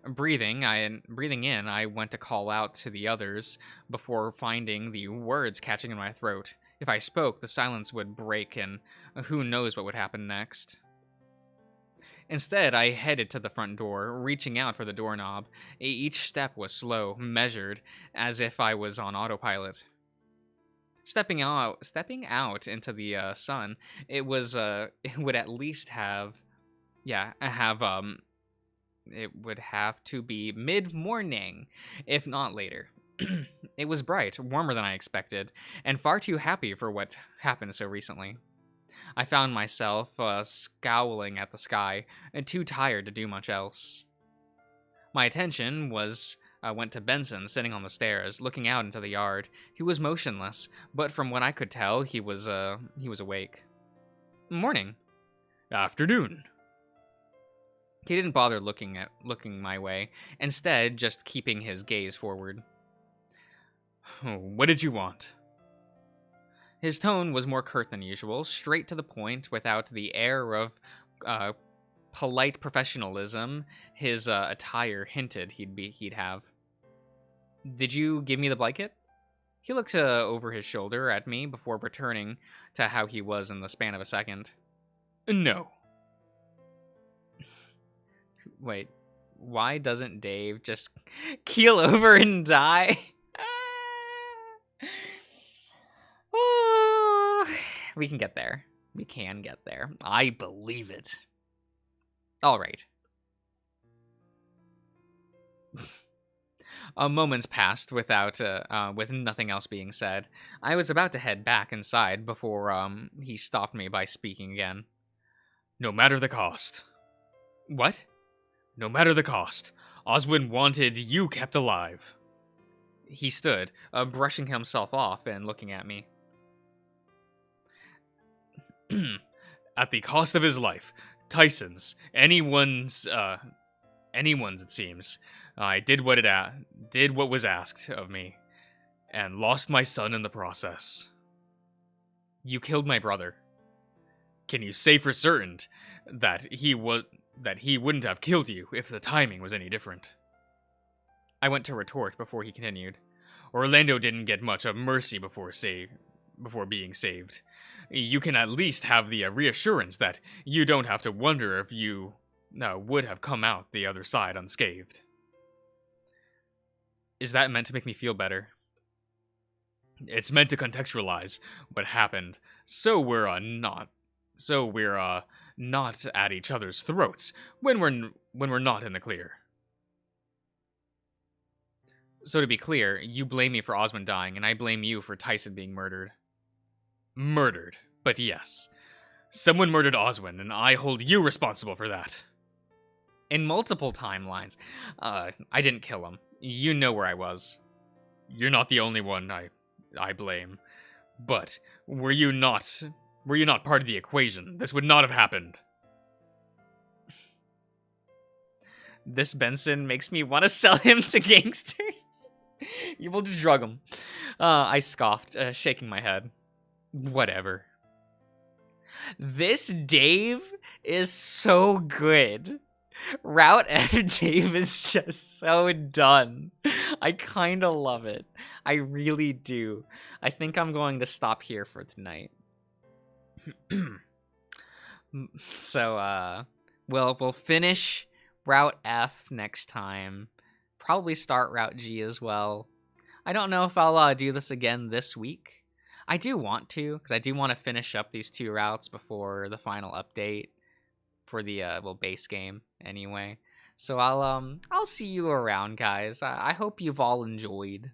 Breathing in, I went to call out to the others before finding the words catching in my throat. If I spoke, the silence would break, and who knows what would happen next. Instead, I headed to the front door, reaching out for the doorknob. Each step was slow, measured, as if I was on autopilot. Stepping out into the sun, it would at least it would have to be mid-morning, if not later. It was bright, warmer than I expected, and far too happy for what happened so recently. I found myself scowling at the sky, and too tired to do much else. My attention went to Benson sitting on the stairs, looking out into the yard. He was motionless, but from what I could tell, he was awake. Morning. Afternoon. He didn't bother looking my way, instead just keeping his gaze forward. What did you want? His tone was more curt than usual, straight to the point, without the air of polite professionalism his attire hinted he'd have. Did you give me the blanket? He looks over his shoulder at me before returning to how he was in the span of a second. No. Wait, why doesn't Dave just keel over and die? Oh, we can get there. We can get there. I believe it. All right. Moments passed without, with nothing else being said. I was about to head back inside before, he stopped me by speaking again. No matter the cost. What? No matter the cost. Oswin wanted you kept alive. He stood, brushing himself off and looking at me. At the cost of his life, Tyson's, anyone's, it seems. I did what was asked of me, and lost my son in the process. You killed my brother. Can you say for certain that he wouldn't have killed you if the timing was any different? I went to retort before he continued. Orlando didn't get much of mercy before being saved. You can at least have the reassurance that you don't have to wonder if you would have come out the other side unscathed. Is that meant to make me feel better? It's meant to contextualize what happened, so we're not at each other's throats when we're not in the clear. So to be clear, you blame me for Osmond dying, and I blame you for Tyson being murdered. Murdered, but yes. Someone murdered Oswin, and I hold you responsible for that. In multiple timelines. I didn't kill him. You know where I was. You're not the only one I blame. But were you not part of the equation, this would not have happened. This Benson makes me want to sell him to gangsters. You will just drug him. I scoffed, shaking my head. Whatever. This Dave is so good. Route F Dave is just so done. I kind of love it. I really do. I think I'm going to stop here for tonight. So, we'll finish Route F next time. Probably start Route G as well. I don't know if I'll do this again this week. I do want to, because I do want to finish up these 2 routes before the final update for the base game anyway. So I'll see you around, guys. I hope you've all enjoyed.